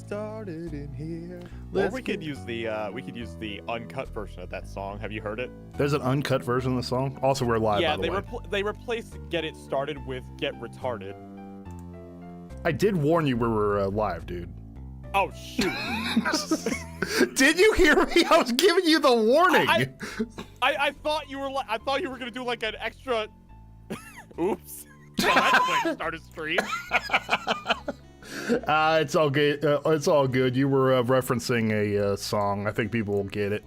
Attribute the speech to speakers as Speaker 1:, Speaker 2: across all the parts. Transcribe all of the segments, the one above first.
Speaker 1: started in here.
Speaker 2: Or we could use the uncut version of that song. Have you heard it?
Speaker 3: There's an uncut version of the song. Also, we're live, by the way.
Speaker 2: They replaced "Get It Started" with "Get Retarded."
Speaker 3: I did warn you we were live, dude.
Speaker 2: Oh shoot!
Speaker 3: Did you hear me? I was giving you the warning.
Speaker 2: I thought you were I thought you were gonna do like an extra. Oops. Well, that's a way to start a stream.
Speaker 3: It's all good. It's all good. You were referencing a song. I think people will get it.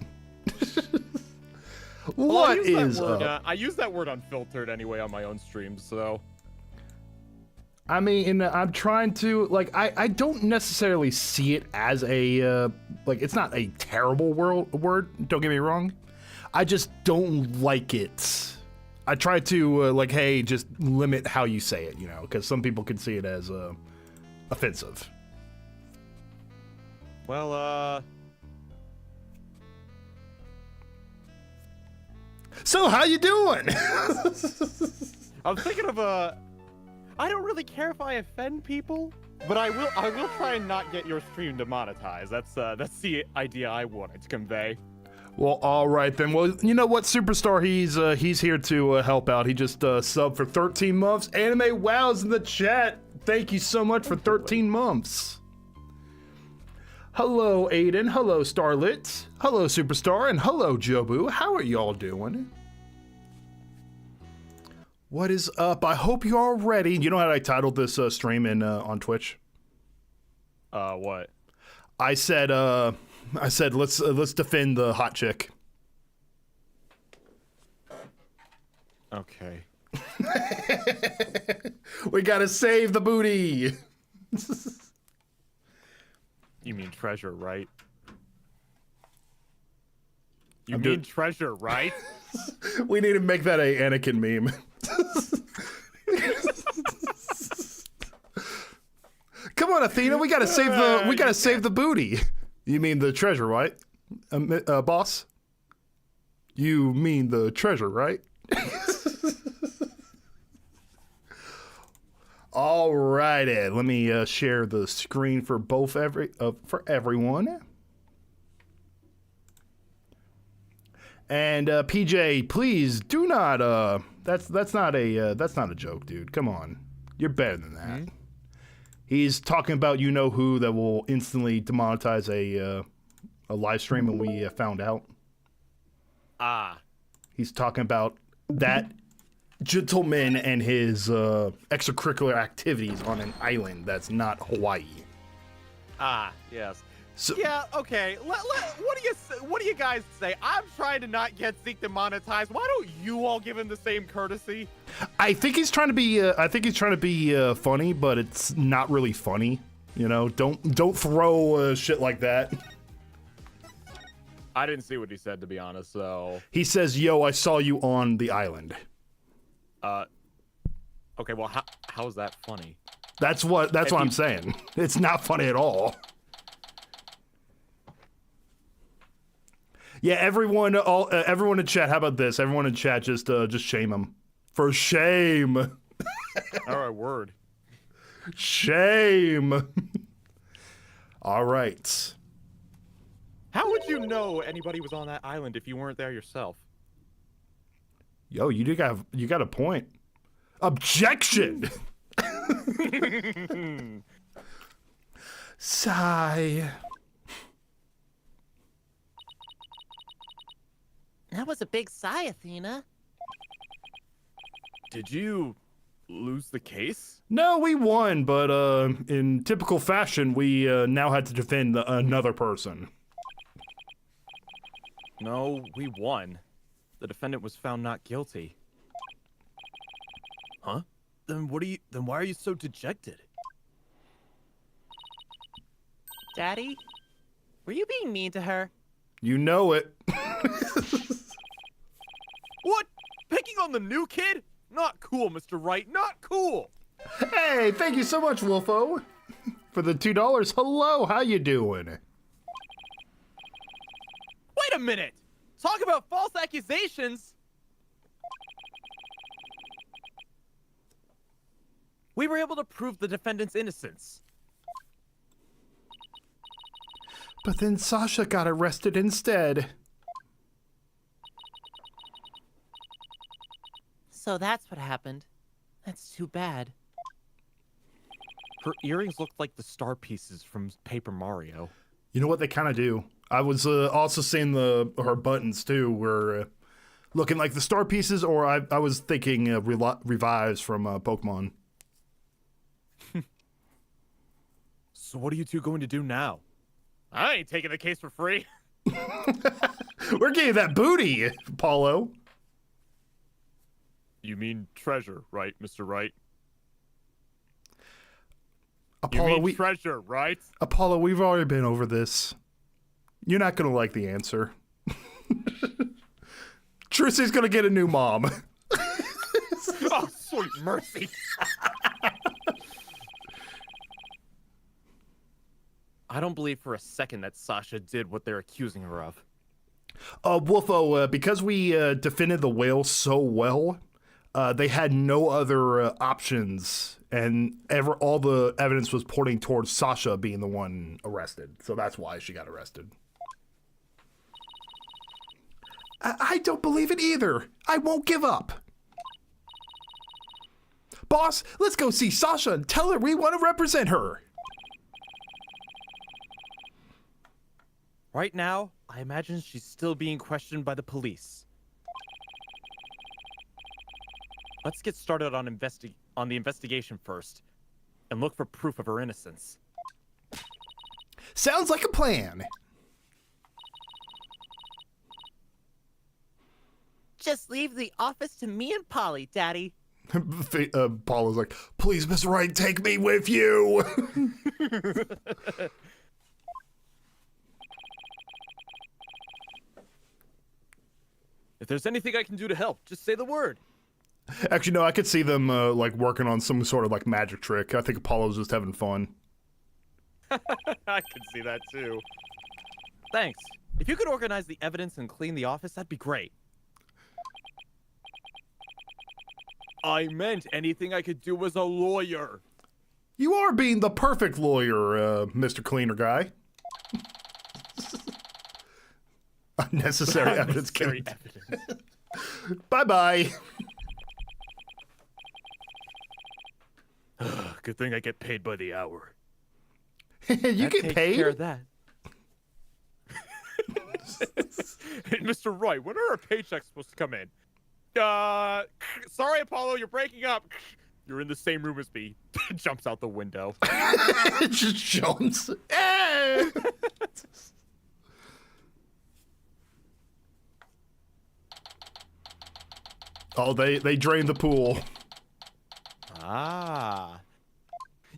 Speaker 3: What is up?
Speaker 2: I use that word unfiltered anyway on my own streams, so.
Speaker 3: I mean, I'm trying to, like, I don't necessarily see it as a, like, it's not a terrible word, don't get me wrong. I just don't like it. I try to, like, hey, just limit how you say it, you know, because some people can see it as, offensive.
Speaker 2: Well,
Speaker 3: So, how you doing?
Speaker 2: I'm thinking of I don't really care if I offend people, but I will try and not get your stream demonetized. That's the idea I wanted to convey.
Speaker 3: Well, all right then. Well, you know what, Superstar? He's here to help out. He just subbed for 13 months. Anime Wow's in the chat. Thank you so much for 13 months. Hello, Aiden. Hello, Starlit. Hello, Superstar, and hello, Jobu. How are y'all doing? What is up? I hope you're all ready. You know how I titled this stream on Twitch?
Speaker 2: What?
Speaker 3: I said let's defend the hot chick.
Speaker 2: Okay.
Speaker 3: We gotta save the booty.
Speaker 2: You mean treasure, right? You mean treasure, right?
Speaker 3: We need to make that a Anakin meme. Come on, Athena, we gotta save the booty. You mean the treasure, right, boss? You mean the treasure, right? Alrighty, let me share the screen for for everyone. And PJ, please do not. That's not a joke, dude. Come on, you're better than that. Mm-hmm. He's talking about you know who that will instantly demonetize a live stream, and we found out. He's talking about that gentleman and his extracurricular activities on an island that's not Hawaii.
Speaker 2: Yes.
Speaker 3: So,
Speaker 2: yeah, okay. What do you guys say? I'm trying to not get Zeke demonetized. Why don't you all give him the same courtesy?
Speaker 3: I think he's trying to be funny, but it's not really funny. You know, don't throw shit like that.
Speaker 2: I didn't see what he said, to be honest. So
Speaker 3: he says, "Yo, I saw you on the island."
Speaker 2: Okay. Well, how is that funny?
Speaker 3: That's what I'm saying. It's not funny at all. Yeah, everyone in chat. How about this? Everyone in chat, just shame him. For shame.
Speaker 2: All right, word.
Speaker 3: Shame. All right.
Speaker 2: How would you know anybody was on that island if you weren't there yourself?
Speaker 3: Yo, you got a point. Objection. Sigh.
Speaker 4: That was a big sigh, Athena.
Speaker 2: Did you lose the case?
Speaker 3: No, we won, but in typical fashion, we now had to defend another person.
Speaker 2: No, we won. The defendant was found not guilty. Huh? Then why are you so dejected?
Speaker 4: Daddy? Were you being mean to her?
Speaker 3: You know it.
Speaker 2: What? Picking on the new kid? Not cool, Mr. Wright. Not cool.
Speaker 3: Hey, thank you so much, Wolfo, for the $2. Hello, how you doing?
Speaker 2: Wait a minute. Talk about false accusations. We were able to prove the defendant's innocence.
Speaker 3: But then Sasha got arrested instead.
Speaker 4: So that's what happened. That's too bad.
Speaker 2: Her earrings looked like the star pieces from Paper Mario.
Speaker 3: You know what, they kind of do. I was also seeing her buttons too were looking like the star pieces, or I was thinking revives from Pokemon.
Speaker 2: So what are you two going to do now? I ain't taking the case for free.
Speaker 3: We're getting that booty, Paulo.
Speaker 2: You mean treasure, right, Mr. Wright?
Speaker 3: Apollo,
Speaker 2: you mean treasure, right?
Speaker 3: Apollo, we've already been over this. You're not gonna like the answer. Trissy's gonna get a new mom.
Speaker 2: Oh, sweet mercy. I don't believe for a second that Sasha did what they're accusing her of.
Speaker 3: Wolfo, because we defended the whale so well, they had no other options, and all the evidence was pointing towards Sasha being the one arrested. So that's why she got arrested. I don't believe it either. I won't give up. Boss, let's go see Sasha and tell her we want to represent her.
Speaker 2: Right now, I imagine she's still being questioned by the police. Let's get started on the investigation first, and look for proof of her innocence.
Speaker 3: Sounds like a plan.
Speaker 4: Just leave the office to me and Polly, Daddy.
Speaker 3: Paul was like, please, Mr. Wright, take me with you.
Speaker 2: If there's anything I can do to help, just say the word.
Speaker 3: Actually, no, I could see them like working on some sort of like magic trick. I think Apollo's just having fun.
Speaker 2: I can see that too. Thanks. If you could organize the evidence and clean the office, that'd be great. I meant anything I could do as a lawyer.
Speaker 3: You are being the perfect lawyer, Mr. Cleaner Guy. Unnecessary evidence.
Speaker 2: Unnecessary evidence.
Speaker 3: Bye-bye.
Speaker 2: Good thing I get paid by the hour.
Speaker 3: You
Speaker 2: That
Speaker 3: get
Speaker 2: takes
Speaker 3: paid?
Speaker 2: care of that. Hey, Mr. Wright, when are our paychecks supposed to come in? Sorry, Apollo, you're breaking up. You're in the same room as me. Jumps out the window.
Speaker 3: It just jumps. Eh! Oh, they drained the pool.
Speaker 2: Ah.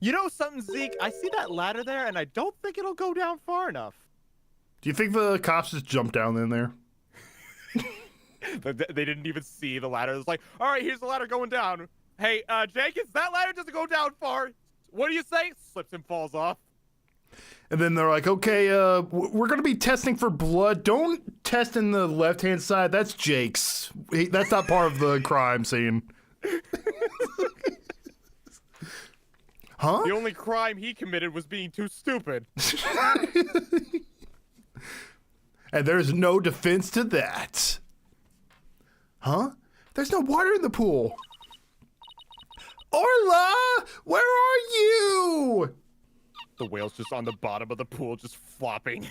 Speaker 2: You know something, Zeke? I see that ladder there, and I don't think it'll go down far enough.
Speaker 3: Do you think the cops just jumped down in there?
Speaker 2: They didn't even see the ladder. It's like, all right, here's the ladder going down. Hey, Jenkins, that ladder doesn't go down far. What do you say? Slips and falls off.
Speaker 3: And then they're like, okay, we're going to be testing for blood. Don't test in the left-hand side. That's Jake's. That's not part of the crime scene. Huh?
Speaker 2: The only crime he committed was being too stupid.
Speaker 3: And there's no defense to that. Huh? There's no water in the pool. Orla, where are you?
Speaker 2: The whale's just on the bottom of the pool, just flopping.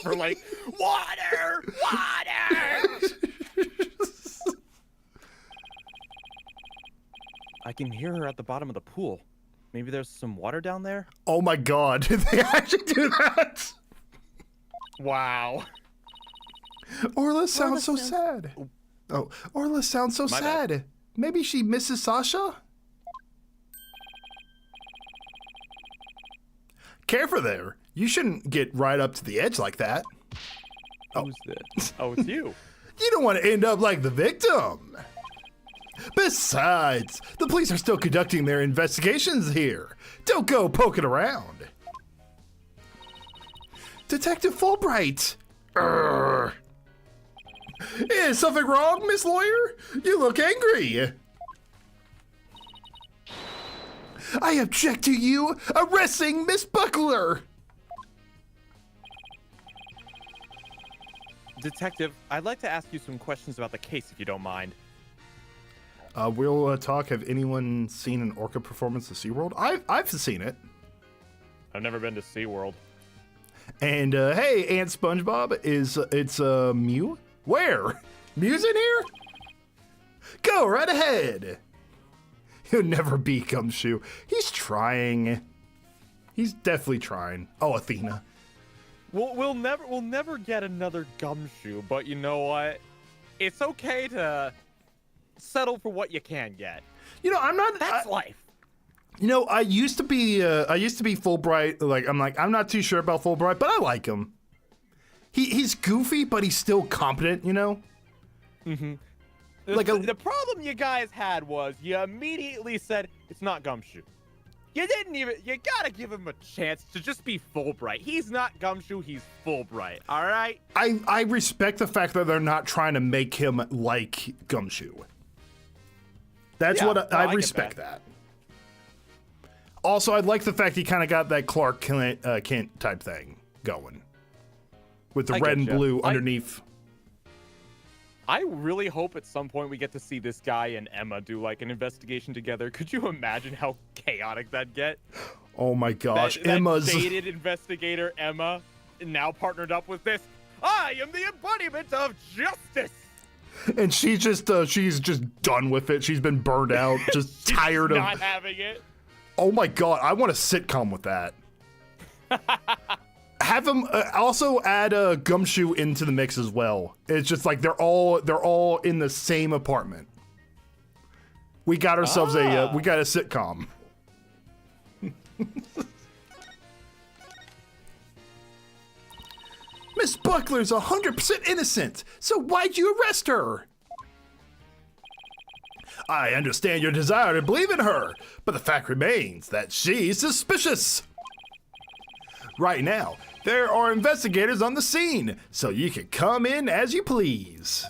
Speaker 2: For like, water! Water! I can hear her at the bottom of the pool. Maybe there's some water down there?
Speaker 3: Oh my god, did they actually do that?
Speaker 2: Wow.
Speaker 3: Orla sounds so sad. Oh, Orla sounds so
Speaker 2: My
Speaker 3: sad.
Speaker 2: bad.
Speaker 3: Maybe she misses Sasha? Careful there. You shouldn't get right up to the edge like that.
Speaker 2: Who's this? Oh, it's you.
Speaker 3: You don't want to end up like the victim. Besides, the police are still conducting their investigations here. Don't go poking around. Detective Fulbright. Urgh. Is something wrong, Miss Lawyer? You look angry. I object to you arresting Miss Buckler.
Speaker 2: Detective, I'd like to ask you some questions about the case, if you don't mind.
Speaker 3: We'll talk. Have anyone seen an orca performance at SeaWorld? I've seen it.
Speaker 2: I've never been to SeaWorld.
Speaker 3: And hey, Aunt SpongeBob, it's Mew? Where? Mew's in here? Go right ahead. He'll never be Gumshoe. He's trying. He's definitely trying. Oh, Athena.
Speaker 2: We'll never get another Gumshoe, but you know what? It's okay to settle for what you can get.
Speaker 3: You know, I'm not.
Speaker 2: That's life.
Speaker 3: You know, I used to be Fulbright. I'm not too sure about Fulbright, but I like him. He's goofy, but he's still competent. You know.
Speaker 2: Mm-hmm. The problem you guys had was you immediately said it's not Gumshoe. You gotta give him a chance to just be Fulbright. He's not Gumshoe, he's Fulbright, all right?
Speaker 3: I respect the fact that they're not trying to make him like Gumshoe. That's what I respect that. Also, I like the fact he kind of got that Clark Kent type thing going. With the red and blue underneath.
Speaker 2: I really hope at some point we get to see this guy and Emma do like an investigation together. Could you imagine how chaotic that'd get?
Speaker 3: Oh my gosh,
Speaker 2: Emma's dated investigator Emma, now partnered up with this. I am the embodiment of justice.
Speaker 3: And she's just done with it. She's been burned out, just tired of
Speaker 2: not having it.
Speaker 3: Oh my god, I want a sitcom with that. Have them also add Gumshoe into the mix as well. It's just like they're all in the same apartment. We got ourselves a sitcom. Miss Buckler's 100% innocent, so why'd you arrest her? I understand your desire to believe in her, but the fact remains that she's suspicious. Right now, there are investigators on the scene, so you can come in as you please.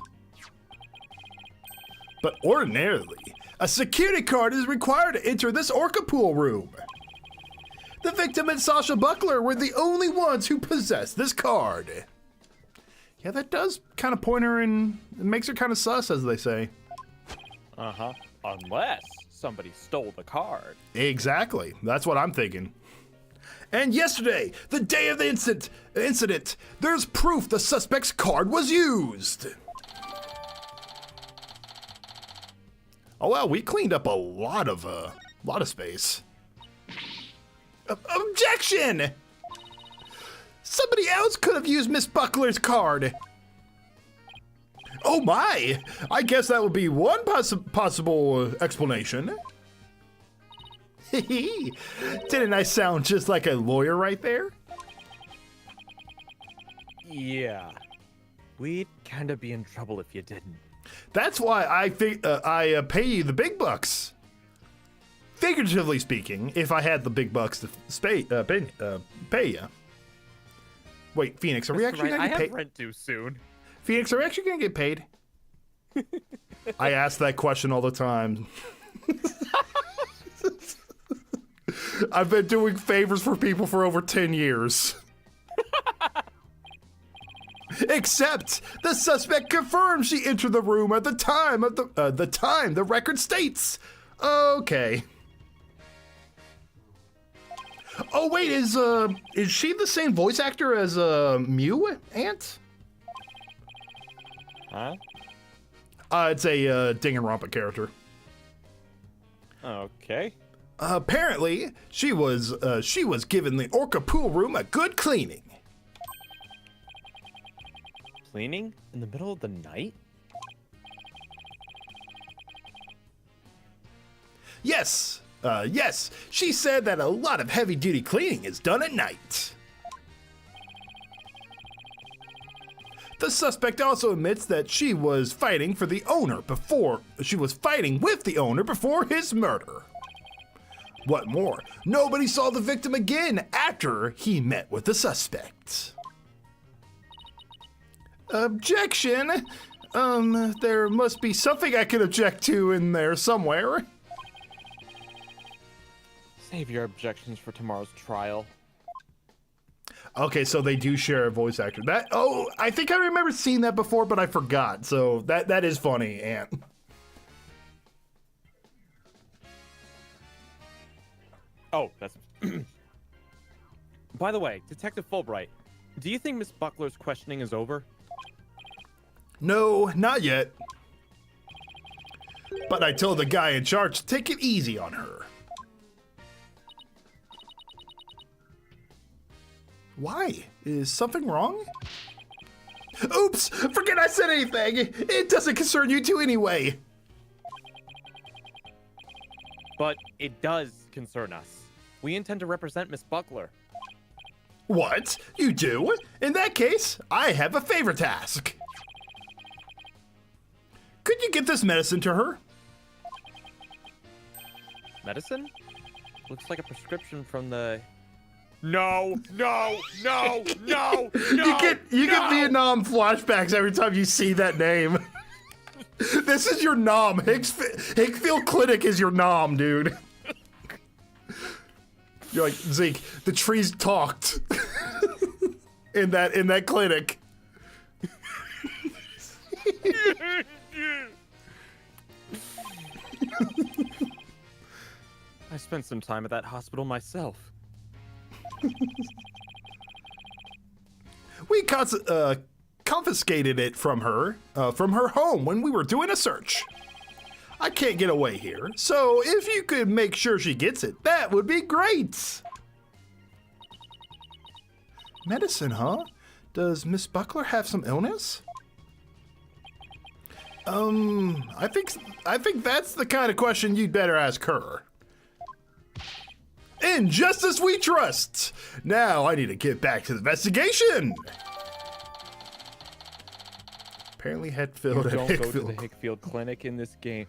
Speaker 3: But ordinarily, a security card is required to enter this orca pool room. The victim and Sasha Buckler were the only ones who possessed this card. Yeah, that does kind of point her in, it makes her kind of sus, as they say.
Speaker 2: Uh-huh, unless somebody stole the card.
Speaker 3: Exactly, that's what I'm thinking. And yesterday, the day of the incident, there's proof the suspect's card was used. Oh well, we cleaned up a lot of space. Objection! Somebody else could have used Miss Buckler's card. Oh my! I guess that would be one possible explanation. Didn't I sound just like a lawyer right there?
Speaker 2: Yeah. We'd kind of be in trouble if you didn't.
Speaker 3: That's why I pay you the big bucks. Figuratively speaking, if I had the big bucks to pay you. Wait, Phoenix, are we actually going to get paid?
Speaker 2: I have rent due soon.
Speaker 3: Phoenix, are we actually going to get paid? I ask that question all the time. I've been doing favors for people for over 10 years. Except the suspect confirmed she entered the room at the time of the time the record states. Okay. Oh wait, is she the same voice actor as Mew, Ant?
Speaker 2: Huh?
Speaker 3: It's a Danganronpa character.
Speaker 2: Okay.
Speaker 3: Apparently, she was given the orca pool room a good cleaning.
Speaker 2: Cleaning in the middle of the night?
Speaker 3: Yes, yes. She said that a lot of heavy-duty cleaning is done at night. The suspect also admits that she was fighting with the owner before his murder. What more, nobody saw the victim again after he met with the suspect. Objection? There must be something I can object to in there somewhere.
Speaker 2: Save your objections for tomorrow's trial.
Speaker 3: Okay, so they do share a voice actor. I think I remember seeing that before, but I forgot. So that is funny, Ant.
Speaker 2: Oh, that's... By the way, Detective Fulbright, do you think Miss Buckler's questioning is over?
Speaker 3: No, not yet. But I told the guy in charge to take it easy on her. Why? Is something wrong? Oops! Forget I said anything! It doesn't concern you two anyway!
Speaker 2: But it does concern us. We intend to represent Miss Buckler.
Speaker 3: What? You do? In that case, I have a favor to ask. Could you get this medicine to her?
Speaker 2: Medicine? Looks like a prescription from the... No, no, no, no, no!
Speaker 3: You get Vietnam flashbacks every time you see that name. This is your nom. Hickfield Clinic is your nom, dude. You're like, Zeke, the trees talked in that clinic.
Speaker 2: I spent some time at that hospital myself.
Speaker 3: We confiscated it from her home when we were doing a search. I can't get away here, so if you could make sure she gets it, that would be great. Medicine, huh? Does Miss Buckler have some illness? I think that's the kind of question you'd better ask her. In justice we trust. Now I need to get back to the investigation. Apparently Hetfield and
Speaker 2: Don't go to
Speaker 3: Hickfield.
Speaker 2: the Hickfield Clinic in this game.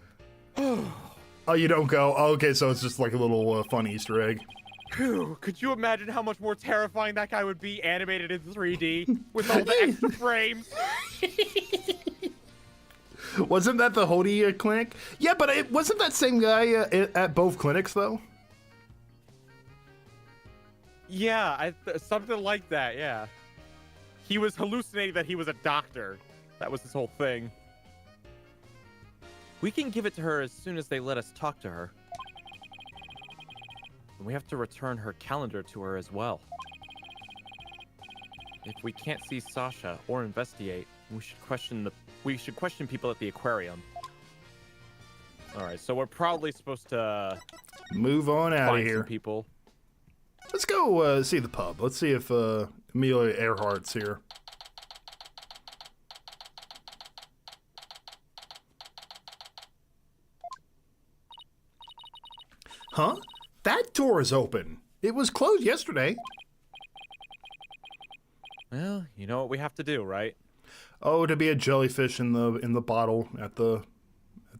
Speaker 3: Oh, you don't go? Oh, okay, so it's just like a little fun Easter egg.
Speaker 2: Phew, could you imagine how much more terrifying that guy would be animated in 3D with all the extra frames?
Speaker 3: Wasn't that the Hody clinic? Yeah, but it wasn't that same guy at both clinics, though?
Speaker 2: Yeah, something like that, yeah. He was hallucinating that he was a doctor. That was his whole thing. We can give it to her as soon as they let us talk to her. And we have to return her calendar to her as well. If we can't see Sasha or investigate, we should question people at the aquarium. All right, so we're probably supposed to
Speaker 3: Move on out of
Speaker 2: find
Speaker 3: here.
Speaker 2: some people.
Speaker 3: Let's go see the pub. Let's see if Amelia Earhart's here. Huh? That door is open. It was closed yesterday.
Speaker 2: Well, you know what we have to do, right?
Speaker 3: Oh, to be a jellyfish in the bottle at the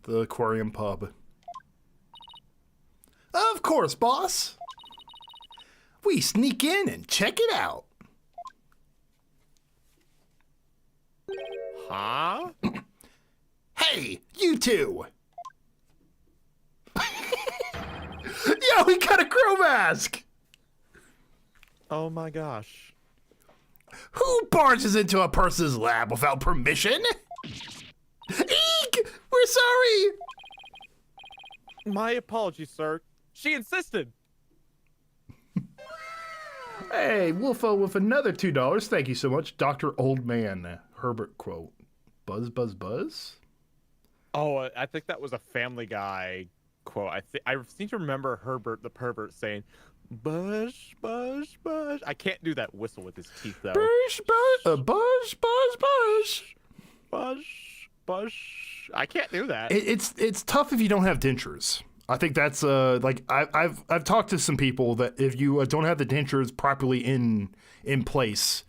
Speaker 3: aquarium pub. Of course, boss. We sneak in and check it out.
Speaker 2: Huh?
Speaker 3: Hey, you two! Yo, he got a crow mask!
Speaker 2: Oh my gosh.
Speaker 3: Who barges into a person's lab without permission? Eek! We're sorry!
Speaker 2: My apologies, sir. She insisted.
Speaker 3: Hey, Wolfo with another $2. Thank you so much. Dr. Old Man. Herbert quote. Buzz, buzz, buzz?
Speaker 2: Oh, I think that was a Family Guy quote. I seem to remember Herbert the pervert saying, "Bush, bush, bush." I can't do that whistle with his teeth though.
Speaker 3: Bush, bush, bush, bush, bush.
Speaker 2: Bush, bush. I can't do that.
Speaker 3: It's tough if you don't have dentures. I think that's like I've talked to some people that if you don't have the dentures properly in place,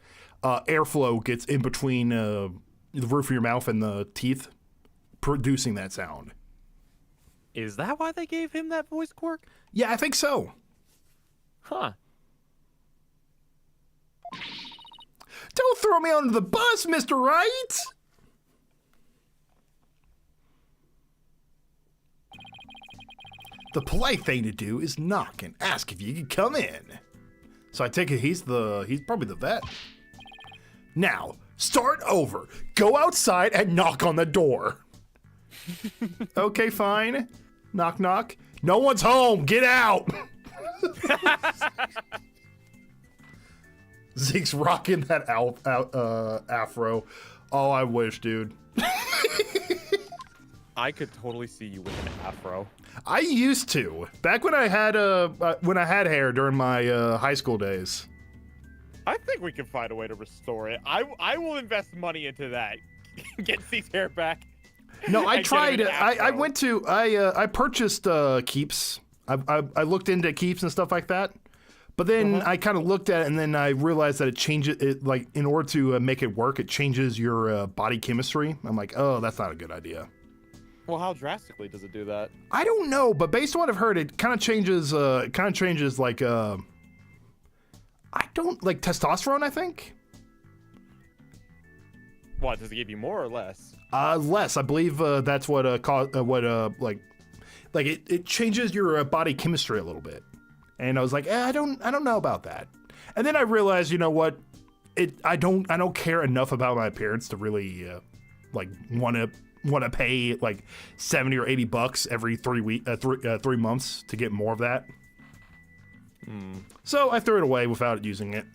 Speaker 3: airflow gets in between the roof of your mouth and the teeth, producing that sound.
Speaker 2: Is that why they gave him that voice quirk?
Speaker 3: Yeah, I think so.
Speaker 2: Huh.
Speaker 3: Don't throw me under the bus, Mr. Right. The polite thing to do is knock and ask if you can come in. So I take it he's probably the vet. Now, start over. Go outside and knock on the door. Okay, fine. Knock, knock. No one's home. Get out. Zeke's rocking that afro. Oh, I wish, dude.
Speaker 2: I could totally see you with an afro.
Speaker 3: I used to. Back when I had hair during my high school days.
Speaker 2: I think we can find a way to restore it. I will invest money into that. Get Zeke's hair back.
Speaker 3: No, I
Speaker 2: and
Speaker 3: tried.
Speaker 2: get him an
Speaker 3: I
Speaker 2: afro.
Speaker 3: went to. I purchased keeps. I looked into keeps and stuff like that. But then I kind of looked at it, and then I realized that it changes it. Like in order to make it work, it changes your body chemistry. I'm like, oh, that's not a good idea.
Speaker 2: Well, how drastically does it do that?
Speaker 3: I don't know, but based on what I've heard, it kind of changes. Like I don't like testosterone. I think
Speaker 2: What, does it give you more or less?
Speaker 3: less. I believe that's what it changes your body chemistry a little bit. And I was like, I don't know about that. And then I realized, you know what? I don't care enough about my appearance to really want to pay like $70 or $80 every 3 months to get more of that. So I threw it away without using it.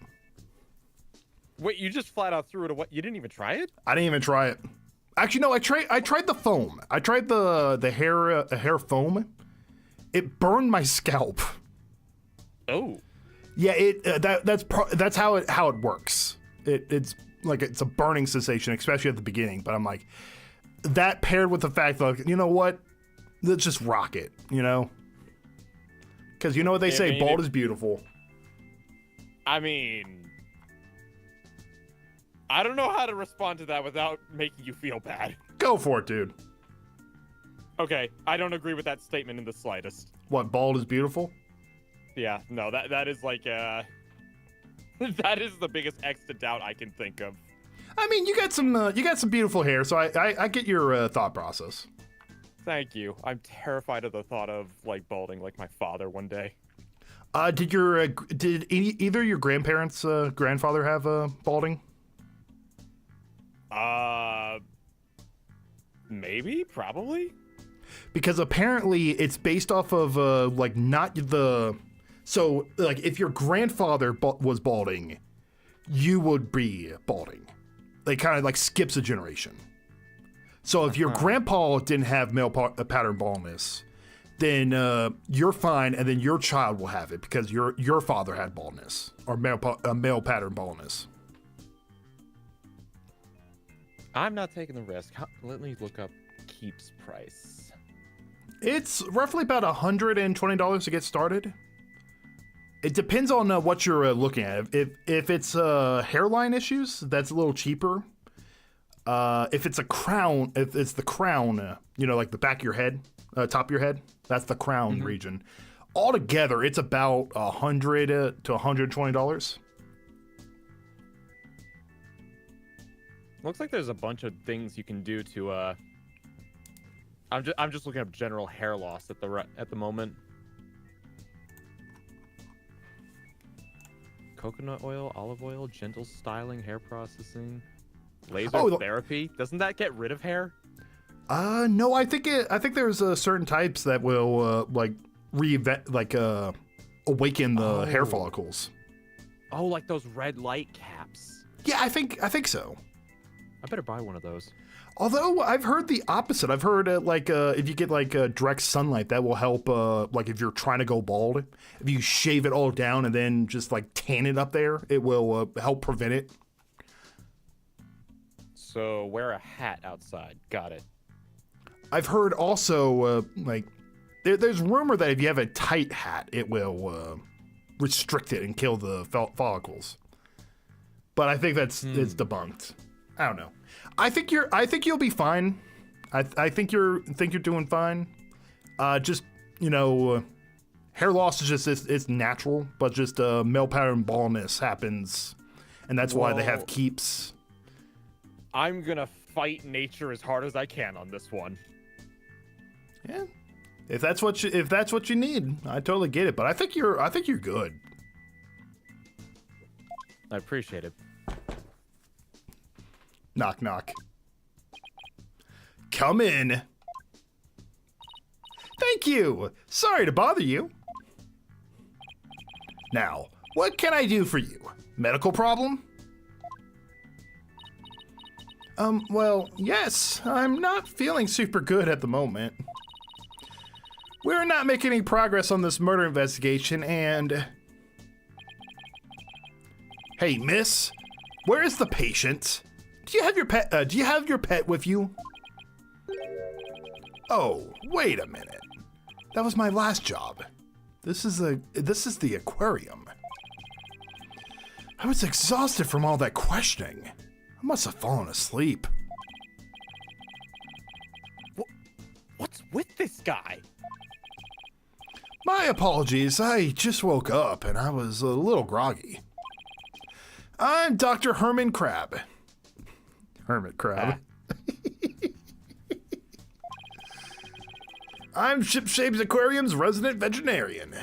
Speaker 2: Wait, you just flat out threw it away? You didn't even try it?
Speaker 3: I didn't even try it. Actually, no. I tried the foam. I tried the hair foam. It burned my scalp.
Speaker 2: Oh.
Speaker 3: Yeah, that's how it works. It's like it's a burning sensation, especially at the beginning. But I'm like, that paired with the fact that, like, you know what, let's just rock it, you know? Because you know what they say, bald is beautiful.
Speaker 2: I mean, I don't know how to respond to that without making you feel bad.
Speaker 3: Go for it, dude.
Speaker 2: Okay, I don't agree with that statement in the slightest.
Speaker 3: What, bald is beautiful?
Speaker 2: Yeah, no, that is like that is the biggest X to doubt I can think of.
Speaker 3: I mean, you got some beautiful hair, so I get your thought process.
Speaker 2: Thank you. I'm terrified of the thought of like balding like my father one day.
Speaker 3: Did either your grandparents grandfather have balding?
Speaker 2: Maybe, probably.
Speaker 3: Because apparently it's based off of like not the. So, like, if your grandfather was balding, you would be balding. It kind of, like, skips a generation. So, if your grandpa didn't have male pattern baldness, then you're fine, and then your child will have it because your father had baldness, or male pattern baldness.
Speaker 2: I'm not taking the risk. Let me look up Keep's price.
Speaker 3: It's roughly about $120 to get started. It depends on what you're looking at. If it's hairline issues, that's a little cheaper. If it's the crown, you know, like the back of your head, top of your head, that's the crown region. Altogether, it's about $100 to $120.
Speaker 2: Looks like there's a bunch of things you can do to. I'm just looking up general hair loss at the moment. Coconut oil, olive oil, gentle styling, hair processing, laser therapy. Doesn't that get rid of hair?
Speaker 3: No, I think there's certain types that will awaken the hair follicles.
Speaker 2: Oh, like those red light caps.
Speaker 3: Yeah, I think so.
Speaker 2: I better buy one of those.
Speaker 3: Although I've heard the opposite. I've heard if you get direct sunlight, that will help. Like if you're trying to go bald, if you shave it all down and then just like tan it up there, it will help prevent it.
Speaker 2: So wear a hat outside. Got it.
Speaker 3: I've heard also there's rumor that if you have a tight hat, it will restrict it and kill the follicles. But I think it's debunked. I don't know. I think you'll be fine. I think you're doing fine. Just, you know, hair loss is just it's natural, but just male pattern baldness happens, and that's why they have keeps.
Speaker 2: I'm gonna fight nature as hard as I can on this one.
Speaker 3: Yeah, if that's what you need, I totally get it. But I think you're good.
Speaker 2: I appreciate it.
Speaker 3: Knock, knock. Come in. Thank you. Sorry to bother you. Now, what can I do for you? Medical problem? Well, yes. I'm not feeling super good at the moment. We're not making any progress on this murder investigation, and... Hey, miss, where is the patient? Do you have your pet with you? Oh, wait a minute. That was my last job. This is the aquarium. I was exhausted from all that questioning. I must have fallen asleep.
Speaker 2: What's with this guy?
Speaker 3: My apologies, I just woke up and I was a little groggy. I'm Dr. Herman Crab. Hermit Crab. I'm Shipshape's Aquarium's resident veterinarian.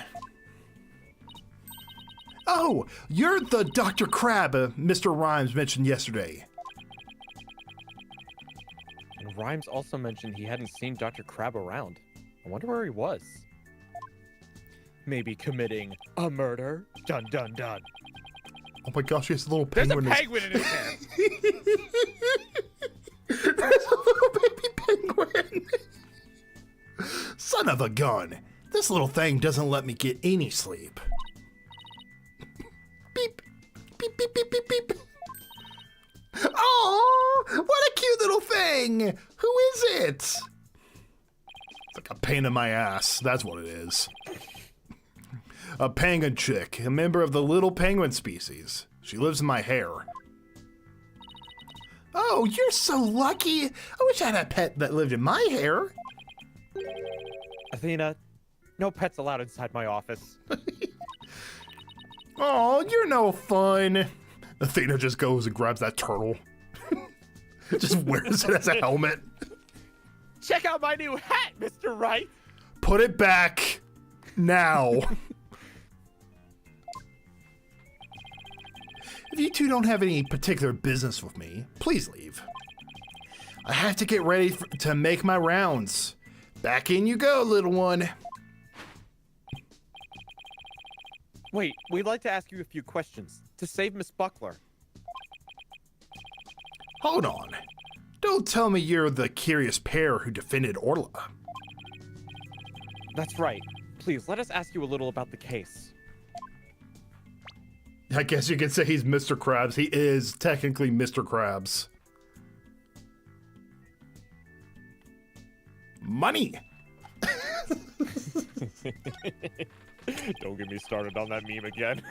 Speaker 3: Oh, you're the Dr. Crab Mr. Rhymes mentioned yesterday.
Speaker 2: And Rhymes also mentioned he hadn't seen Dr. Crab around. I wonder where he was. Maybe committing a murder? Dun dun dun.
Speaker 3: Oh my gosh, he has a little
Speaker 2: There's
Speaker 3: penguin.
Speaker 2: a penguin in his hair.
Speaker 3: There's a little baby penguin. Son of a gun. This little thing doesn't let me get any sleep. Beep. Beep, beep, beep, beep, beep. Oh, what a cute little thing. Who is it? It's like a pain in my ass. That's what it is. A penguin chick, a member of the little penguin species. She lives in my hair. Oh, you're so lucky. I wish I had a pet that lived in my hair.
Speaker 2: Athena, no pets allowed inside my office.
Speaker 3: Oh, you're no fun. Athena just goes and grabs that turtle. Just wears it as a helmet.
Speaker 2: Check out my new hat, Mr. Wright.
Speaker 3: Put it back now. If you two don't have any particular business with me, please leave. I have to get ready to make my rounds. Back in you go, little one.
Speaker 2: Wait, we'd like to ask you a few questions to save Miss Buckler.
Speaker 3: Hold on. Don't tell me you're the curious pair who defended Orla.
Speaker 2: That's right. Please, let us ask you a little about the case.
Speaker 3: I guess you could say he's Mr. Krabs. He is technically Mr. Krabs. Money!
Speaker 2: Don't get me started on that meme again.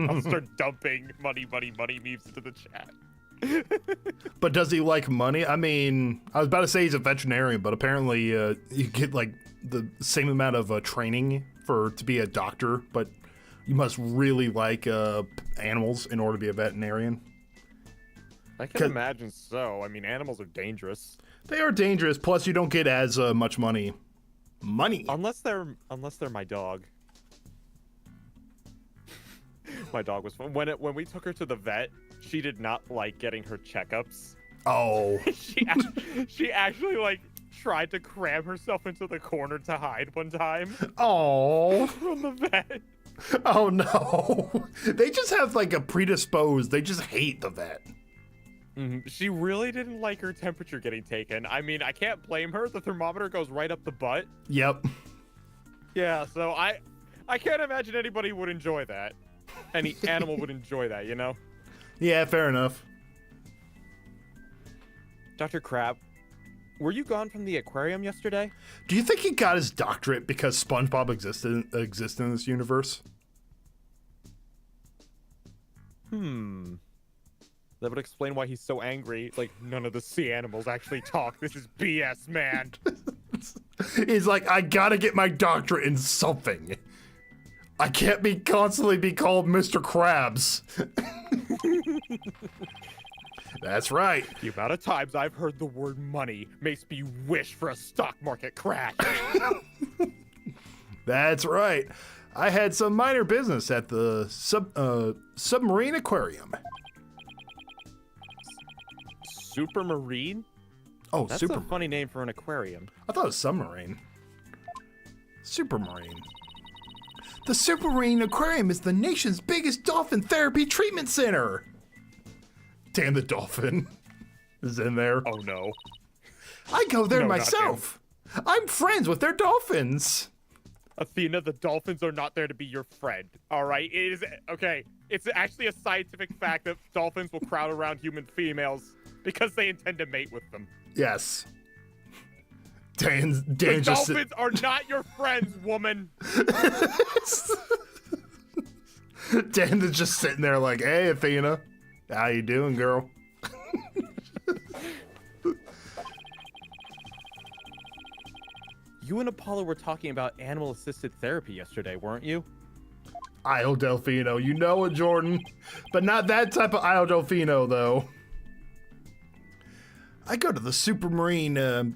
Speaker 2: I'll start dumping money memes into the chat.
Speaker 3: But does he like money? I mean, I was about to say he's a veterinarian, but apparently you get like the same amount of training to be a doctor, but you must really like animals in order to be a veterinarian.
Speaker 2: I can imagine so. I mean, animals are dangerous.
Speaker 3: They are dangerous, plus you don't get as much money. Money?
Speaker 2: Unless they're my dog. My dog was fun. When we took her to the vet, she did not like getting her checkups.
Speaker 3: Oh.
Speaker 2: she actually like tried to cram herself into the corner to hide one time.
Speaker 3: Oh.
Speaker 2: From the vet.
Speaker 3: Oh no. They just have like a predisposed, they just hate the vet.
Speaker 2: She really didn't like her temperature getting taken. I mean, I can't blame her. The thermometer goes right up the butt.
Speaker 3: Yep.
Speaker 2: Yeah, so I can't imagine anybody would enjoy that. Any animal would enjoy that, you know?
Speaker 3: Yeah, fair enough.
Speaker 2: Dr. Crab, were you gone from the aquarium yesterday?
Speaker 3: Do you think he got his doctorate because SpongeBob exists in this universe?
Speaker 2: That would explain why he's so angry. Like, none of the sea animals actually talk. This is BS, man.
Speaker 3: He's like, I gotta get my doctorate in something. I can't constantly be called Mr. Krabs. That's right.
Speaker 2: The amount of times I've heard the word money makes me wish for a stock market crash.
Speaker 3: That's right. I had some minor business at the submarine aquarium.
Speaker 2: Supermarine?
Speaker 3: Oh,
Speaker 2: That's
Speaker 3: super.
Speaker 2: a funny name for an aquarium.
Speaker 3: I thought it was submarine. Supermarine. The Supermarine Aquarium is the nation's biggest dolphin therapy treatment center. Damn, the dolphin is in there.
Speaker 2: Oh no.
Speaker 3: I go there
Speaker 2: No, not
Speaker 3: myself. I'm friends with their dolphins.
Speaker 2: Athena, the dolphins are not there to be your friend. All right, it is okay. It's actually a scientific fact that dolphins will crowd around human females because they intend to mate with them.
Speaker 3: Yes. Dan
Speaker 2: The
Speaker 3: just
Speaker 2: dolphins are not your friends, woman.
Speaker 3: Dan is just sitting there like, hey, Athena, how you doing, girl?
Speaker 2: You and Apollo were talking about animal-assisted therapy yesterday, weren't you?
Speaker 3: Io Delfino, you know it, Jordan. But not that type of Io Delfino, though. I go to the Supermarine,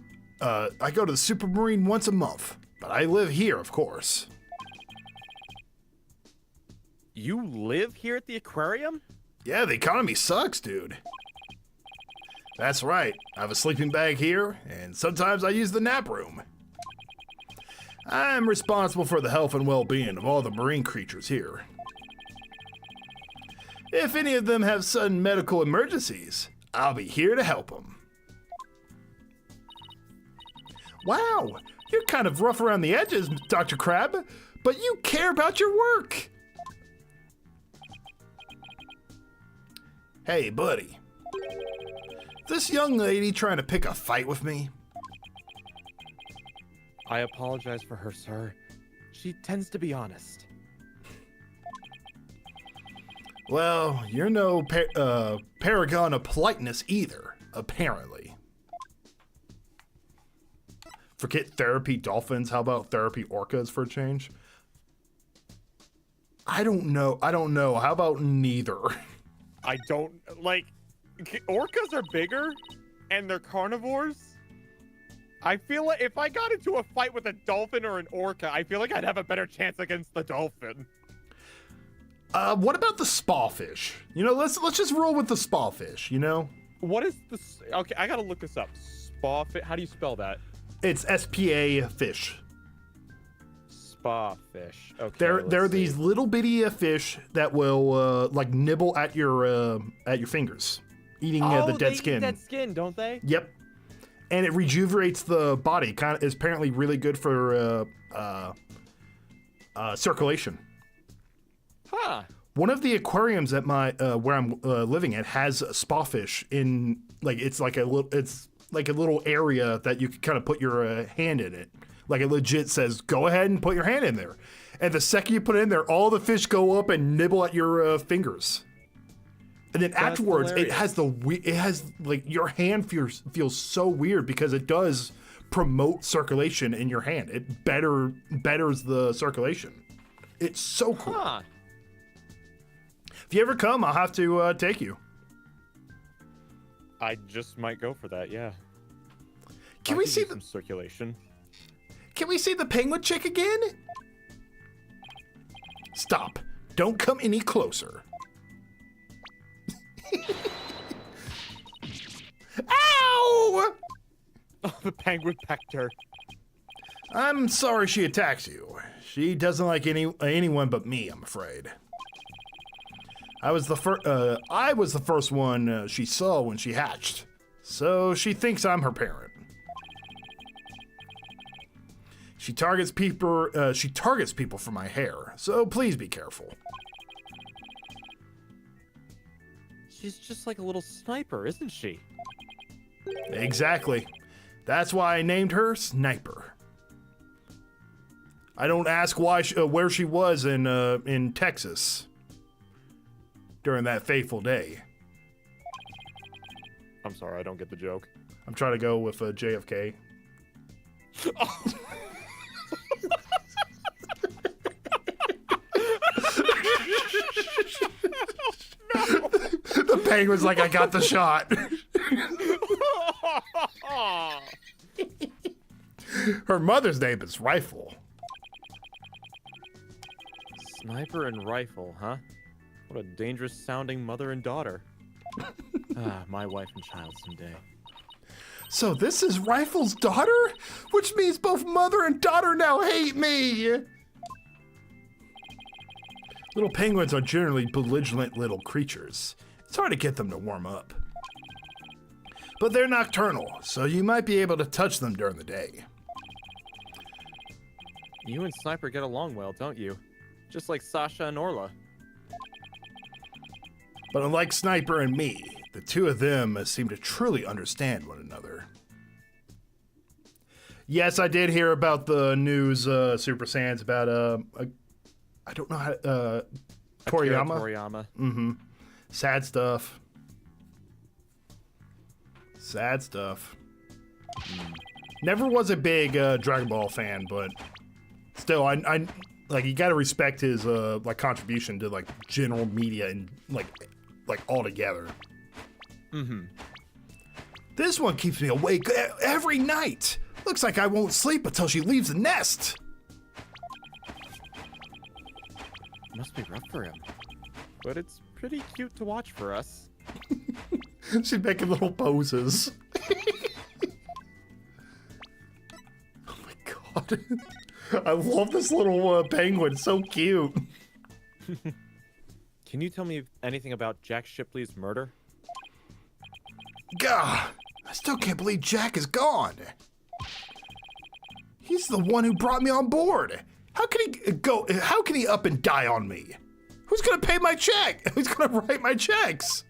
Speaker 3: once a month. But I live here, of course.
Speaker 2: You live here at the aquarium?
Speaker 3: Yeah, the economy sucks, dude. That's right. I have a sleeping bag here, and sometimes I use the nap room. I'm responsible for the health and well-being of all the marine creatures here. If any of them have sudden medical emergencies, I'll be here to help them. Wow, you're kind of rough around the edges, Dr. Crab, but you care about your work. Hey, buddy. This young lady trying to pick a fight with me?
Speaker 2: I apologize for her, sir. She tends to be honest.
Speaker 3: Well, you're no paragon of politeness either, apparently. Forget therapy dolphins. How about therapy orcas for a change? I don't know. How about neither?
Speaker 2: I don't like orcas are bigger and they're carnivores. I feel like if I got into a fight with a dolphin or an orca, I feel like I'd have a better chance against the dolphin.
Speaker 3: What about the spawfish? You know, let's just roll with the spawfish, you know?
Speaker 2: What is this? Okay, I gotta look this up. Spawfish. How do you spell that?
Speaker 3: It's SPA fish.
Speaker 2: Spawfish. Okay.
Speaker 3: They're
Speaker 2: let's see.
Speaker 3: these little bitty fish that will like nibble at your fingers, eating the
Speaker 2: they
Speaker 3: dead
Speaker 2: eat
Speaker 3: skin.
Speaker 2: dead skin, don't they?
Speaker 3: Yep. And it rejuvenates the body. Kind of is apparently really good for circulation.
Speaker 2: Huh.
Speaker 3: One of the aquariums at my where I'm living at has a spawfish in it's like a little area that you can kind of put your hand in it. Like it legit says, go ahead and put your hand in there. And the second you put it in there, all the fish go up and nibble at your fingers. And then afterwards,
Speaker 2: hilarious.
Speaker 3: it has like your hand feels so weird because it does promote circulation in your hand. It betters the circulation. It's so cool.
Speaker 2: Huh.
Speaker 3: If you ever come, I'll have to take you.
Speaker 2: I just might go for that. Yeah.
Speaker 3: Can
Speaker 2: I
Speaker 3: we
Speaker 2: could
Speaker 3: see
Speaker 2: use
Speaker 3: the
Speaker 2: some circulation?
Speaker 3: Can we see the penguin chick again? Stop. Don't come any closer. Ow!
Speaker 2: Oh, the penguin pecked her.
Speaker 3: I'm sorry she attacks you. She doesn't like anyone but me, I'm afraid. I was the first one she saw when she hatched, so she thinks I'm her parent. She targets people for my hair, so please be careful.
Speaker 2: She's just like a little sniper, isn't she?
Speaker 3: Exactly. That's why I named her Sniper. I don't ask where she was in Texas during that fateful day.
Speaker 2: I'm sorry, I don't get the joke.
Speaker 3: I'm trying to go with JFK. The penguin's like, I got the shot. Her mother's name is Rifle.
Speaker 2: Sniper and rifle, huh? What a dangerous sounding mother and daughter. My wife and child someday.
Speaker 3: So this is Rifle's daughter? Which means both mother and daughter now hate me! Little penguins are generally belligerent little creatures. It's hard to get them to warm up. But they're nocturnal, so you might be able to touch them during the day.
Speaker 2: You and Sniper get along well, don't you? Just like Sasha and Orla.
Speaker 3: But unlike Sniper and me, the two of them seem to truly understand one another. Yes, I did hear about the news, Super Saiyans, about, I don't know how, Toriyama?
Speaker 2: Toriyama.
Speaker 3: Mm-hmm. Sad stuff. Sad stuff. Never was a big Dragon Ball fan, but still, I like, you gotta respect his, like, contribution to, like, general media and, like all together.
Speaker 2: Mm-hmm.
Speaker 3: This one keeps me awake every night. Looks like I won't sleep until she leaves the nest.
Speaker 2: Must be rough for him. But it's pretty cute to watch for us.
Speaker 3: She's making little poses. Oh my god. I love this little penguin. It's so cute.
Speaker 2: Can you tell me anything about Jack Shipley's murder?
Speaker 3: Gah! I still can't believe Jack is gone. He's the one who brought me on board. How can he go? How can he up and die on me? Who's gonna pay my check? Who's gonna write my checks?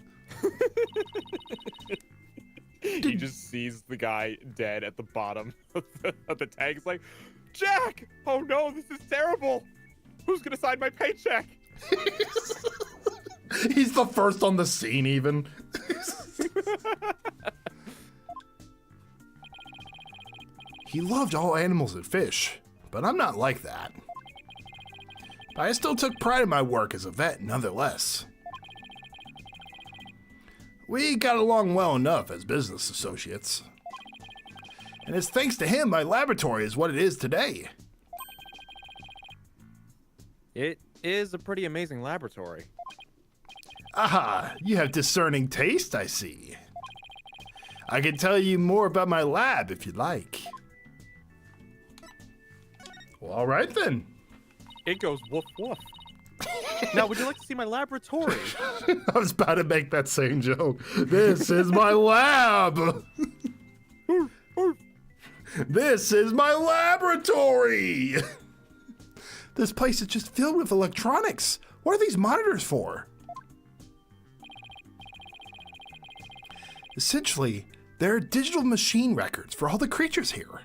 Speaker 2: He just sees the guy dead at the bottom of the tag. He's like, Jack! Oh no, this is terrible! Who's gonna sign my paycheck?
Speaker 3: He's the first on the scene, even. He loved all animals and fish, but I'm not like that. But I still took pride in my work as a vet, nonetheless. We got along well enough as business associates. And it's thanks to him my laboratory is what it is today.
Speaker 2: It is a pretty amazing laboratory.
Speaker 3: Aha, you have discerning taste, I see. I can tell you more about my lab if you'd like. Well, all right then.
Speaker 2: It goes woof woof. Now, would you like to see my laboratory?
Speaker 3: I was about to make that same joke. This is my lab. This is my laboratory. This place is just filled with electronics. What are these monitors for? Essentially, they're digital machine records for all the creatures here.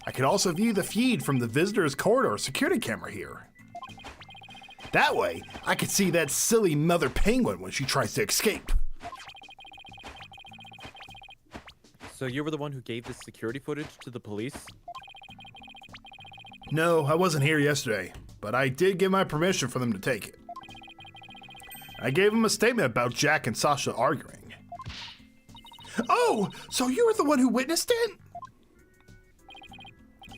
Speaker 3: I can also view the feed from the visitor's corridor security camera here. That way, I can see that silly mother penguin when she tries to escape.
Speaker 2: So you were the one who gave this security footage to the police?
Speaker 3: No, I wasn't here yesterday, but I did give my permission for them to take it. I gave them a statement about Jack and Sasha arguing. Oh, so you were the one who witnessed it?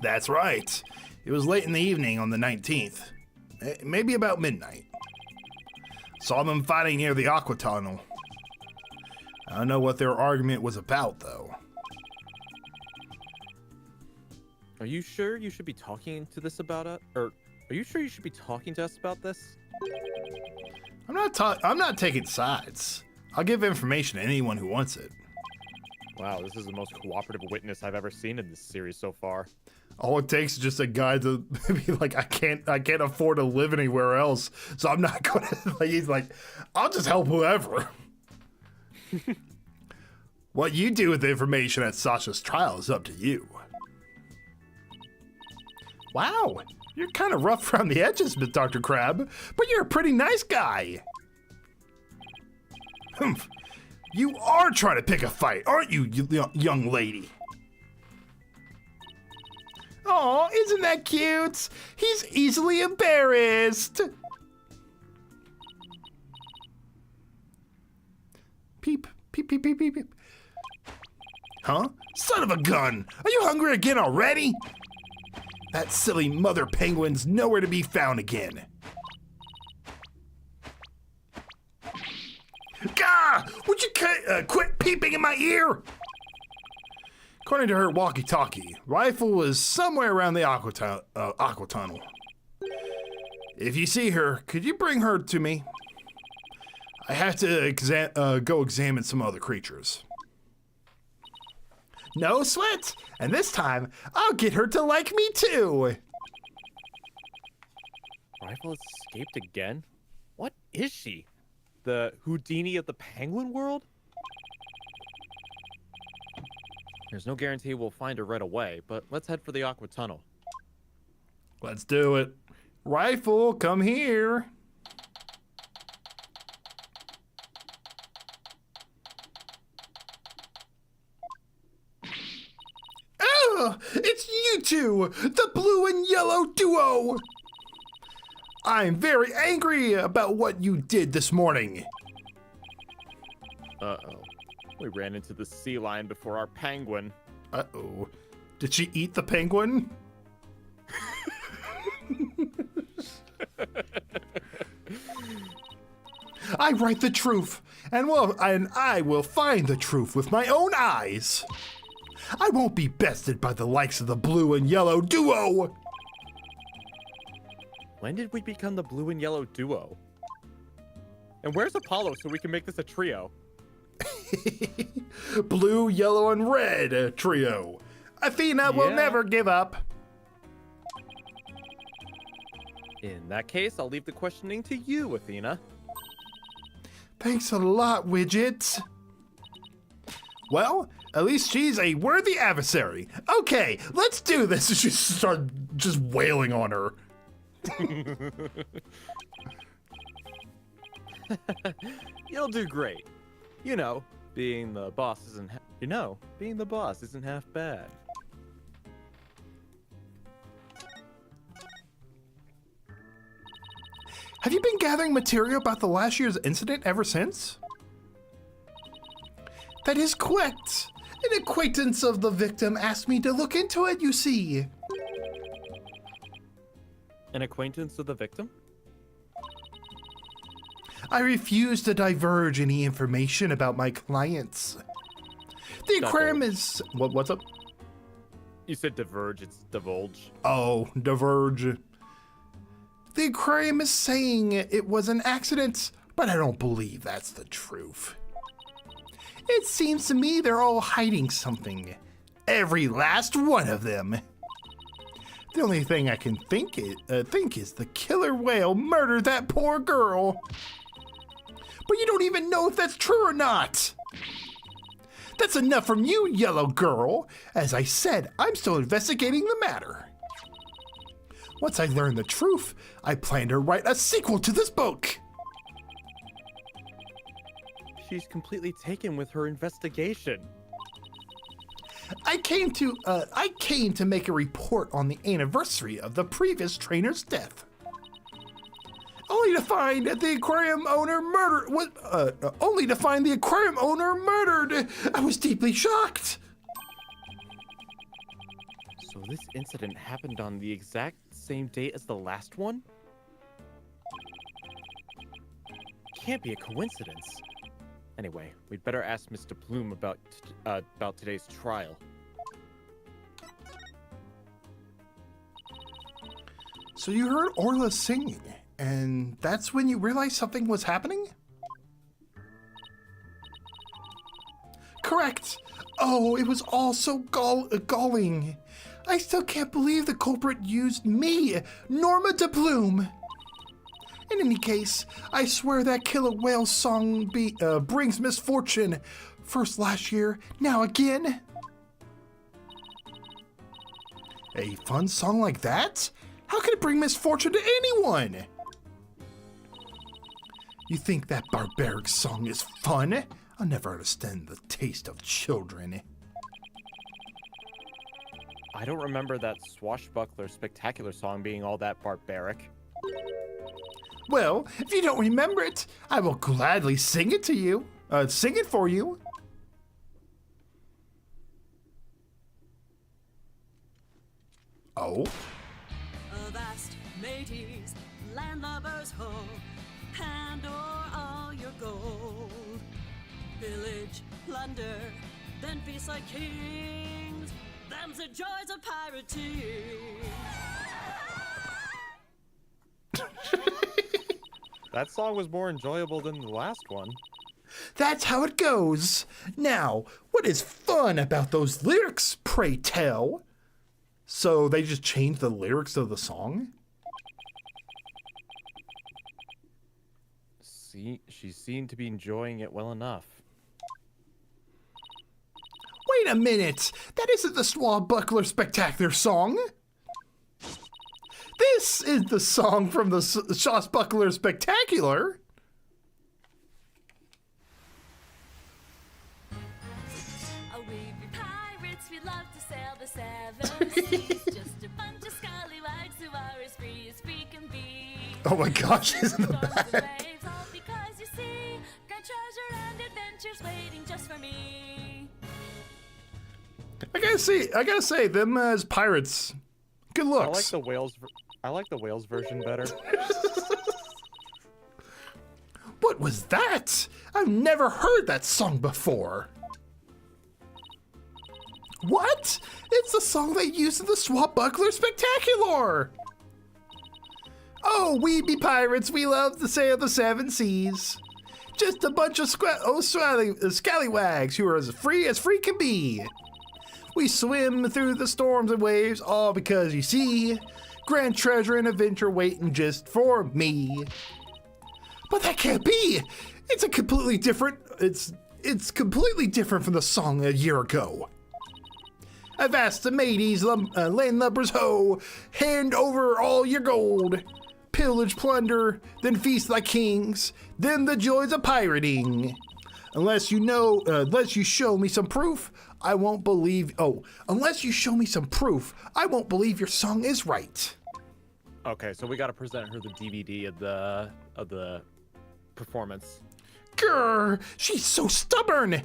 Speaker 3: That's right. It was late in the evening on the 19th. Maybe about midnight. Saw them fighting near the Aqua Tunnel. I don't know what their argument was about, though.
Speaker 2: Are you sure you should be talking to this about it? Or are you sure you should be talking to us about this?
Speaker 3: I'm not taking sides. I'll give information to anyone who wants it.
Speaker 2: Wow, this is the most cooperative witness I've ever seen in this series so far.
Speaker 3: All it takes is just a guy to be like, I can't afford to live anywhere else, so I'm not gonna. Like, he's like, I'll just help whoever. What you do with the information at Sasha's trial is up to you. Wow, you're kind of rough around the edges, Dr. Crab, but you're a pretty nice guy. Humph. You are trying to pick a fight, aren't you, young lady? Aw, isn't that cute? He's easily embarrassed. Peep, peep, peep, peep, peep, peep. Huh? Son of a gun! Are you hungry again already? That silly mother penguin's nowhere to be found again. Would you quit peeping in my ear? According to her walkie-talkie, Rifle was somewhere around the aqua tunnel. If you see her, could you bring her to me? I have to go examine some other creatures. No sweat, and this time I'll get her to like me too.
Speaker 2: Rifle has escaped again? What is she? The Houdini of the penguin world? There's no guarantee we'll find her right away, but let's head for the aqua tunnel.
Speaker 3: Let's do it. Rifle, come here. Oh, it's you two, the blue and yellow duo. I'm very angry about what you did this morning.
Speaker 2: Uh-oh. We ran into the sea lion before our penguin.
Speaker 3: Uh-oh. Did she eat the penguin? I write the truth, and I will find the truth with my own eyes. I won't be bested by the likes of the blue and yellow duo.
Speaker 2: When did we become the blue and yellow duo? And where's Apollo so we can make this a trio?
Speaker 3: Blue, yellow, and red trio. Athena will never give up.
Speaker 2: In that case, I'll leave the questioning to you, Athena.
Speaker 3: Thanks a lot, Widget. Well, at least she's a worthy adversary. Okay, let's do this. She started just wailing on her.
Speaker 2: You'll do great. Being the boss isn't half bad.
Speaker 3: Have you been gathering material about the last year's incident ever since? That is correct. An acquaintance of the victim asked me to look into it, you see.
Speaker 2: An acquaintance of the victim?
Speaker 3: I refuse to diverge any information about my clients. The aquarium is... What's up?
Speaker 2: You said diverge, it's divulge.
Speaker 3: Oh, diverge. The aquarium is saying it was an accident, but I don't believe that's the truth. It seems to me they're all hiding something. Every last one of them. The only thing I can think is the killer whale murdered that poor girl. But you don't even know if that's true or not. That's enough from you, yellow girl. As I said, I'm still investigating the matter. Once I learn the truth, I plan to write a sequel to this book.
Speaker 2: She's completely taken with her investigation.
Speaker 3: I came to make a report on the anniversary of the previous trainer's death. Only to find the aquarium owner murdered. Only to find the aquarium owner murdered. I was deeply shocked.
Speaker 2: So this incident happened on the exact same date as the last one? Can't be a coincidence. Anyway, we'd better ask Mr. Bloom about today's trial.
Speaker 3: So you heard Orla singing, and that's when you realized something was happening? Correct. Oh, it was all so galling. I still can't believe the culprit used me, Norma de Bloom. In any case, I swear that killer whale song brings misfortune. First last year, now again. A fun song like that? How could it bring misfortune to anyone? You think that barbaric song is fun? I'll never understand the taste of children.
Speaker 2: I don't remember that swashbuckler spectacular song being all that barbaric.
Speaker 3: Well, if you don't remember it, I will gladly sing it to you. Sing it for you. Oh?
Speaker 1: Avast, mateys, landlubbers ho, hand o'er all your gold. plunder, then feast like kings. Them's the joys of pirating.
Speaker 2: That song was more enjoyable than the last one.
Speaker 3: That's how it goes. Now, what is fun about those lyrics, pray tell? So they just changed the lyrics of the song?
Speaker 2: See, she seemed to be enjoying it well enough.
Speaker 3: Wait a minute! That isn't the Swashbuckler Spectacular song! This is the song from the Swashbuckler Spectacular!
Speaker 5: Oh, we be pirates, we love to sail the seven seas. Just a bunch of scallywags who are as free can be.
Speaker 3: Oh my gosh, isn't it
Speaker 5: Storms and
Speaker 3: bad?
Speaker 5: waves, all because you see great treasure and adventures waiting just for me.
Speaker 3: I gotta say, them as pirates, good looks.
Speaker 2: I like the Wales version better.
Speaker 3: What was that? I've never heard that song before. What? It's the song they used in the Swashbuckler Spectacular! Oh, we be pirates, we love to sail the seven seas. Just a bunch of scallywags who are as free can be. We swim through the storms and waves, all because you see, grand treasure and adventure waiting just for me. But that can't be! It's a completely different, it's completely different from the song a year ago. Avast the mateys, landlubbers ho, hand over all your gold. Pillage, plunder, then feast like kings, then the joys of pirating. Unless you show me some proof, I won't believe, unless you show me some proof, I won't believe your song is right.
Speaker 2: Okay, so we gotta present her the DVD of the performance.
Speaker 3: Grr, she's so stubborn.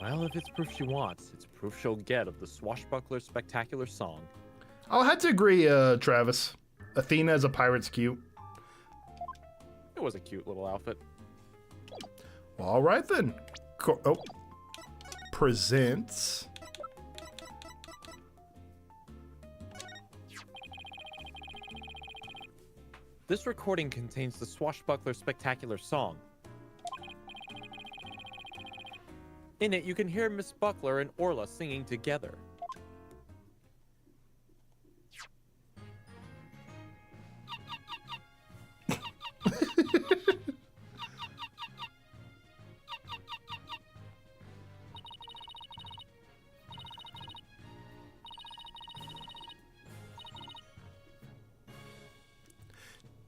Speaker 2: Well, if it's proof she wants, it's proof she'll get of the Swashbuckler Spectacular song.
Speaker 3: I'll have to agree, Travis. Athena as a pirate's cute.
Speaker 2: It was a cute little outfit.
Speaker 3: All right then. Presents.
Speaker 2: This recording contains the Swashbuckler Spectacular song. In it, you can hear Miss Buckler and Orla singing together.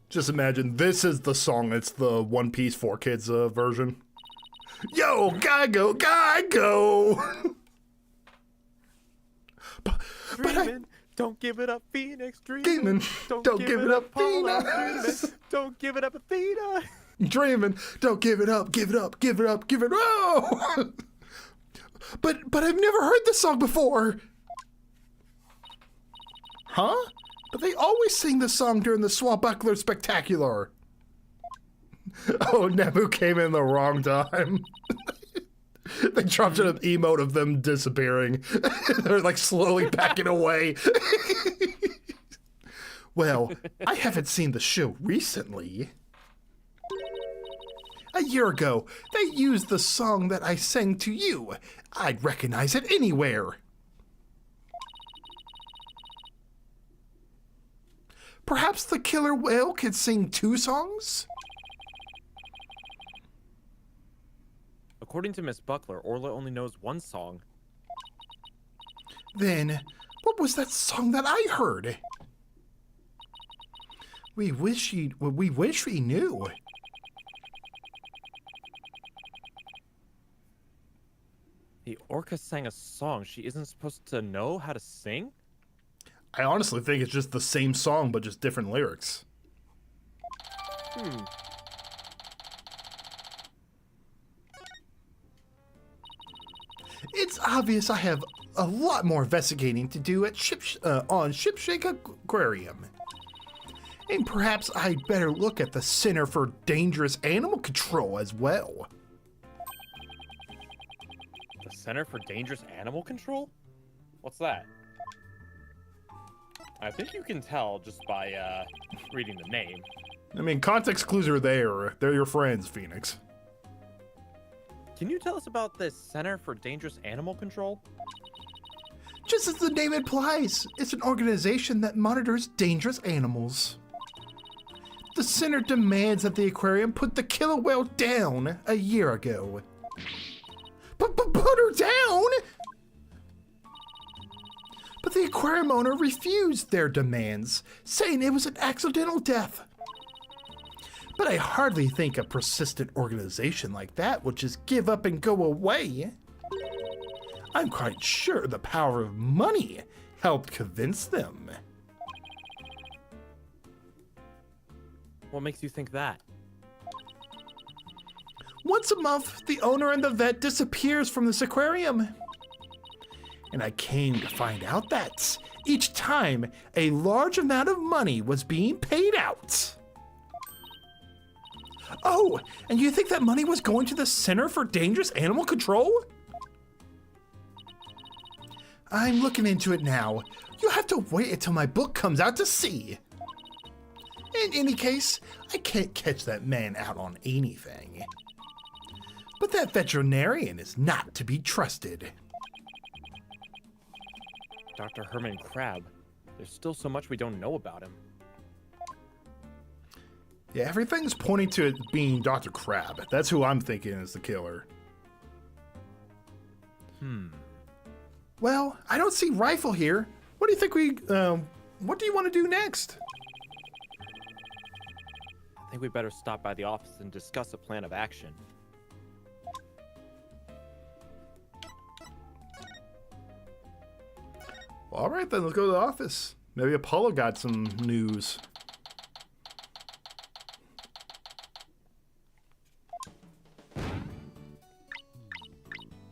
Speaker 3: Just imagine this is the song. It's the One Piece 4 Kids version. Yo, gotta go. but
Speaker 2: Dreamin', don't give it up, Phoenix.
Speaker 3: Dreamin', don't give it up,
Speaker 2: Apollo,
Speaker 3: Phoenix.
Speaker 2: dreamin', don't give it up, Athena.
Speaker 3: Dreaming, don't give it up. Oh! but I've never heard this song before. Huh? But they always sing this song during the Swashbuckler Spectacular. Oh, Nebu came in the wrong time. They dropped an emote of them disappearing. They're like slowly backing away. Well, I haven't seen the show recently. A year ago, they used the song that I sang to you. I'd recognize it anywhere. Perhaps the killer whale could sing 2 songs?
Speaker 2: According to Miss Buckler, Orla only knows 1 song.
Speaker 3: Then, what was that song that I heard? We wish we knew.
Speaker 2: The orca sang a song she isn't supposed to know how to sing?
Speaker 3: I honestly think it's just the same song, but just different lyrics. It's obvious I have a lot more investigating to do at on Shipshake Aquarium. And perhaps I'd better look at the Center for Dangerous Animal Control as well.
Speaker 2: Center for Dangerous Animal Control? What's that? I think you can tell just by reading the name.
Speaker 3: I mean, context clues are there. They're your friends, Phoenix.
Speaker 2: Can you tell us about this Center for Dangerous Animal Control?
Speaker 3: Just as the name implies, it's an organization that monitors dangerous animals. The center demands that the aquarium put the killer whale down a year ago. Put her down? But the aquarium owner refused their demands, saying it was an accidental death. But I hardly think a persistent organization like that would just give up and go away. I'm quite sure the power of money helped convince them.
Speaker 2: What makes you think that?
Speaker 3: Once a month, the owner and the vet disappears from this aquarium. And I came to find out that each time a large amount of money was being paid out. Oh, and you think that money was going to the Center for Dangerous Animal Control? I'm looking into it now. You'll have to wait until my book comes out to see. In any case, I can't catch that man out on anything. But that veterinarian is not to be trusted.
Speaker 2: Dr. Herman Crab. There's still so much we don't know about him.
Speaker 3: Yeah, everything's pointing to it being Dr. Crab. That's who I'm thinking is the killer. Well, I don't see Rifle here. What do you think what do you want to do next?
Speaker 2: I think we better stop by the office and discuss a plan of action.
Speaker 3: Well, all right, then let's go to the office. Maybe Apollo got some news.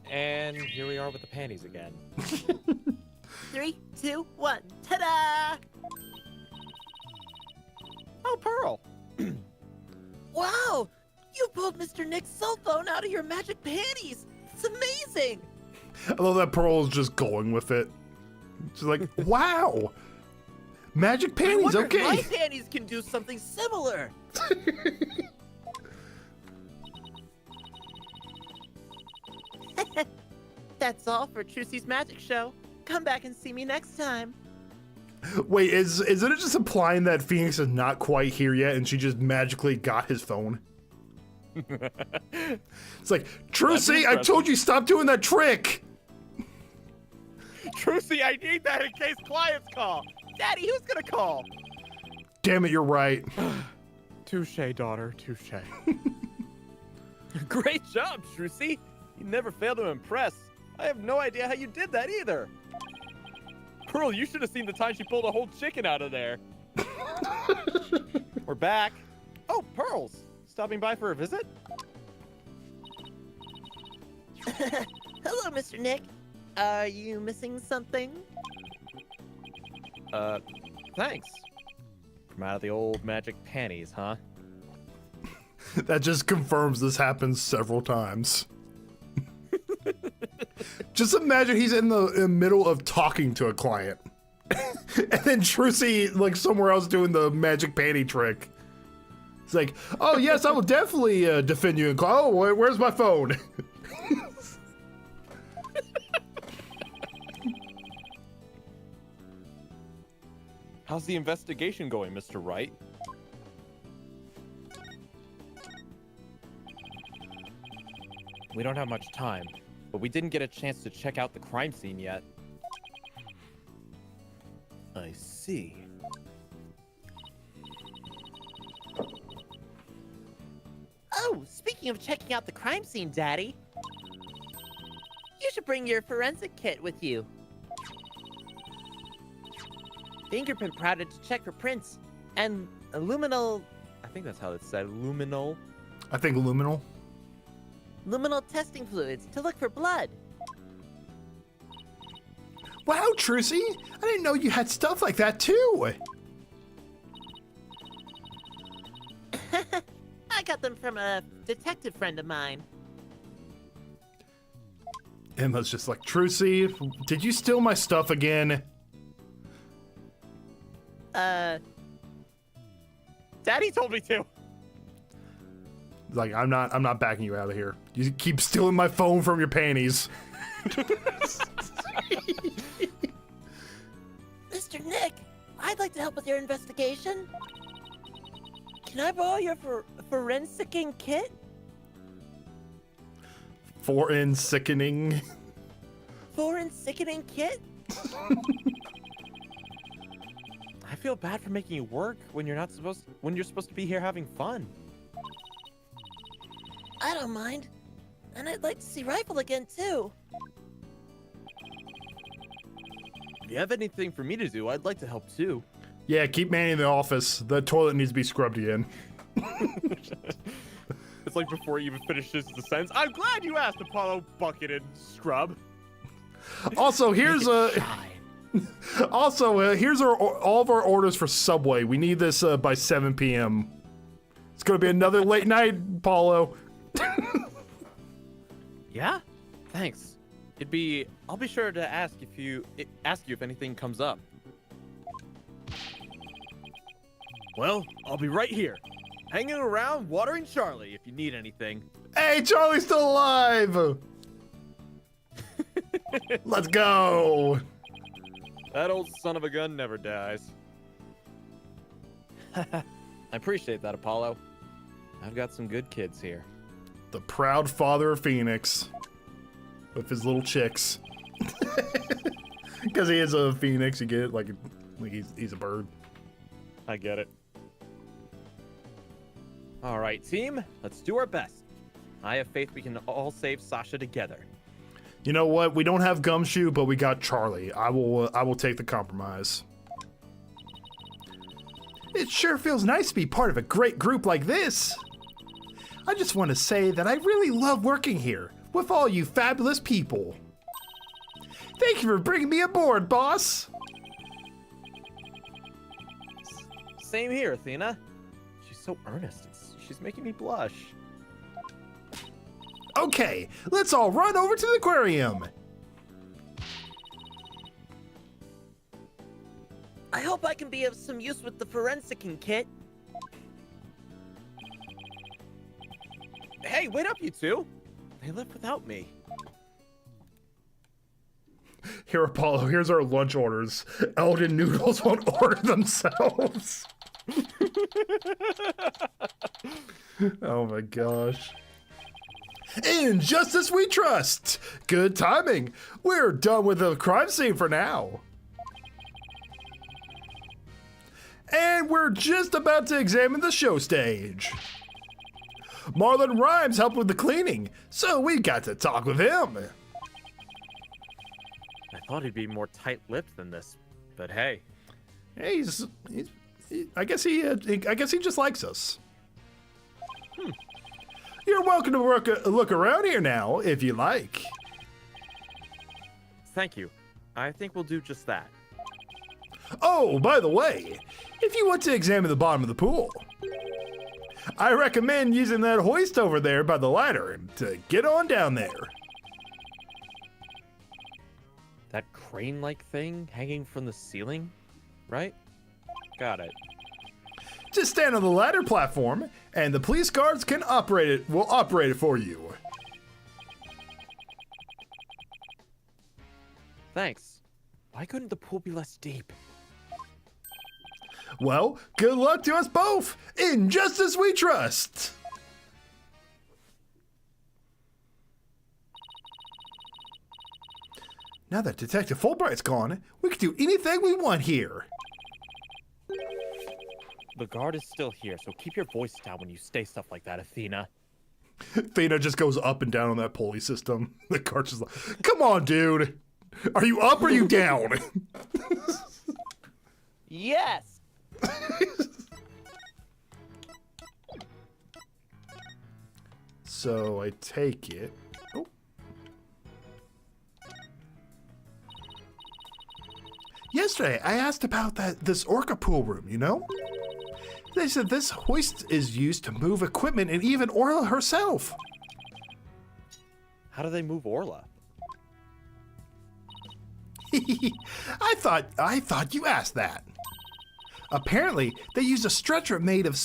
Speaker 2: And here we are with the panties again.
Speaker 4: 3, 2, 1. Ta-da!
Speaker 2: Oh, Pearl!
Speaker 4: Wow! You pulled Mr. Nick's cell phone out of your magic panties! It's amazing!
Speaker 3: I love that Pearl is just going with it. She's like, wow! Magic
Speaker 4: I
Speaker 3: panties,
Speaker 4: wonder if
Speaker 3: okay!
Speaker 4: my panties can do something similar! That's all for Trucy's Magic Show. Come back and see me next time.
Speaker 3: Wait, is it just implying that Phoenix is not quite here yet and she just magically got his phone? It's like, Trucy, I told you stop doing that trick!
Speaker 2: Trucy, I need that in case clients call! Daddy, who's gonna call?
Speaker 3: Damn it, you're right.
Speaker 2: Touche, daughter, touche. Great job, Trucy! You never fail to impress. I have no idea how you did that either. Pearl, you should have seen the time she pulled a whole chicken out of there. We're back. Oh, Pearls. Stopping by for a visit?
Speaker 4: Hello, Mr. Nick. Are you missing something?
Speaker 2: Thanks. From out of the old magic panties, huh?
Speaker 3: That just confirms this happens several times. Just imagine he's in the middle of talking to a client. And then Trucy, like, somewhere else doing the magic panty trick. It's like, oh, yes, I will definitely defend you and call. Oh, where's my phone?
Speaker 2: How's the investigation going, Mr. Wright? We don't have much time, but we didn't get a chance to check out the crime scene yet. I see.
Speaker 4: Oh, speaking of checking out the crime scene, Daddy. You should bring your forensic kit with you. Fingerprint powder to check for prints, and luminal...
Speaker 2: I think that's how it's said. Luminal.
Speaker 3: I think luminal.
Speaker 4: luminal testing fluids to look for blood.
Speaker 3: Wow, Trucy, I didn't know you had stuff like that too.
Speaker 4: I got them from a detective friend of mine.
Speaker 3: Emma's just like, Trucy, did you steal my stuff again?
Speaker 2: Daddy told me to.
Speaker 3: Like, I'm not backing you out of here. You keep stealing my phone from your panties.
Speaker 4: Mr. Nick, I'd like to help with your investigation. Can I borrow your forensicing kit?
Speaker 3: Foreign sickening.
Speaker 4: Forensicing kit?
Speaker 2: I feel bad for making you work when you're supposed to be here having fun.
Speaker 4: I don't mind. And I'd like to see Rifle again, too.
Speaker 2: If you have anything for me to do, I'd like to help too.
Speaker 3: Yeah, keep manning the office. The toilet needs to be scrubbed again.
Speaker 2: It's like before he even finishes the sentence. I'm glad you asked, Apollo Bucket and Scrub.
Speaker 3: Also, here's here's all of our orders for Subway. We need this by 7 p.m. It's gonna be another late night, Paulo.
Speaker 2: Yeah? Thanks. I'll be sure to ask you if anything comes up. Well, I'll be right here, hanging around watering Charlie if you need anything.
Speaker 3: Hey, Charlie's still alive! Let's go!
Speaker 2: That old son of a gun never dies. I appreciate that, Apollo. I've got some good kids here.
Speaker 3: The proud father of Phoenix. With his little chicks. Because he is a phoenix, you get it? Like he's a bird.
Speaker 2: I get it. All right, team, let's do our best. I have faith we can all save Sasha together.
Speaker 3: You know what? We don't have Gumshoe, but we got Charlie. I will take the compromise. It sure feels nice to be part of a great group like this. I just want to say that I really love working here with all you fabulous people. Thank you for bringing me aboard, boss.
Speaker 2: Same here, Athena. She's so earnest. She's making me blush.
Speaker 3: Okay, let's all run over to the aquarium.
Speaker 4: I hope I can be of some use with the forensicing kit.
Speaker 2: Hey, wait up, you two. They left without me.
Speaker 3: Here, Apollo, here's our lunch orders. Eldon Noodles won't order themselves. Oh my gosh. In Justice We Trust! Good timing. We're done with the crime scene for now. And we're just about to examine the show stage. Marlon Rhymes helped with the cleaning, so we got to talk with him.
Speaker 2: I thought he'd be more tight-lipped than this, but hey.
Speaker 3: Hey, I guess he just likes us. You're welcome to look around here now, if you like.
Speaker 2: Thank you. I think we'll do just that.
Speaker 3: Oh, by the way, if you want to examine the bottom of the pool, I recommend using that hoist over there by the ladder to get on down there.
Speaker 2: That crane-like thing hanging from the ceiling, right? Got it.
Speaker 3: Just stand on the ladder platform, and the police guards will operate it for you.
Speaker 2: Thanks. Why couldn't the pool be less deep?
Speaker 3: Well, good luck to us both. In Justice We Trust. Now that Detective Fulbright's gone, we can do anything we want here.
Speaker 2: The guard is still here, so keep your voice down when you say stuff like that, Athena.
Speaker 3: Athena just goes up and down on that pulley system. The guard's just like, come on, dude. Are you up or are you down?
Speaker 4: Yes!
Speaker 3: So I take it. Oh. Yesterday, I asked about this orca pool room, you know? They said this hoist is used to move equipment and even Orla herself.
Speaker 2: How do they move Orla?
Speaker 3: I thought you asked that. Apparently, they used a stretcher made of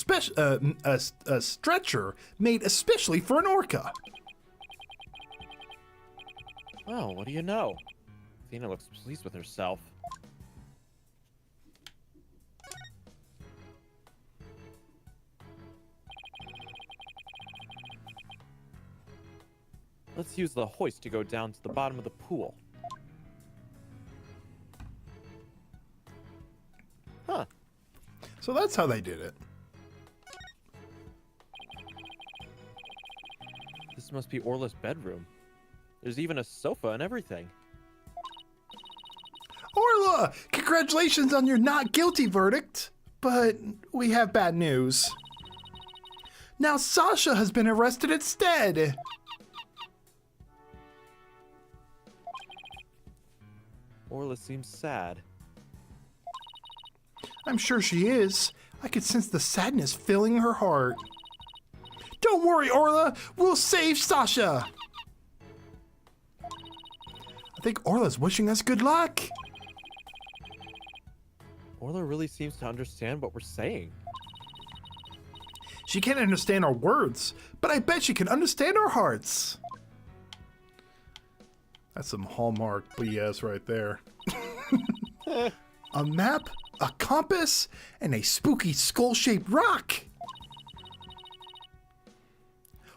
Speaker 3: a stretcher made especially for an orca.
Speaker 2: Oh, what do you know? Athena looks pleased with herself. Let's use the hoist to go down to the bottom of the pool. Huh.
Speaker 3: So that's how they did it.
Speaker 2: This must be Orla's bedroom. There's even a sofa and everything.
Speaker 3: Orla, congratulations on your not guilty verdict. But we have bad news. Now Sasha has been arrested instead.
Speaker 2: Orla seems sad.
Speaker 3: I'm sure she is. I could sense the sadness filling her heart. Don't worry, Orla. We'll save Sasha. I think Orla's wishing us good luck.
Speaker 2: Orla really seems to understand what we're saying.
Speaker 3: She can't understand our words, but I bet she can understand our hearts. That's some Hallmark BS right there. A map, a compass, and a spooky skull-shaped rock.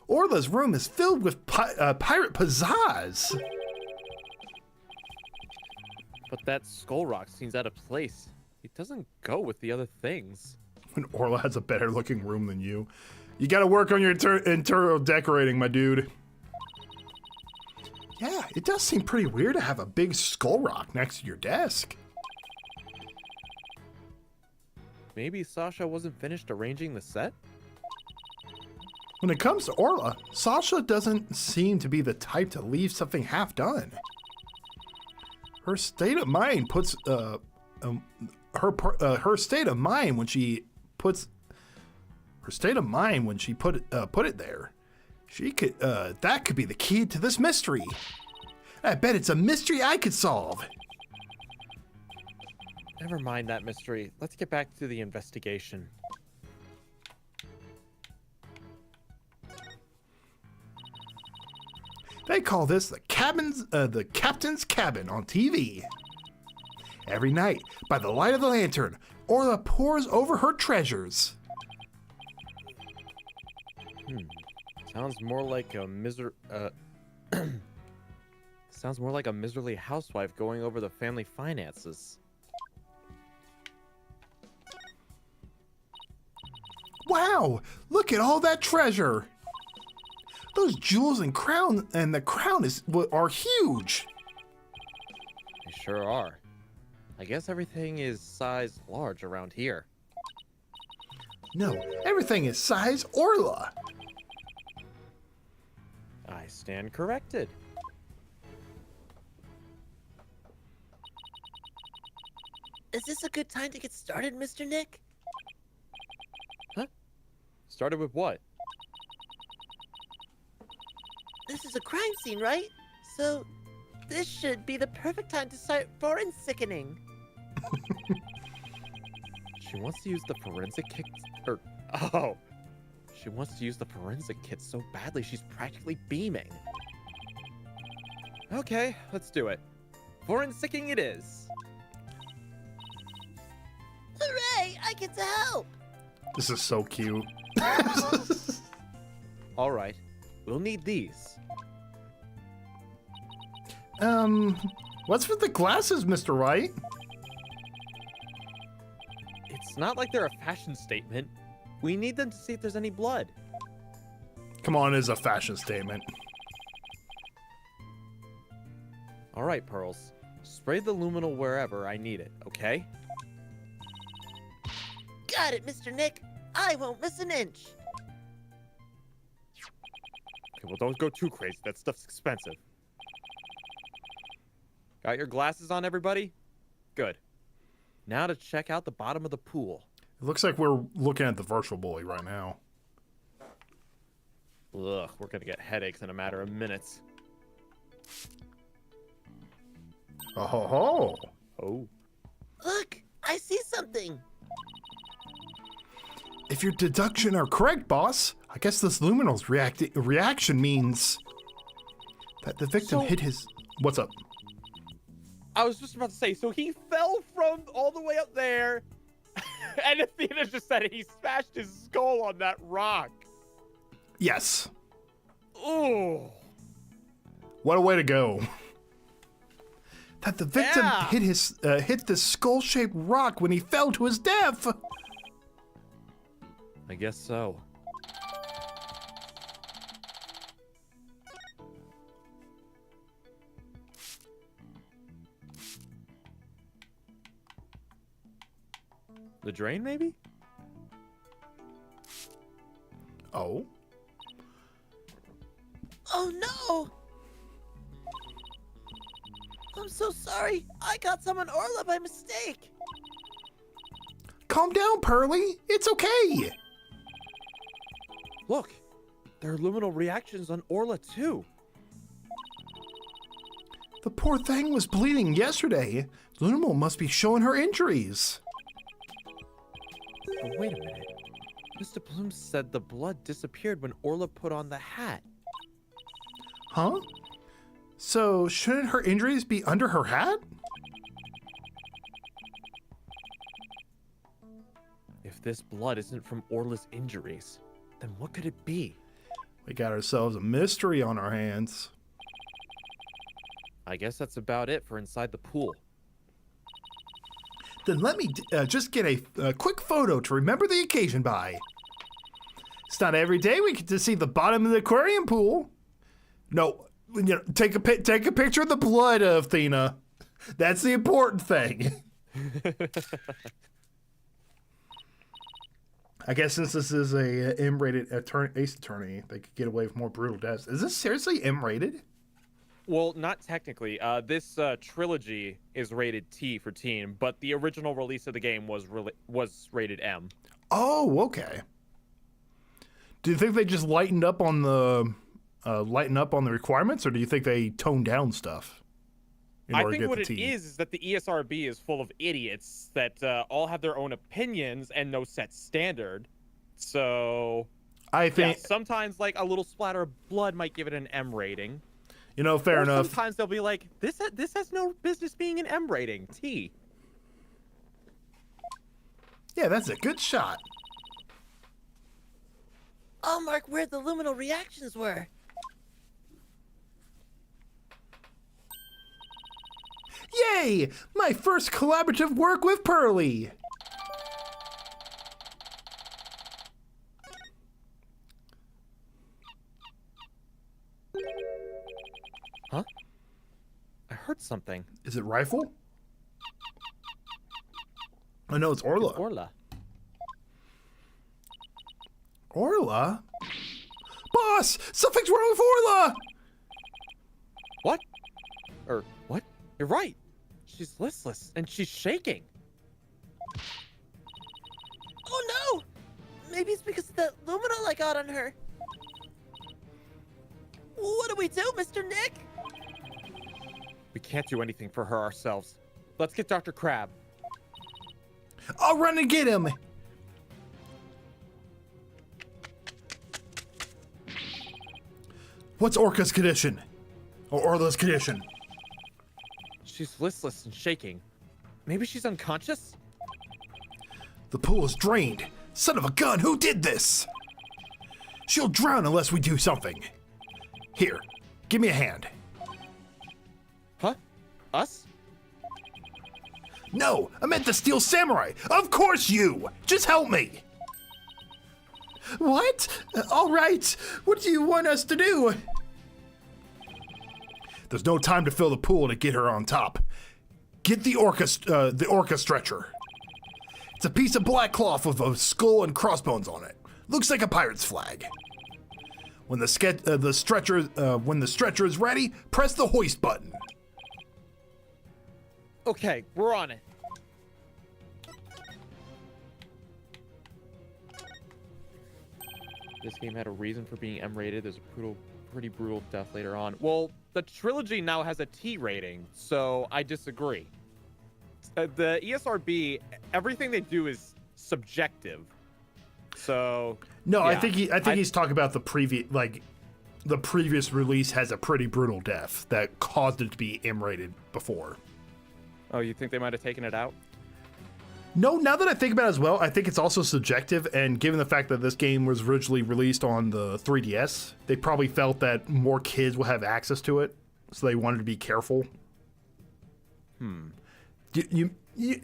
Speaker 3: Orla's room is filled with pirate pizzazz.
Speaker 2: But that skull rock seems out of place. It doesn't go with the other things.
Speaker 3: When Orla has a better looking room than you. You gotta work on your internal decorating, my dude. Yeah, it does seem pretty weird to have a big skull rock next to your desk.
Speaker 2: Maybe Sasha wasn't finished arranging the set?
Speaker 3: When it comes to Orla, Sasha doesn't seem to be the type to leave something half done. Her state of mind puts her state of mind when she put it there. She could that could be the key to this mystery. I bet it's a mystery I could solve.
Speaker 2: Never mind that mystery. Let's get back to the investigation.
Speaker 3: They call this the captain's cabin on TV. Every night, by the light of the lantern, Orla pores over her treasures.
Speaker 2: Sounds more like a sounds more like a miserly housewife going over the family finances.
Speaker 3: Wow, look at all that treasure. Those jewels and the crown are huge.
Speaker 2: They sure are. I guess everything is size large around here.
Speaker 3: No, everything is size Orla.
Speaker 2: I stand corrected.
Speaker 4: Is this a good time to get started, Mr. Nick?
Speaker 2: Huh? Started with what?
Speaker 4: This is a crime scene, right? So, this should be the perfect time to start forensicking.
Speaker 2: She wants to use the forensic kit, she wants to use the forensic kit so badly she's practically beaming. Okay, let's do it. Forensicking it is.
Speaker 4: Hooray! I get to help!
Speaker 3: This is so cute.
Speaker 2: All right, we'll need these.
Speaker 3: What's with the glasses, Mr. Wright?
Speaker 2: It's not like they're a fashion statement. We need them to see if there's any blood.
Speaker 3: Come on, it is a fashion statement.
Speaker 2: All right, Pearls. Spray the luminol wherever I need it, okay?
Speaker 4: Got it, Mr. Nick. I won't miss an inch.
Speaker 2: Okay, well, don't go too crazy. That stuff's expensive. Got your glasses on, everybody? Good. Now to check out the bottom of the pool.
Speaker 3: It looks like we're looking at the virtual bully right now.
Speaker 2: Ugh, we're gonna get headaches in a matter of minutes.
Speaker 3: Oh ho ho.
Speaker 2: Oh.
Speaker 4: Look, I see something.
Speaker 3: If your deduction are correct, boss, I guess this luminal's reaction means that the victim
Speaker 2: So-
Speaker 3: hit his. What's up?
Speaker 2: I was just about to say, so he fell from all the way up there, and Athena just said he smashed his skull on that rock.
Speaker 3: Yes.
Speaker 2: Ooh.
Speaker 3: What a way to go. That the victim
Speaker 2: Yeah.
Speaker 3: hit this skull-shaped rock when he fell to his death.
Speaker 2: I guess so. The drain, maybe?
Speaker 3: Oh.
Speaker 4: Oh no! I'm so sorry. I got some on Orla by mistake.
Speaker 3: Calm down, Pearly. It's okay.
Speaker 2: Look, there are luminal reactions on Orla too.
Speaker 3: The poor thing was bleeding yesterday. Luminal must be showing her injuries.
Speaker 2: But wait a minute. Mr. Bloom said the blood disappeared when Orla put on the hat.
Speaker 3: Huh? So, shouldn't her injuries be under her hat?
Speaker 2: If this blood isn't from Orla's injuries, then what could it be?
Speaker 3: We got ourselves a mystery on our hands.
Speaker 2: I guess that's about it for inside the pool.
Speaker 3: Then let me just get a quick photo to remember the occasion by. It's not every day we get to see the bottom of the aquarium pool. No, you know, take a picture of the blood, Athena. That's the important thing. I guess since this is a M-rated ace attorney, they could get away with more brutal deaths. Is this seriously M-rated?
Speaker 2: Well, not technically. This trilogy is rated T for teen, but the original release of the game was rated M.
Speaker 3: Oh, okay. Do you think they just lightened up on the requirements, or do you think they toned down stuff?
Speaker 2: I think what it is that the ESRB is full of idiots that all have their own opinions and no set standard. So
Speaker 3: I think
Speaker 2: sometimes like a little splatter of blood might give it an M rating.
Speaker 3: You know, fair enough.
Speaker 2: Sometimes they'll be like, this has no business being an M rating. T.
Speaker 3: Yeah, that's a good shot.
Speaker 4: I'll mark where the luminal reactions were.
Speaker 3: Yay! My first collaborative work with Pearly.
Speaker 2: Huh? I heard something.
Speaker 3: Is it Rifle? Oh no, it's Orla.
Speaker 2: It's Orla.
Speaker 3: Orla? Boss! Something's wrong with Orla!
Speaker 2: What? What? You're right. She's listless and she's shaking.
Speaker 4: Oh no! Maybe it's because of the luminal I got on her. What do we do, Mr. Nick?
Speaker 2: We can't do anything for her ourselves. Let's get Dr. Crab.
Speaker 3: I'll run and get him! What's Orca's condition? Or Orla's condition?
Speaker 2: She's listless and shaking. Maybe she's unconscious?
Speaker 3: The pool is drained. Son of a gun, who did this? She'll drown unless we do something. Here, give me a hand.
Speaker 2: Huh? Us?
Speaker 3: No, I meant the Steel Samurai. Of course you! Just help me! What? All right. What do you want us to do? There's no time to fill the pool to get her on top. Get the orca stretcher. It's a piece of black cloth with a skull and crossbones on it. Looks like a pirate's flag. When the stretcher is ready, press the hoist button.
Speaker 2: Okay, we're on it. This game had a reason for being M-rated. There's a pretty brutal death later on. Well, the trilogy now has a T rating, so I disagree. The ESRB, everything they do is subjective. So
Speaker 3: No,
Speaker 2: yeah,
Speaker 3: I think he's talking about the previous release has a pretty brutal death that caused it to be M-rated before.
Speaker 2: Oh, you think they might have taken it out?
Speaker 3: No, now that I think about it as well, I think it's also subjective, and given the fact that this game was originally released on the 3DS, they probably felt that more kids will have access to it, so they wanted to be careful. You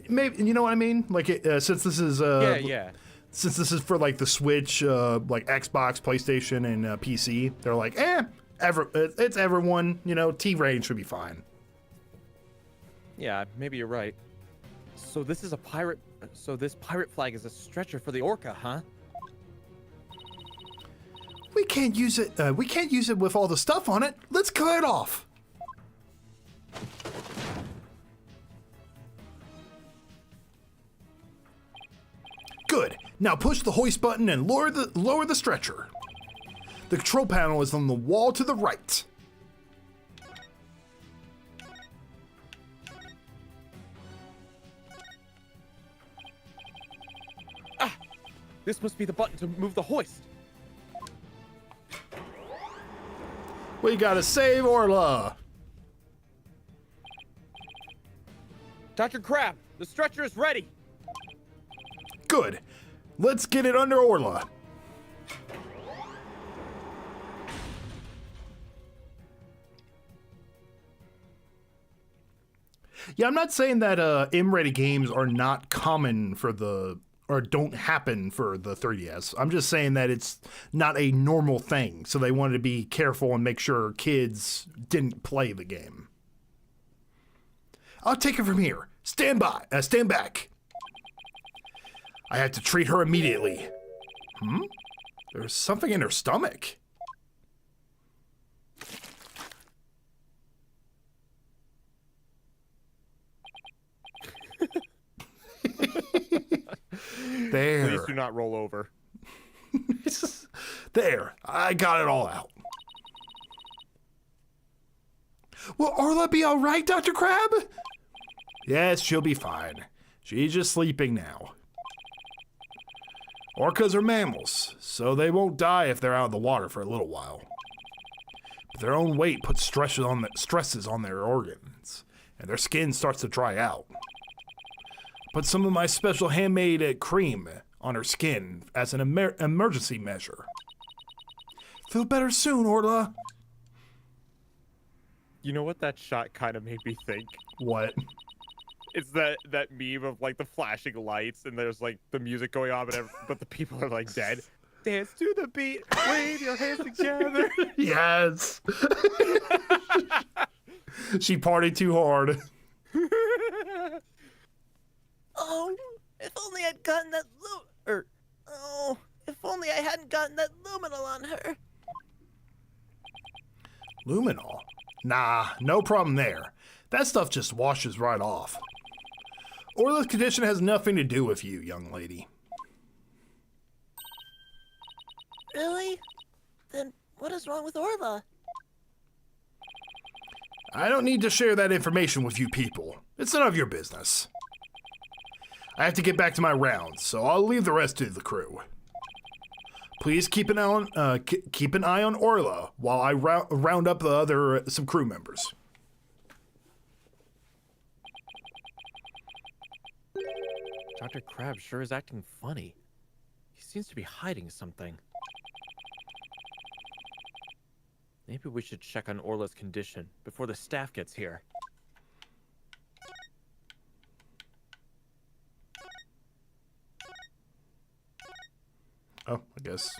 Speaker 3: maybe, you know what I mean? Like, since this is
Speaker 2: Yeah.
Speaker 3: since this is for like the Switch, like Xbox, PlayStation, and PC, they're like, it's everyone, T rating should be fine.
Speaker 2: Yeah, maybe you're right. So this is a pirate. So this pirate flag is a stretcher for the orca, huh?
Speaker 3: We can't use it. We can't use it with all the stuff on it. Let's cut it off. Good. Now push the hoist button and lower the stretcher. The control panel is on the wall to the right.
Speaker 2: This must be the button to move the hoist.
Speaker 3: We gotta save Orla.
Speaker 2: Dr. Crab, the stretcher is ready.
Speaker 3: Good. Let's get it under Orla. Yeah, I'm not saying that M-rated games are not common or don't happen for the 3DS. I'm just saying that it's not a normal thing, so they wanted to be careful and make sure kids didn't play the game. I'll take it from here. Stand back. I have to treat her immediately. There's something in her stomach. There.
Speaker 2: Please do not roll over.
Speaker 3: There. I got it all out. Will Orla be all right, Dr. Crab? Yes, she'll be fine. She's just sleeping now. Orcas are mammals, so they won't die if they're out of the water for a little while. But their own weight puts stresses on their organs, and their skin starts to dry out. Put some of my special handmade cream on her skin as an emergency measure. Feel better soon, Orla.
Speaker 2: You know what that shot kind of made me think?
Speaker 3: What?
Speaker 2: It's that meme of like the flashing lights and there's like the music going on, but the people are like dead. Dance to the beat, wave your hands together.
Speaker 3: Yes. She partied too hard.
Speaker 4: Oh, if only I'd gotten that if only I hadn't gotten that luminol on her.
Speaker 3: Luminol? Nah, no problem there. That stuff just washes right off. Orla's condition has nothing to do with you, young lady.
Speaker 4: Really? Then what is wrong with Orla?
Speaker 3: I don't need to share that information with you people. It's none of your business. I have to get back to my rounds, so I'll leave the rest to the crew. Please keep an eye on Orla while I round up some crew members.
Speaker 2: Dr. Crab sure is acting funny. He seems to be hiding something. Maybe we should check on Orla's condition before the staff gets here.
Speaker 3: Oh, I guess.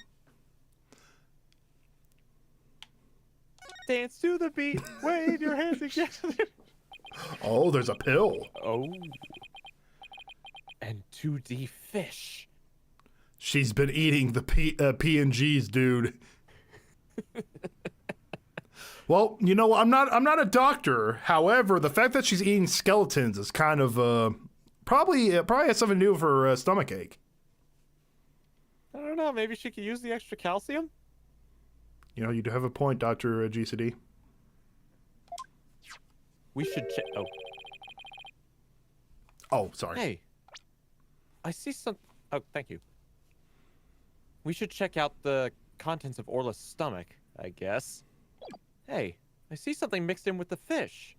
Speaker 2: Dance to the beat, wave your hands together.
Speaker 3: Oh, there's a pill.
Speaker 2: Oh. And 2D fish.
Speaker 3: She's been eating the P&Gs, dude. Well, I'm not a doctor. However, the fact that she's eating skeletons is kind of probably has something to do with her stomach ache.
Speaker 2: I don't know, maybe she could use the extra calcium?
Speaker 3: You know, you do have a point, Dr. GCD.
Speaker 2: We should check. Oh,
Speaker 3: Oh, sorry.
Speaker 2: hey. I see some. Oh, thank you. We should check out the contents of Orla's stomach, I guess. Hey, I see something mixed in with the fish.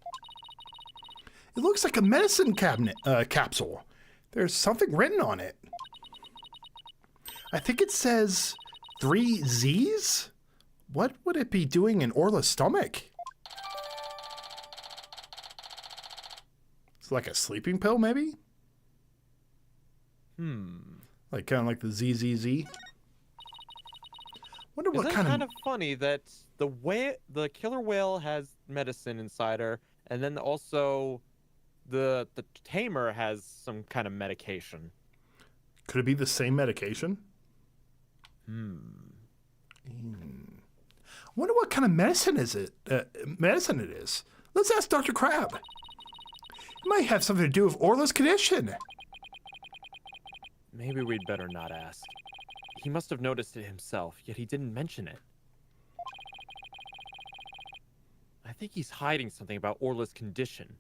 Speaker 3: It looks like a medicine capsule. There's something written on it. I think it says 3 Z's? What would it be doing in Orla's stomach? It's like a sleeping pill, maybe? Like kind of like the ZZZ. Wonder what
Speaker 2: Isn't
Speaker 3: kind
Speaker 2: it kind of funny that the killer whale has medicine inside her, and then also the tamer has some kind of medication.
Speaker 3: Could it be the same medication? Wonder what kind of medicine is it? Medicine it is. Let's ask Dr. Crab. It might have something to do with Orla's condition.
Speaker 2: Maybe we'd better not ask. He must have noticed it himself, yet he didn't mention it. I think he's hiding something about Orla's condition.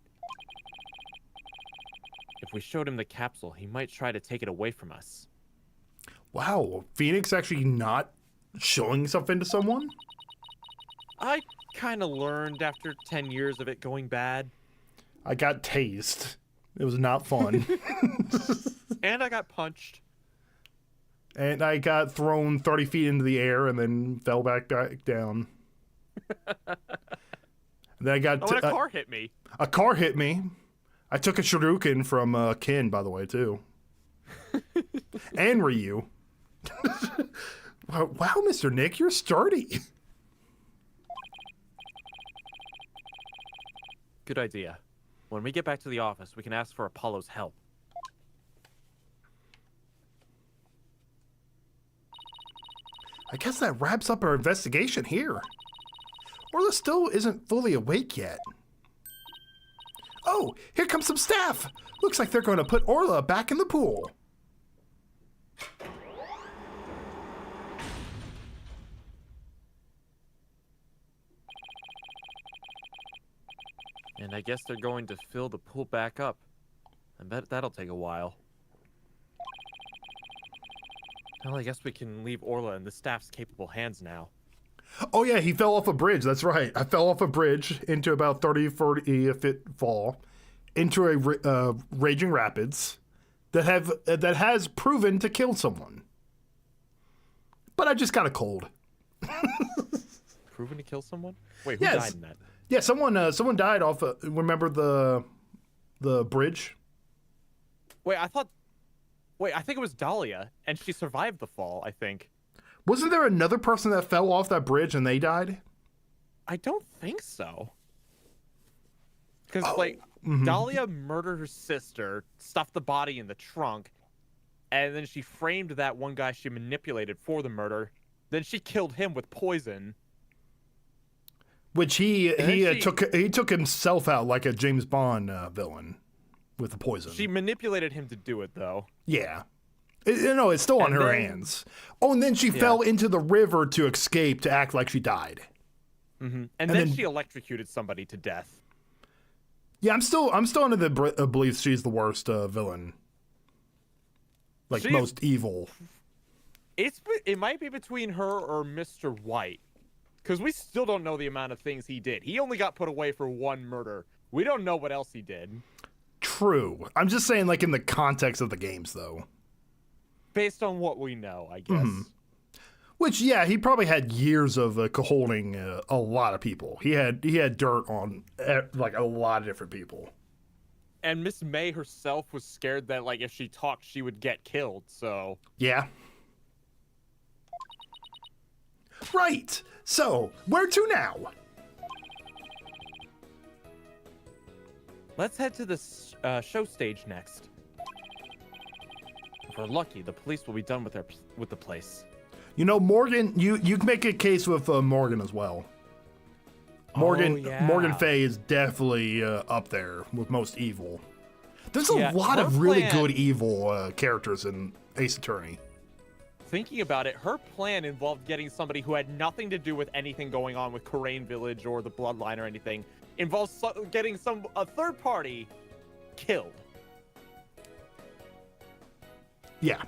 Speaker 2: If we showed him the capsule, he might try to take it away from us.
Speaker 3: Wow, Phoenix actually not showing something to someone?
Speaker 2: I kind of learned after 10 years of it going bad.
Speaker 3: I got tased. It was not fun.
Speaker 2: And I got punched.
Speaker 3: And I got thrown 30 feet into the air and then fell back down. And then I got...
Speaker 2: Oh, and a car hit me.
Speaker 3: A car hit me. I took a shuriken from Kin, by the way, too. And Ryu. Wow, Mr. Nick, you're sturdy.
Speaker 2: Good idea. When we get back to the office, we can ask for Apollo's help.
Speaker 3: I guess that wraps up our investigation here. Orla still isn't fully awake yet. Oh, here comes some staff. Looks like they're going to put Orla back in the pool.
Speaker 2: And I guess they're going to fill the pool back up. I bet that'll take a while. Well, I guess we can leave Orla in the staff's capable hands now.
Speaker 3: Oh yeah, he fell off a bridge. That's right. I fell off a bridge into about 30, 40 foot fall into a raging rapids that has proven to kill someone. But I just got a cold.
Speaker 2: Proven to kill someone? Wait, who
Speaker 3: Yes.
Speaker 2: died in that?
Speaker 3: Yeah, someone died off. Remember the bridge?
Speaker 2: Wait, I think it was Dahlia, and she survived the fall, I think.
Speaker 3: Wasn't there another person that fell off that bridge and they died?
Speaker 2: I don't think so. Because,
Speaker 3: Mm-hmm.
Speaker 2: Dahlia murdered her sister, stuffed the body in the trunk, and then she framed that one guy she manipulated for the murder. Then she killed him with poison.
Speaker 3: Which he took himself out like a James Bond villain with the poison.
Speaker 2: She manipulated him to do it, though.
Speaker 3: Yeah. It's still on
Speaker 2: And
Speaker 3: her
Speaker 2: then-
Speaker 3: hands. Oh, and then she fell into the river to escape to act like she died.
Speaker 2: Mm-hmm. And,
Speaker 3: And
Speaker 2: then
Speaker 3: then-
Speaker 2: she electrocuted somebody to death.
Speaker 3: Yeah, I'm still under the belief she's the worst villain. Like
Speaker 2: She-
Speaker 3: most evil.
Speaker 2: It might be between her or Mr. White. Because we still don't know the amount of things he did. He only got put away for one murder. We don't know what else he did.
Speaker 3: True. I'm just saying, like in the context of the games, though.
Speaker 2: Based on what we know, I guess.
Speaker 3: Which, yeah, he probably had years of holding a lot of people. He had dirt on like a lot of different people.
Speaker 2: And Miss May herself was scared that, like, if she talked, she would get killed, so...
Speaker 3: Yeah. Right. So, where to now?
Speaker 2: Let's head to the show stage next. If we're lucky, the police will be done with the place.
Speaker 3: You know, Morgan, you can make a case with Morgan as well. Morgan,
Speaker 2: Oh, yeah.
Speaker 3: Morgan Fay is definitely up there with most evil. There's a
Speaker 2: Yeah,
Speaker 3: lot
Speaker 2: her
Speaker 3: of really
Speaker 2: plan-
Speaker 3: good evil characters in Ace Attorney.
Speaker 2: thinking about it, her plan involved getting somebody who had nothing to do with anything going on with Karain Village or the Bloodline or anything. Involves getting a third party killed.
Speaker 3: Yeah.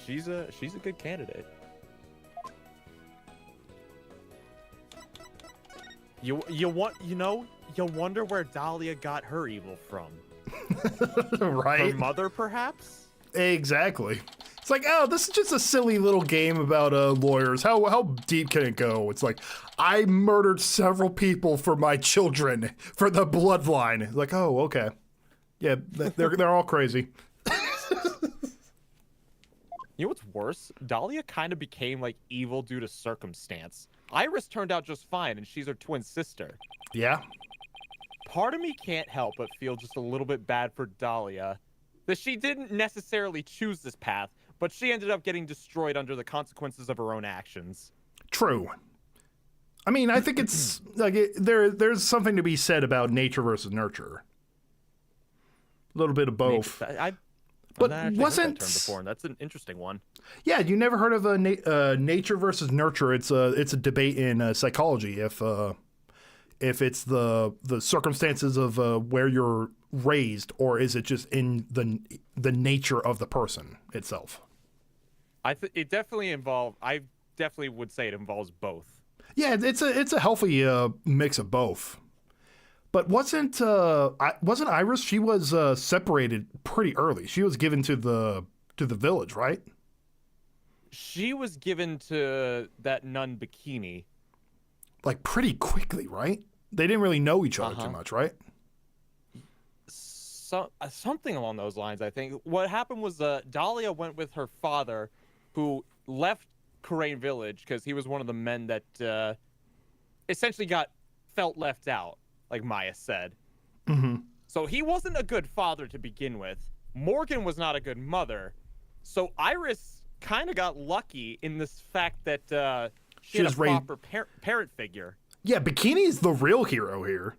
Speaker 2: She's a good candidate. You wonder where Dahlia got her evil from.
Speaker 3: Right?
Speaker 2: Her mother, perhaps?
Speaker 3: Exactly. It's like, oh, this is just a silly little game about lawyers. How deep can it go? It's like, I murdered several people for my children, for the bloodline. It's like, oh, okay. Yeah, they're all crazy.
Speaker 2: You know what's worse? Dahlia kind of became like evil due to circumstance. Iris turned out just fine, and she's her twin sister.
Speaker 3: Yeah.
Speaker 2: Part of me can't help but feel just a little bit bad for Dahlia. That she didn't necessarily choose this path, but she ended up getting destroyed under the consequences of her own actions.
Speaker 3: True. I mean, I think it's like there's something to be said about nature versus nurture. A little bit of both.
Speaker 2: But
Speaker 3: wasn't
Speaker 2: that term before, and that's an interesting one.
Speaker 3: Yeah, you never heard of nature versus nurture? It's a debate in psychology. If it's the circumstances of where you're raised, or is it just in the nature of the person itself?
Speaker 2: It definitely involves. I definitely would say it involves both.
Speaker 3: Yeah, it's a healthy mix of both. But wasn't Iris? She was separated pretty early. She was given to the village, right?
Speaker 2: She was given to that nun Bikini.
Speaker 3: Like pretty quickly, right? They didn't really know each other too much, right?
Speaker 2: Something along those lines, I think. What happened was Dahlia went with her father, who left Karain Village because he was one of the men that essentially felt left out, like Maya said.
Speaker 3: Mm-hmm.
Speaker 2: So he wasn't a good father to begin with. Morgan was not a good mother. So Iris kind of got lucky in this fact that she had a proper parent figure.
Speaker 3: Yeah, Bikini's the real hero here.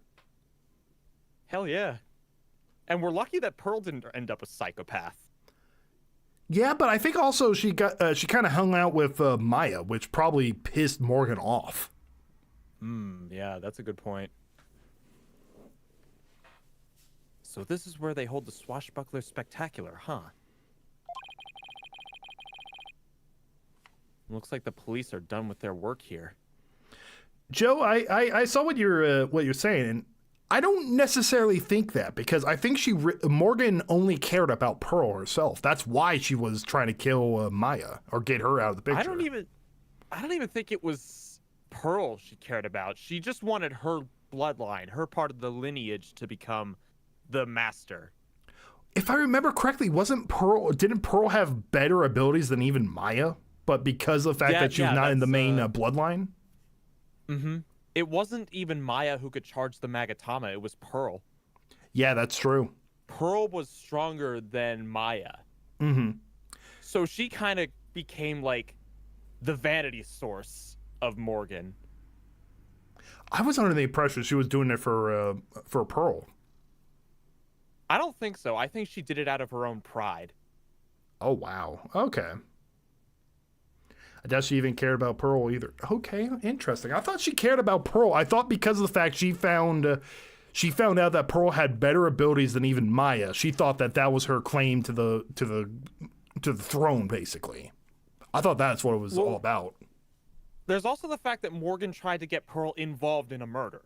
Speaker 2: Hell yeah. And we're lucky that Pearl didn't end up a psychopath.
Speaker 3: Yeah, but I think also she kind of hung out with Maya, which probably pissed Morgan off.
Speaker 2: Yeah, that's a good point. So this is where they hold the Swashbuckler Spectacular, huh? Looks like the police are done with their work here.
Speaker 3: Joe, I saw what you're saying, and I don't necessarily think that, because I think Morgan only cared about Pearl herself. That's why she was trying to kill Maya or get her out of the picture.
Speaker 2: I don't even think it was Pearl she cared about. She just wanted her bloodline, her part of the lineage, to become the master.
Speaker 3: If I remember correctly, didn't Pearl have better abilities than even Maya? But because of the fact that she was not in the main bloodline?
Speaker 2: Mm-hmm. It wasn't even Maya who could charge the Magatama, it was Pearl.
Speaker 3: Yeah, that's true.
Speaker 2: Pearl was stronger than Maya.
Speaker 3: Mm-hmm.
Speaker 2: So she kind of became like the vanity source of Morgan.
Speaker 3: I was under the impression she was doing it for Pearl.
Speaker 2: I don't think so. I think she did it out of her own pride.
Speaker 3: Oh, wow. Okay. I doubt she even cared about Pearl either. Okay, interesting. I thought she cared about Pearl. I thought because of the fact she found out that Pearl had better abilities than even Maya, she thought that was her claim to the throne, basically. I thought that's what it was all about.
Speaker 2: There's also the fact that Morgan tried to get Pearl involved in a murder.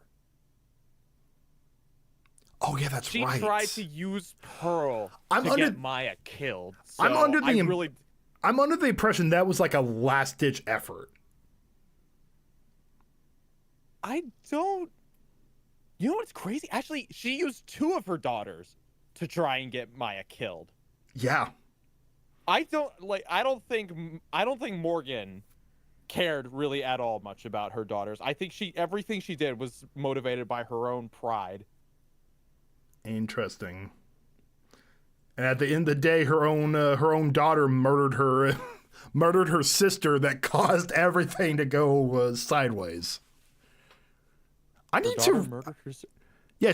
Speaker 3: Oh yeah, that's right.
Speaker 2: She tried to use Pearl to get Maya killed. So
Speaker 3: I'm under the impression that was like a last-ditch effort.
Speaker 2: You know what's crazy? Actually, she used 2 of her daughters to try and get Maya killed.
Speaker 3: Yeah.
Speaker 2: I don't think Morgan cared really at all much about her daughters. I think everything she did was motivated by her own pride.
Speaker 3: Interesting. And at the end of the day, her own daughter murdered her sister that caused everything to go sideways. I need to. Yeah,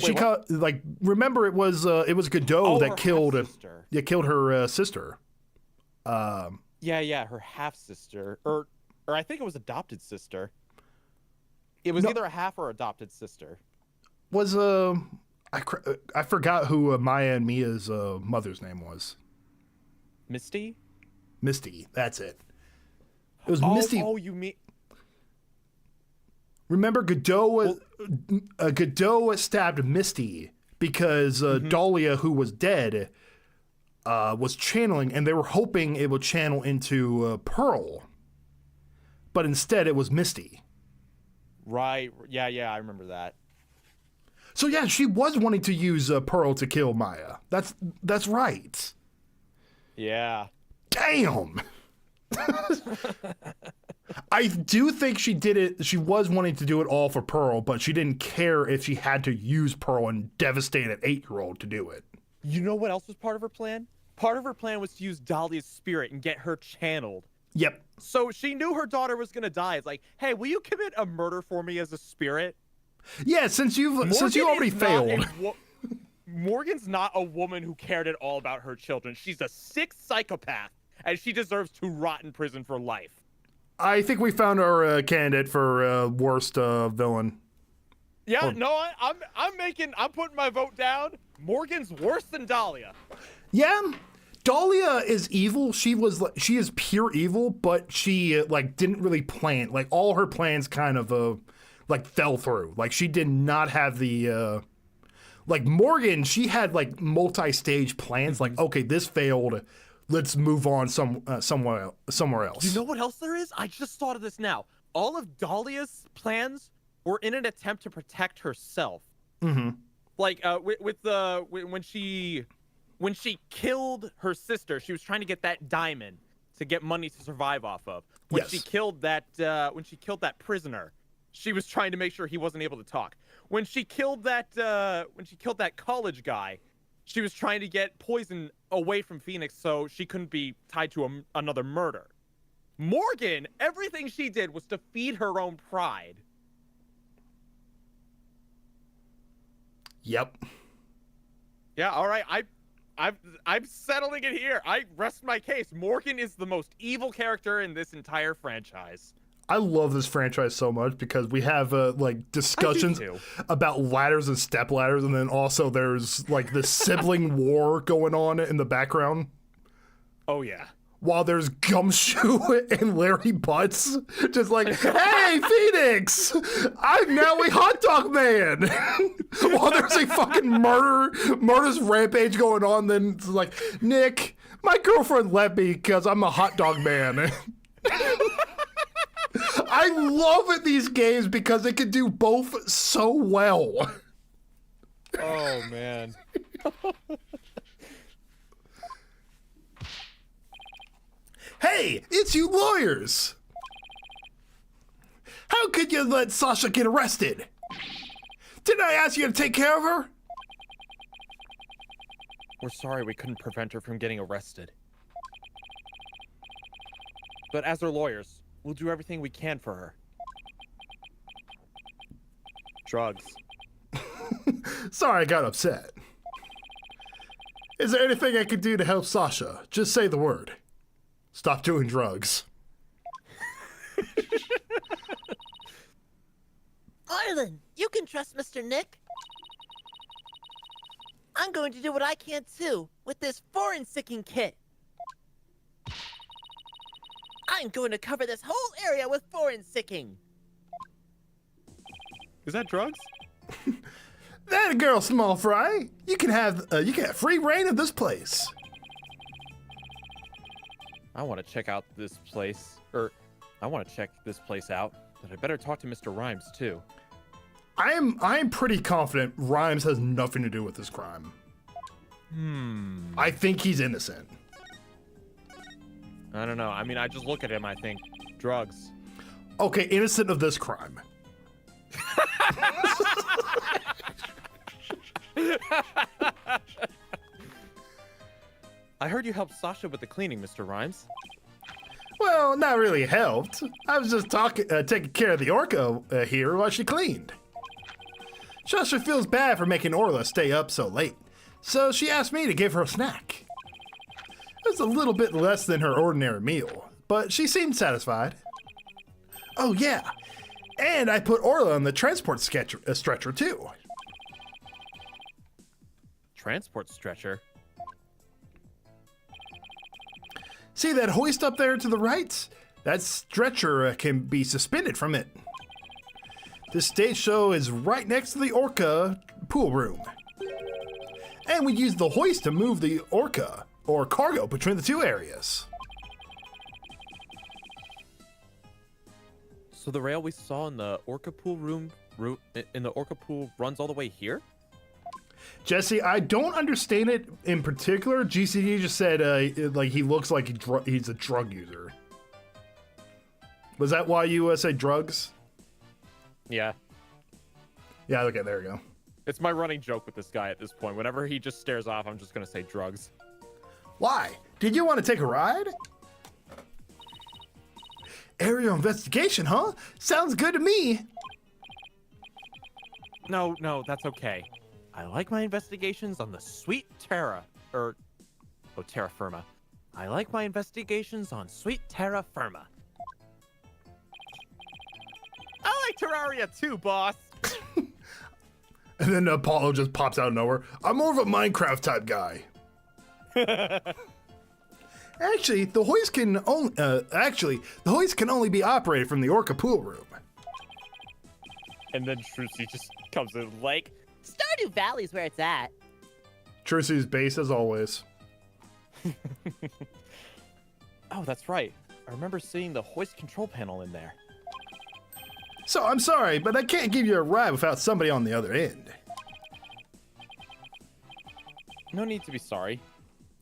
Speaker 3: remember it was Godot that killed her sister.
Speaker 2: Yeah, her half sister, or I think it was adopted sister. It was either a half or adopted sister.
Speaker 3: Was I forgot who Maya and Mia's mother's name was.
Speaker 2: Misty?
Speaker 3: Misty, that's it. It was Misty.
Speaker 2: Oh, you mean...
Speaker 3: Remember, Godot stabbed Misty because Dahlia, who was dead, was channeling, and they were hoping it would channel into Pearl. But instead, it was Misty.
Speaker 2: Right. Yeah, I remember that.
Speaker 3: So yeah, she was wanting to use Pearl to kill Maya. That's right.
Speaker 2: Yeah.
Speaker 3: Damn. I do think she did it. She was wanting to do it all for Pearl, but she didn't care if she had to use Pearl and devastate an 8-year-old to do it.
Speaker 2: You know what else was part of her plan? Part of her plan was to use Dahlia's spirit and get her channeled.
Speaker 3: Yep.
Speaker 2: So she knew her daughter was gonna die. It's like, hey, will you commit a murder for me as a spirit?
Speaker 3: Yeah, since you already failed.
Speaker 2: Morgan's not a woman who cared at all about her children. She's a sick psychopath, and she deserves to rot in prison for life.
Speaker 3: I think we found our candidate for worst villain.
Speaker 2: Yeah, no, I'm putting my vote down. Morgan's worse than Dahlia.
Speaker 3: Yeah, Dahlia is evil. She is pure evil, but she didn't really plan. Like all her plans kind of fell through. Like she did not have the like Morgan. She had multi-stage plans. Like okay, this failed. Let's move on somewhere else.
Speaker 2: You know what else there is? I just thought of this now. All of Dahlia's plans were in an attempt to protect herself.
Speaker 3: Mm-hmm.
Speaker 2: Like when she killed her sister, she was trying to get that diamond to get money to survive off of. When she killed that prisoner, she was trying to make sure he wasn't able to talk. When she killed that college guy, she was trying to get poison away from Phoenix so she couldn't be tied to another murder. Morgan, everything she did was to feed her own pride.
Speaker 3: Yep.
Speaker 2: Yeah, all right. I'm settling it here. I rest my case. Morgan is the most evil character in this entire franchise.
Speaker 3: I love this franchise so much because we have discussions about ladders and step ladders, and then also there's this sibling war going on in the background.
Speaker 2: Oh yeah.
Speaker 3: While there's Gumshoe and Larry Butts just hey, Phoenix, I'm now a hot dog man. While there's a fucking murderous rampage going on, then it's like, Nick, my girlfriend left me because I'm a hot dog man. I love these games because they can do both so well.
Speaker 2: Oh, man.
Speaker 3: Hey, it's you lawyers! How could you let Sasha get arrested? Didn't I ask you to take care of her?
Speaker 2: We're sorry we couldn't prevent her from getting arrested. But as her lawyers, we'll do everything we can for her. Drugs.
Speaker 3: Sorry I got upset. Is there anything I could do to help Sasha? Just say the word. Stop doing drugs.
Speaker 4: Arlen, you can trust Mr. Nick. I'm going to do what I can too with this forensicking kit. I'm going to cover this whole area with forensicking.
Speaker 2: Is that drugs?
Speaker 3: That girl, small fry. You can have free reign of this place.
Speaker 2: I want to check out this place, I want to check this place out, but I better talk to Mr. Rhymes too.
Speaker 3: I am pretty confident Rhymes has nothing to do with this crime. I think he's innocent.
Speaker 2: I don't know. I mean, I just look at him, I think, drugs.
Speaker 3: Okay, innocent of this crime.
Speaker 2: I heard you helped Sasha with the cleaning, Mr. Rhymes.
Speaker 3: Well, not really helped. I was just taking care of the Orca here while she cleaned. Sasha feels bad for making Orla stay up so late, so she asked me to give her a snack. It was a little bit less than her ordinary meal, but she seemed satisfied. Oh yeah, and I put Orla on the transport stretcher too.
Speaker 2: Transport stretcher?
Speaker 3: See that hoist up there to the right? That stretcher can be suspended from it. This stage show is right next to the Orca pool room. And we use the hoist to move the Orca, or cargo, between the two areas.
Speaker 2: So the rail we saw in the Orca pool runs all the way here?
Speaker 3: Jesse, I don't understand it in particular. GCD just said like he looks like he's a drug user. Was that why you said drugs?
Speaker 2: Yeah.
Speaker 3: Yeah, okay, there we go.
Speaker 2: It's my running joke with this guy at this point. Whenever he just stares off, I'm just gonna say drugs.
Speaker 3: Why? Did you want to take a ride? Aerial investigation, huh? Sounds good to me.
Speaker 2: No, that's okay. I like my investigations on the sweet terra firma. I like my investigations on sweet terra firma. I like Terraria too, boss.
Speaker 3: And then Apollo just pops out of nowhere. I'm more of a Minecraft type guy. Actually, the hoist can only be operated from the Orca pool room.
Speaker 2: And then Trucy just comes in like,
Speaker 4: Stardew Valley's where it's at.
Speaker 3: Trucy's base as always.
Speaker 2: oh, that's right. I remember seeing the hoist control panel in there.
Speaker 3: So I'm sorry, but I can't give you a ride without somebody on the other end.
Speaker 2: No need to be sorry.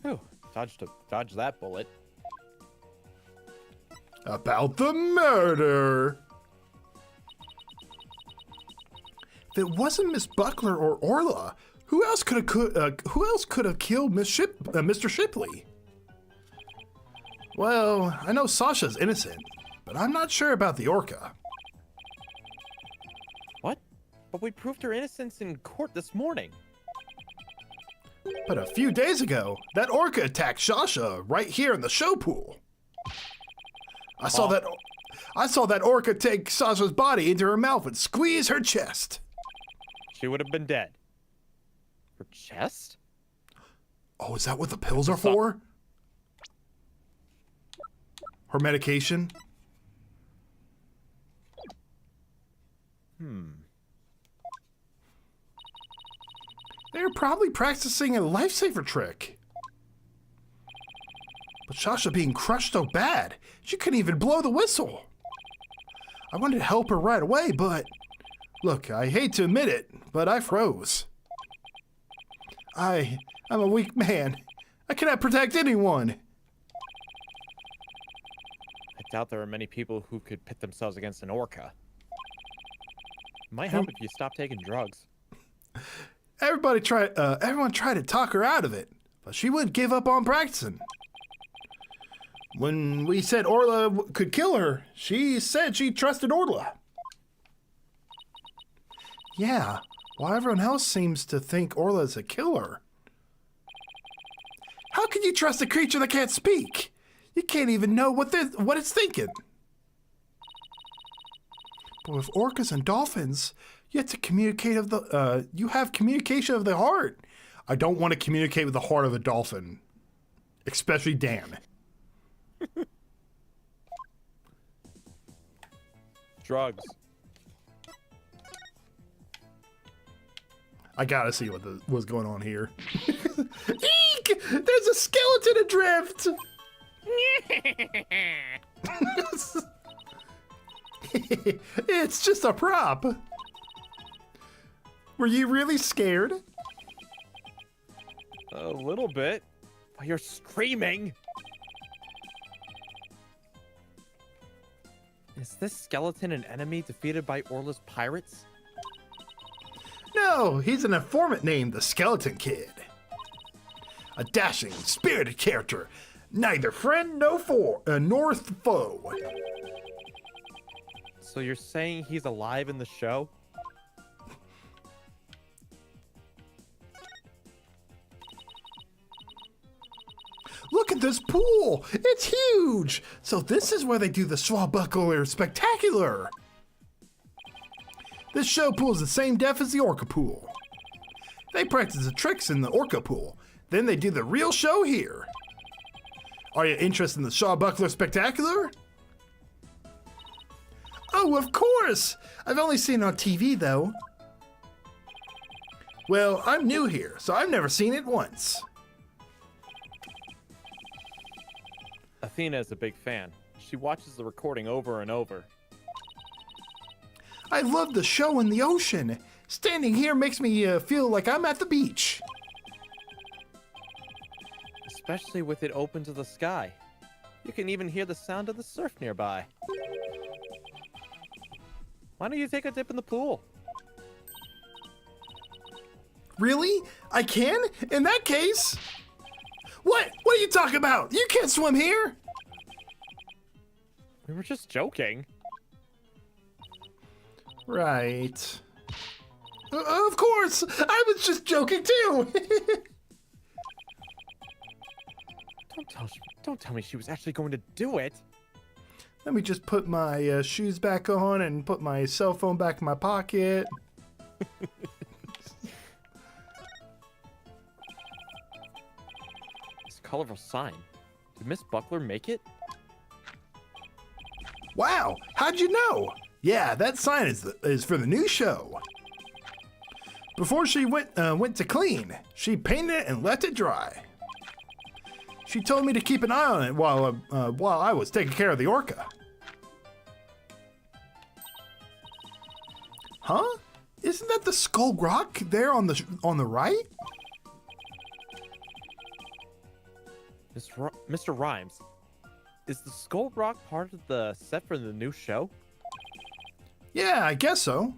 Speaker 2: Whew, dodged that bullet.
Speaker 3: About the murder. If it wasn't Miss Buckler or Orla, who else could have killed Mr. Shipley? Well, I know Sasha's innocent, but I'm not sure about the Orca.
Speaker 2: What? But we proved her innocence in court this morning.
Speaker 3: But a few days ago, that Orca attacked Sasha right here in the show pool. I saw that Orca take Sasha's body into her mouth and squeeze her chest.
Speaker 2: She would have been dead. Her chest?
Speaker 3: Oh, is that what the pills are for? Her medication? They're probably practicing a lifesaver trick. But Sasha being crushed so bad, she couldn't even blow the whistle. I wanted to help her right away, but... Look, I hate to admit it, but I froze. I'm a weak man. I cannot protect anyone.
Speaker 2: I doubt there are many people who could pit themselves against an orca. It might help if you stop taking drugs.
Speaker 3: Everyone tried to talk her out of it, but she wouldn't give up on practicing. When we said Orla could kill her, she said she trusted Orla. Yeah, while everyone else seems to think Orla's a killer. How can you trust a creature that can't speak? You can't even know what it's thinking. But with orcas and dolphins, you have communication of the heart. I don't want to communicate with the heart of a dolphin, especially Dan.
Speaker 2: Drugs.
Speaker 3: I gotta see what was going on here. Eek! There's a skeleton adrift! It's just a prop. Were you really scared?
Speaker 2: A little bit. But you're screaming. Is this skeleton an enemy defeated by Orla's pirates?
Speaker 3: No, he's an informant named the Skeleton Kid. A dashing, spirited character. Neither friend nor foe.
Speaker 2: So you're saying he's alive in the show?
Speaker 3: Look at at this pool. It's huge. So this is where they do the Swashbuckler Spectacular. This show pool is the same depth as the Orca pool. They practice the tricks in the Orca pool. Then they do the real show here. Are you interested in the Swashbuckler Spectacular? Oh, of course! I've only seen it on TV, though. Well, I'm new here, so I've never seen it once.
Speaker 2: Athena is a big fan. She watches the recording over and over.
Speaker 3: I love the show in the ocean. Standing here makes me feel like I'm at the beach.
Speaker 2: Especially with it open to the sky. You can even hear the sound of the surf nearby. Why don't you take a dip in the pool?
Speaker 3: Really? I can? In that case... What? What are you talking about? You can't swim here!
Speaker 2: We were just joking.
Speaker 3: Right. Of course! I was just joking too!
Speaker 2: Don't tell me she was actually going to do it.
Speaker 3: Let me just put my shoes back on and put my cell phone back in my pocket.
Speaker 2: This colorful sign. Did Miss Buckler make it?
Speaker 3: Wow, how'd you know? Yeah, that sign is for the new show. Before she went to clean, she painted it and left it dry. She told me to keep an eye on it while I was taking care of the Orca. Huh? Isn't that the Skull Rock there on the right?
Speaker 2: Mr. Rhymes, is the Skull Rock part of the set for the new show?
Speaker 3: Yeah, I guess so.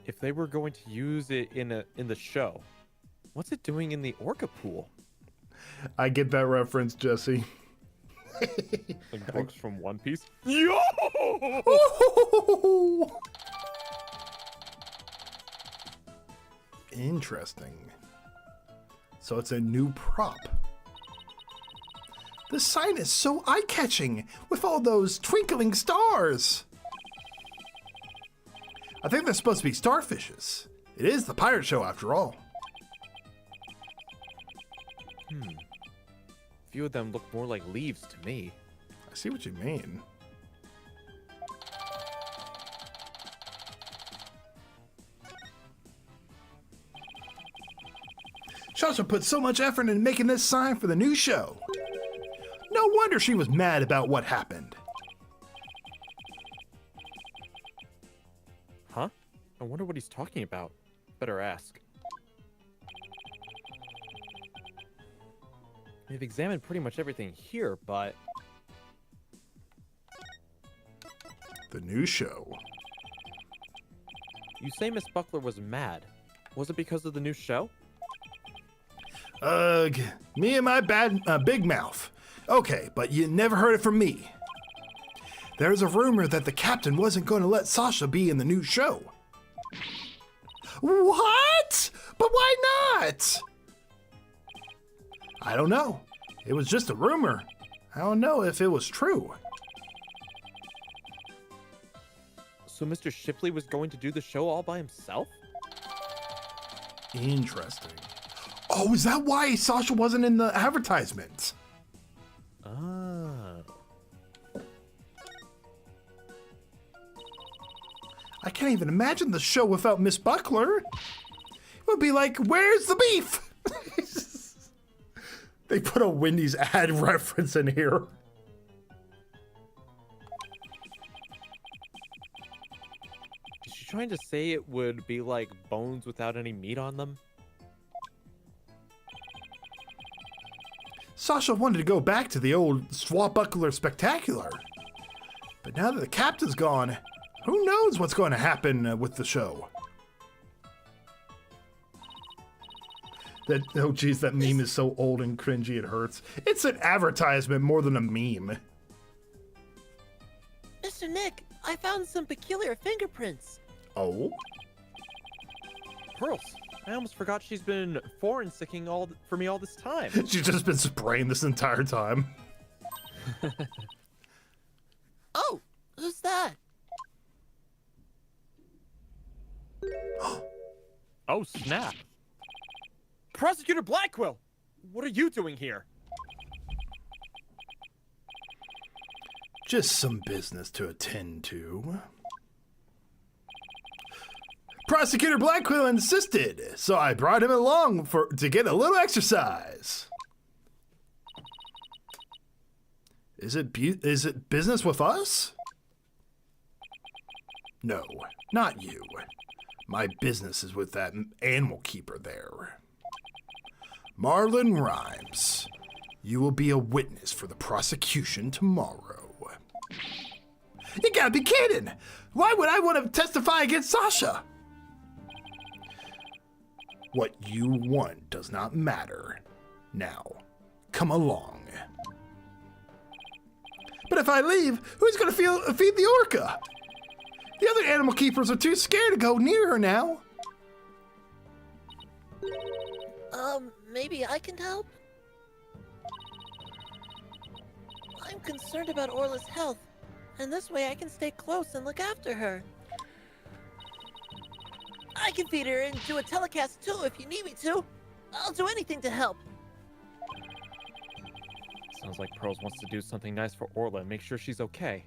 Speaker 2: If they were going to use it in the show, what's it doing in the Orca pool?
Speaker 3: I get that reference, Jesse.
Speaker 2: Like Brooks from One Piece? Yo!
Speaker 3: Interesting. So it's a new prop. The sign is so eye-catching with all those twinkling stars. I think they're supposed to be starfishes. It is the pirate show after all.
Speaker 2: Few of them look more like leaves to me.
Speaker 3: I see what you mean. Sasha put so much effort into making this sign for the new show. No wonder she was mad about what happened.
Speaker 2: Huh? I wonder what he's talking about. Better ask. They've examined pretty much everything here, but...
Speaker 3: The new show.
Speaker 2: You say Miss Buckler was mad. Was it because of the new show?
Speaker 3: Ugh, me and my big mouth. Okay, but you never heard it from me. There's a rumor that the captain wasn't going to let Sasha be in the new show. What? But why not? I don't know. It was just a rumor. I don't know if it was true.
Speaker 2: So Mr. Shipley was going to do the show all by himself?
Speaker 3: Interesting. Oh, is that why Sasha wasn't in the advertisement?
Speaker 2: Ah.
Speaker 3: I can't even imagine the show without Miss Buckler. It would be like, where's the beef? They put a Wendy's ad reference in here.
Speaker 2: Is she trying to say it would be like bones without any meat on them?
Speaker 3: Sasha wanted to go back to the old Swashbuckler Spectacular. But now that the captain's gone, who knows what's going to happen with the show? Oh geez, that meme is so old and cringy it hurts. It's an advertisement more than a meme.
Speaker 4: Mr. Nick, I found some peculiar fingerprints.
Speaker 3: Oh?
Speaker 2: Pearls, I almost forgot she's been foreign sicking for me all this time.
Speaker 3: She's just been spraying this entire time.
Speaker 4: Oh, who's that?
Speaker 2: Oh, snap. Prosecutor Blackwell! What are you doing here?
Speaker 3: Just some business to attend to. Prosecutor Blackwell insisted, so I brought him along to get a little exercise. Is it business with us? No, not you. My business is with that animal keeper there. Marlon Rhymes, you will be a witness for the prosecution tomorrow. You gotta be kidding! Why would I want to testify against Sasha? What you want does not matter. Now, come along. But if I leave, who's gonna feed the orca? The other animal keepers are too scared to go near her now.
Speaker 4: Maybe I can help? I'm concerned about Orla's health, and this way I can stay close and look after her. I can feed her and do a telecast too if you need me to. I'll do anything to help.
Speaker 2: Sounds like Pearls wants to do something nice for Orla and make sure she's okay.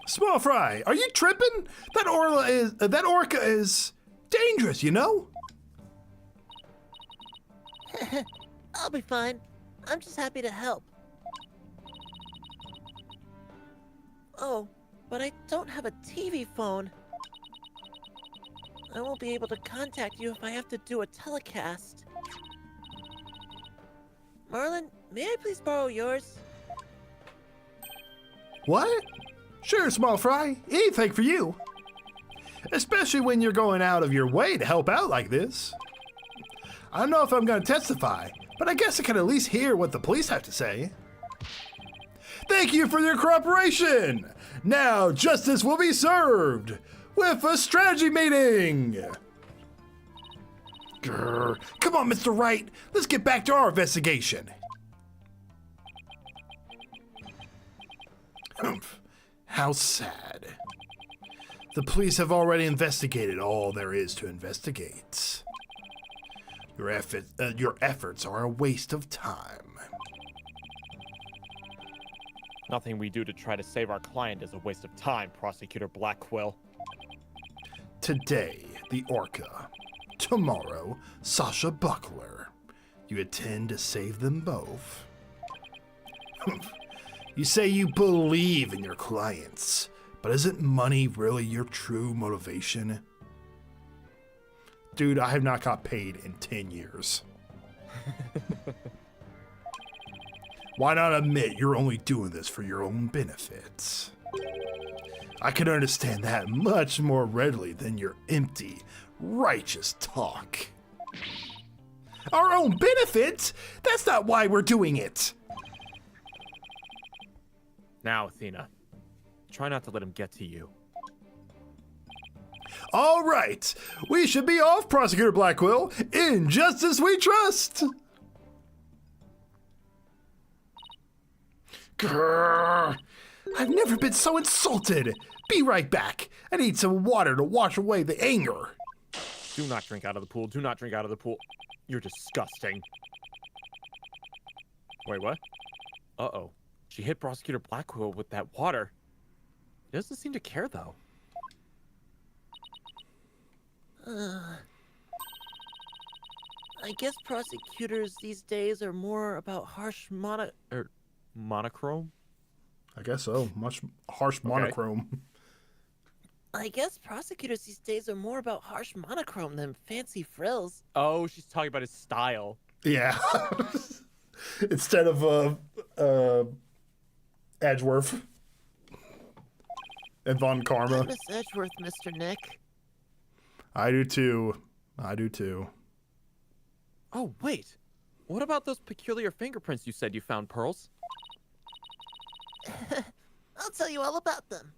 Speaker 3: Small Fry, are you tripping? That orca is dangerous, you know?
Speaker 4: I'll be fine. I'm just happy to help. Oh, but I don't have a TV phone. I won't be able to contact you if I have to do a telecast. Marlon, may I please borrow yours?
Speaker 3: What? Sure, Small Fry. Anything for you. Especially when you're going out of your way to help out like this. I don't know if I'm going to testify, but I guess I can at least hear what the police have to say. Thank you for your cooperation! Now justice will be served with a strategy meeting! Grr. Come on, Mr. Wright. Let's get back to our investigation. Humph. How sad. The police have already investigated all there is to investigate. Your efforts are a waste of time.
Speaker 2: Nothing we do to try to save our client is a waste of time, Prosecutor Blackwell.
Speaker 3: Today, the orca. Tomorrow, Sasha Buckler. You intend to save them both? You say you believe in your clients, but isn't money really your true motivation? Dude, I have not got paid in 10 years. Why not admit you're only doing this for your own benefits? I can understand that much more readily than your empty, righteous talk. Our own benefits? That's not why we're doing it.
Speaker 2: Now, Athena, try not to let him get to you.
Speaker 3: All right, we should be off, Prosecutor Blackwell. In justice we trust. Grrr. I've never been so insulted. Be right back. I need some water to wash away the anger.
Speaker 2: Do not drink out of the pool. Do not drink out of the pool. You're disgusting. Wait, what? Uh-oh. She hit Prosecutor Blackwell with that water. He doesn't seem to care, though.
Speaker 4: I guess prosecutors these days are more about harsh
Speaker 2: Monochrome?
Speaker 3: I guess so. Much harsh monochrome.
Speaker 4: I guess prosecutors these days are more about harsh monochrome than fancy frills.
Speaker 2: Oh, she's talking about his style.
Speaker 3: Yeah. Instead of Edgeworth and Von
Speaker 4: I
Speaker 3: Karma.
Speaker 4: miss Edgeworth, Mr. Nick.
Speaker 3: I do too. I do too.
Speaker 2: Oh, wait. What about those peculiar fingerprints you said you found, Pearls?
Speaker 4: I'll tell you all about them.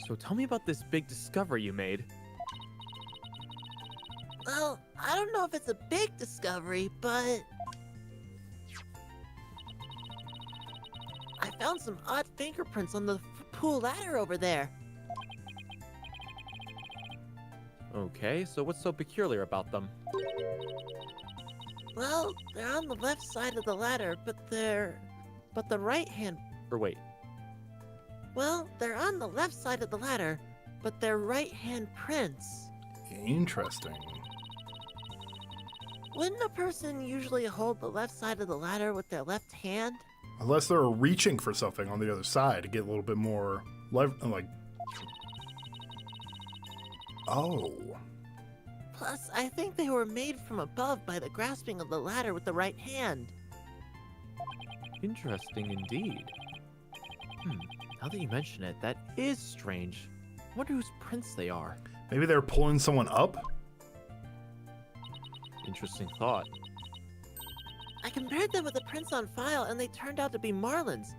Speaker 2: So tell me about this big discovery you made.
Speaker 4: Well, I don't know if it's a big discovery, but I found some odd fingerprints on the pool ladder over there.
Speaker 2: Okay, so what's so peculiar about them?
Speaker 4: Well, they're on the left side of the ladder, but the right hand.
Speaker 2: Or wait,
Speaker 4: Well, they're on the left side of the ladder, but they're right hand prints.
Speaker 3: Interesting.
Speaker 4: Wouldn't a person usually hold the left side of the ladder with their left hand?
Speaker 3: Unless they're reaching for something on the other side to get a little bit more like. Oh.
Speaker 4: Plus, I think they were made from above by the grasping of the ladder with the right hand.
Speaker 2: interesting indeed. Now that you mention it, that is strange. I wonder whose prints they are.
Speaker 3: Maybe they're pulling someone up?
Speaker 2: Interesting thought.
Speaker 4: I compared them with the prints on file, and they turned out to be Marlin's.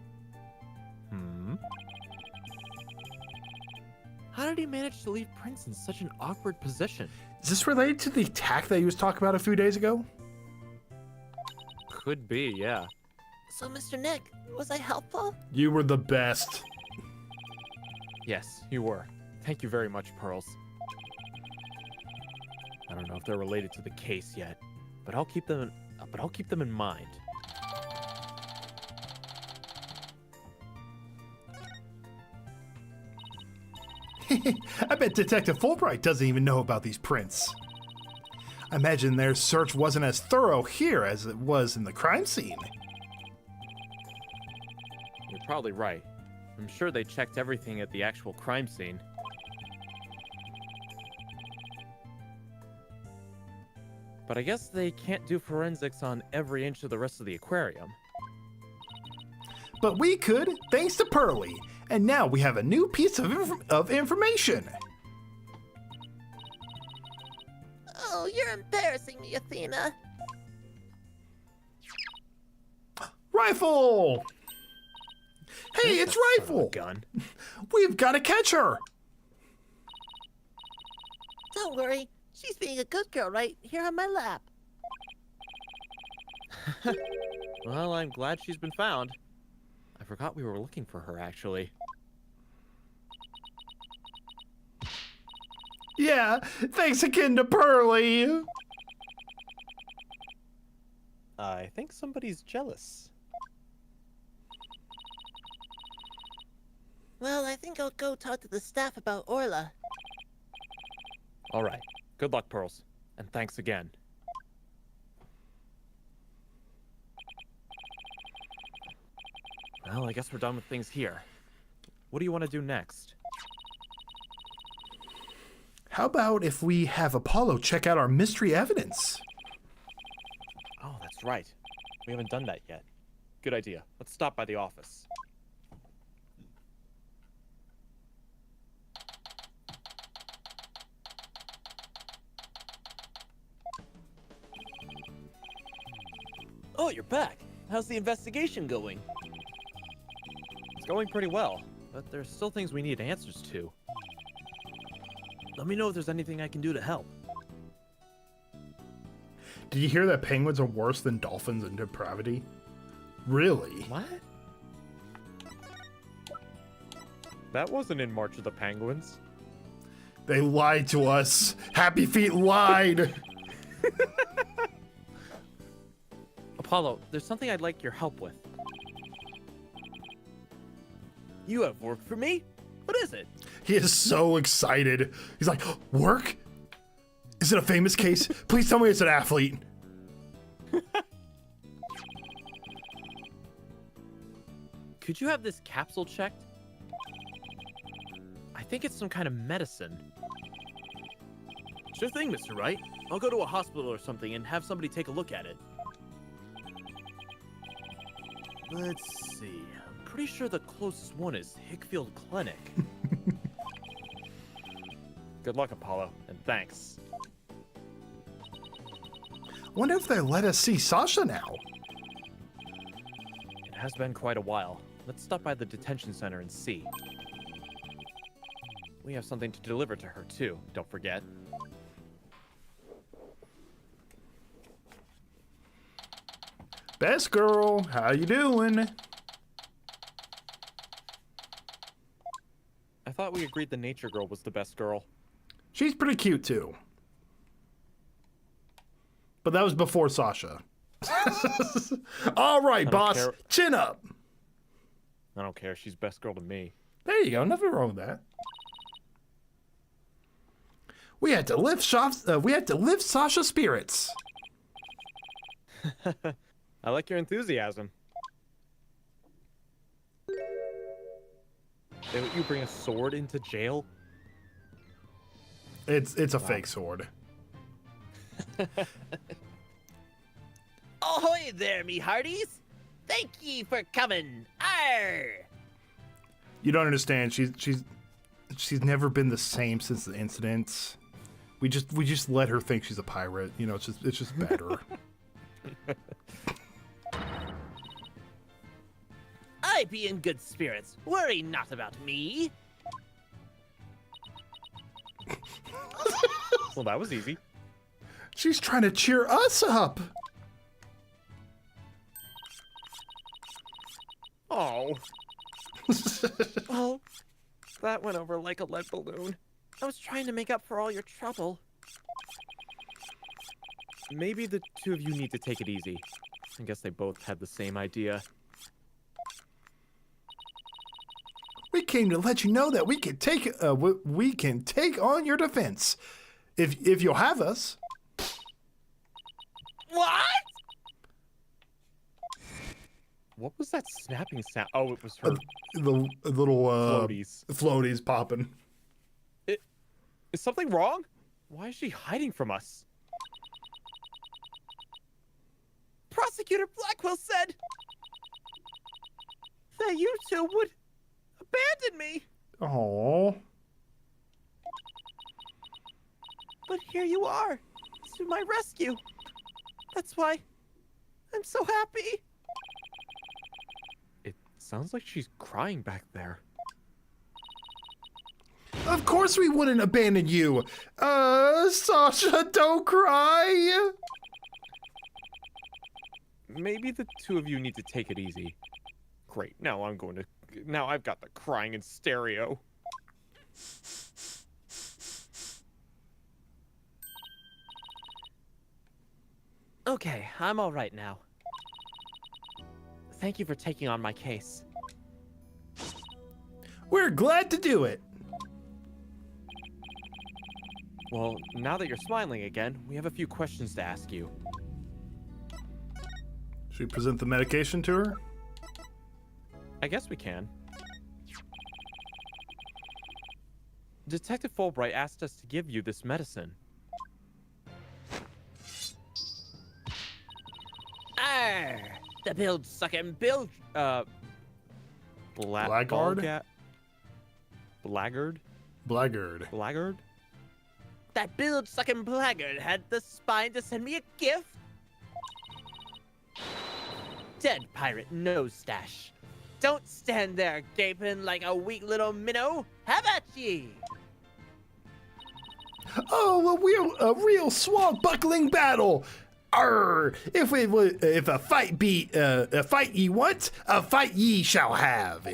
Speaker 2: How did he manage to leave prints in such an awkward position?
Speaker 3: Is this related to the attack that he was talking about a few days ago?
Speaker 2: Could be, yeah.
Speaker 4: So, Mr. Nick, was I helpful?
Speaker 3: You were the best.
Speaker 2: Yes, you were. Thank you very much, Pearls. I don't know if they're related to the case yet, but I'll keep them in mind.
Speaker 3: I bet Detective Fulbright doesn't even know about these prints. I imagine their search wasn't as thorough here as it was in the crime scene.
Speaker 2: You're probably right. I'm sure they checked everything at the actual crime scene. But I guess they can't do forensics on every inch of the rest of the aquarium.
Speaker 3: But we could, thanks to Pearly. And now we have a new piece of information.
Speaker 4: Oh, you're embarrassing me, Athena.
Speaker 3: Rifle! Hey, it's
Speaker 2: That son of a
Speaker 3: Rifle!
Speaker 2: gun.
Speaker 3: We've got to catch her!
Speaker 4: Don't worry, she's being a good girl right here on my lap.
Speaker 2: Well, I'm glad she's been found. I forgot we were looking for her, actually.
Speaker 3: Yeah, thanks again to Pearly.
Speaker 2: I think somebody's jealous.
Speaker 4: Well, I think I'll go talk to the staff about Orla.
Speaker 2: All right. Good luck, Pearls. And thanks again. Well, I guess we're done with things here. What do you want to do next?
Speaker 3: How about if we have Apollo check out our mystery evidence?
Speaker 2: Oh, that's right. We haven't done that yet. Good idea. Let's stop by the office.
Speaker 6: Oh, you're back. How's the investigation going?
Speaker 2: It's going pretty well, but there's still things we need answers to.
Speaker 6: Let me know if there's anything I can do to help.
Speaker 3: Did you hear that penguins are worse than dolphins in depravity? Really?
Speaker 2: What? That wasn't in March of the Penguins.
Speaker 3: They lied to us. Happy Feet lied.
Speaker 2: Apollo, there's something I'd like your help with.
Speaker 6: You have work for me? What is it?
Speaker 3: He is so excited. He's like, work? Is it a famous case? Please tell me it's an athlete.
Speaker 2: Could you have this capsule checked? I think it's some kind of medicine.
Speaker 6: Sure thing, Mr. Wright. I'll go to a hospital or something and have somebody take a look at it. Let's see. I'm pretty sure the closest one is Hickfield Clinic.
Speaker 2: Good luck, Apollo, and thanks.
Speaker 3: Wonder if they let us see Sasha now.
Speaker 2: It has been quite a while. Let's stop by the detention center and see. We have something to deliver to her, too. Don't forget.
Speaker 3: Best girl, how you doing?
Speaker 2: I thought we agreed the nature girl was the best girl.
Speaker 3: She's pretty cute too. But that was before Sasha. All right, boss,
Speaker 2: care.
Speaker 3: chin up.
Speaker 2: I don't care. She's best girl to me.
Speaker 3: There you go. Nothing wrong with that. We had to lift Sasha's spirits.
Speaker 2: I like your enthusiasm. They let you bring a sword into jail?
Speaker 3: It's a fake sword.
Speaker 4: Ahoy there, me hearties! Thank ye for coming. Arr!
Speaker 3: You don't understand. She's never been the same since the incident. We just let her think she's a pirate. You know, it's just better.
Speaker 4: I be in good spirits. Worry not about me.
Speaker 2: Well, that was easy.
Speaker 3: She's trying to cheer us up.
Speaker 2: Oh. Well, that went over like a lead balloon.
Speaker 4: I was trying to make up for all your trouble.
Speaker 2: Maybe the two of you need to take it easy. I guess they both had the same idea.
Speaker 3: We came to let you know that we can take on your defense, if you'll have us.
Speaker 4: What?
Speaker 2: What was that snapping sound? Oh, it was her
Speaker 3: The little
Speaker 2: floaties.
Speaker 3: floaties popping.
Speaker 2: Is something wrong? Why is she hiding from us?
Speaker 4: Prosecutor Blackwell said that you two would abandon me.
Speaker 3: Oh.
Speaker 4: But here you are, to my rescue. That's why I'm so happy.
Speaker 2: It sounds like she's crying back there.
Speaker 3: Of course we wouldn't abandon you. Sasha, don't cry.
Speaker 2: Maybe the two of you need to take it easy. Great, now I've got the crying in stereo.
Speaker 4: Okay, I'm all right now. Thank you for taking on my case.
Speaker 3: We're glad to do it.
Speaker 2: Well, now that you're smiling again, we have a few questions to ask you.
Speaker 3: Should we present the medication to her?
Speaker 2: I guess we can. Detective Fulbright asked us to give you this medicine.
Speaker 4: Arr! The build sucking build.
Speaker 3: Blackguard?
Speaker 2: Blackguard?
Speaker 3: Blackguard.
Speaker 2: Blackguard?
Speaker 4: That build sucking blackguard had the spine to send me a gift. Dead pirate nose stash. Don't stand there gaping like a weak little minnow. Have at ye!
Speaker 3: Oh, a real swashbuckling battle. Arr! If a fight be a fight ye want, a fight ye shall have.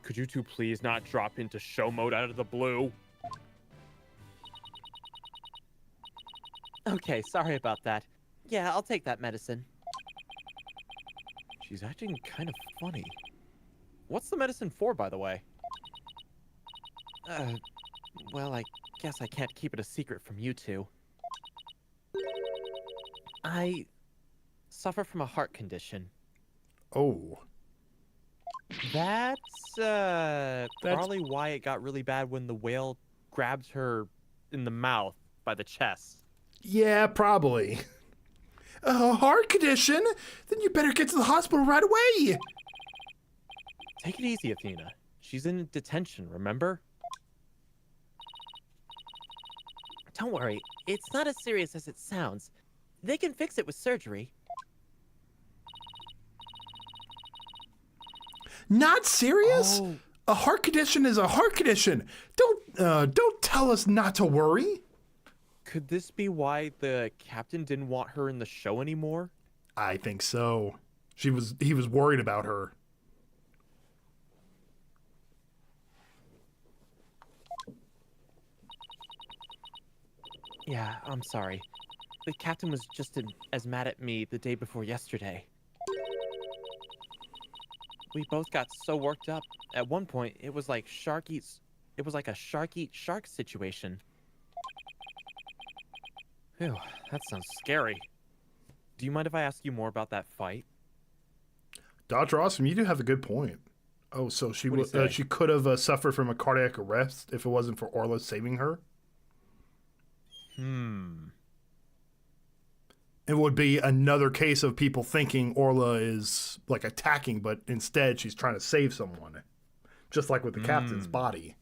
Speaker 2: Could you two please not drop into show mode out of the blue?
Speaker 4: Okay, sorry about that. Yeah, I'll take that medicine.
Speaker 2: She's acting kind of funny. What's the medicine for, by the way?
Speaker 4: Well, I guess I can't keep it a secret from you two. I suffer from a heart condition.
Speaker 3: Oh.
Speaker 2: That's probably why it got really bad when the whale grabbed her in the mouth by the chest.
Speaker 3: Yeah, probably. A heart condition? Then you better get to the hospital right away.
Speaker 2: Take it easy, Athena. She's in detention, remember?
Speaker 4: Don't worry, it's not as serious as it sounds. They can fix it with surgery.
Speaker 3: Not serious? A heart condition is a heart condition. Don't tell us not to worry.
Speaker 2: Could this be why the captain didn't want her in the show anymore?
Speaker 3: I think so. He was worried about her.
Speaker 4: Yeah, I'm sorry. The captain was just as mad at me the day before yesterday. We both got so worked up. At one point, it was like a shark eat shark situation.
Speaker 2: Phew, that sounds scary. Do you mind if I ask you more about that fight?
Speaker 3: Dr. Awesome, you do have a good point. Oh, so she could have suffered from a cardiac arrest if it wasn't for Orla saving her? It would be another case of people thinking Orla is like attacking, but instead she's trying to save someone. Just like with the captain's body.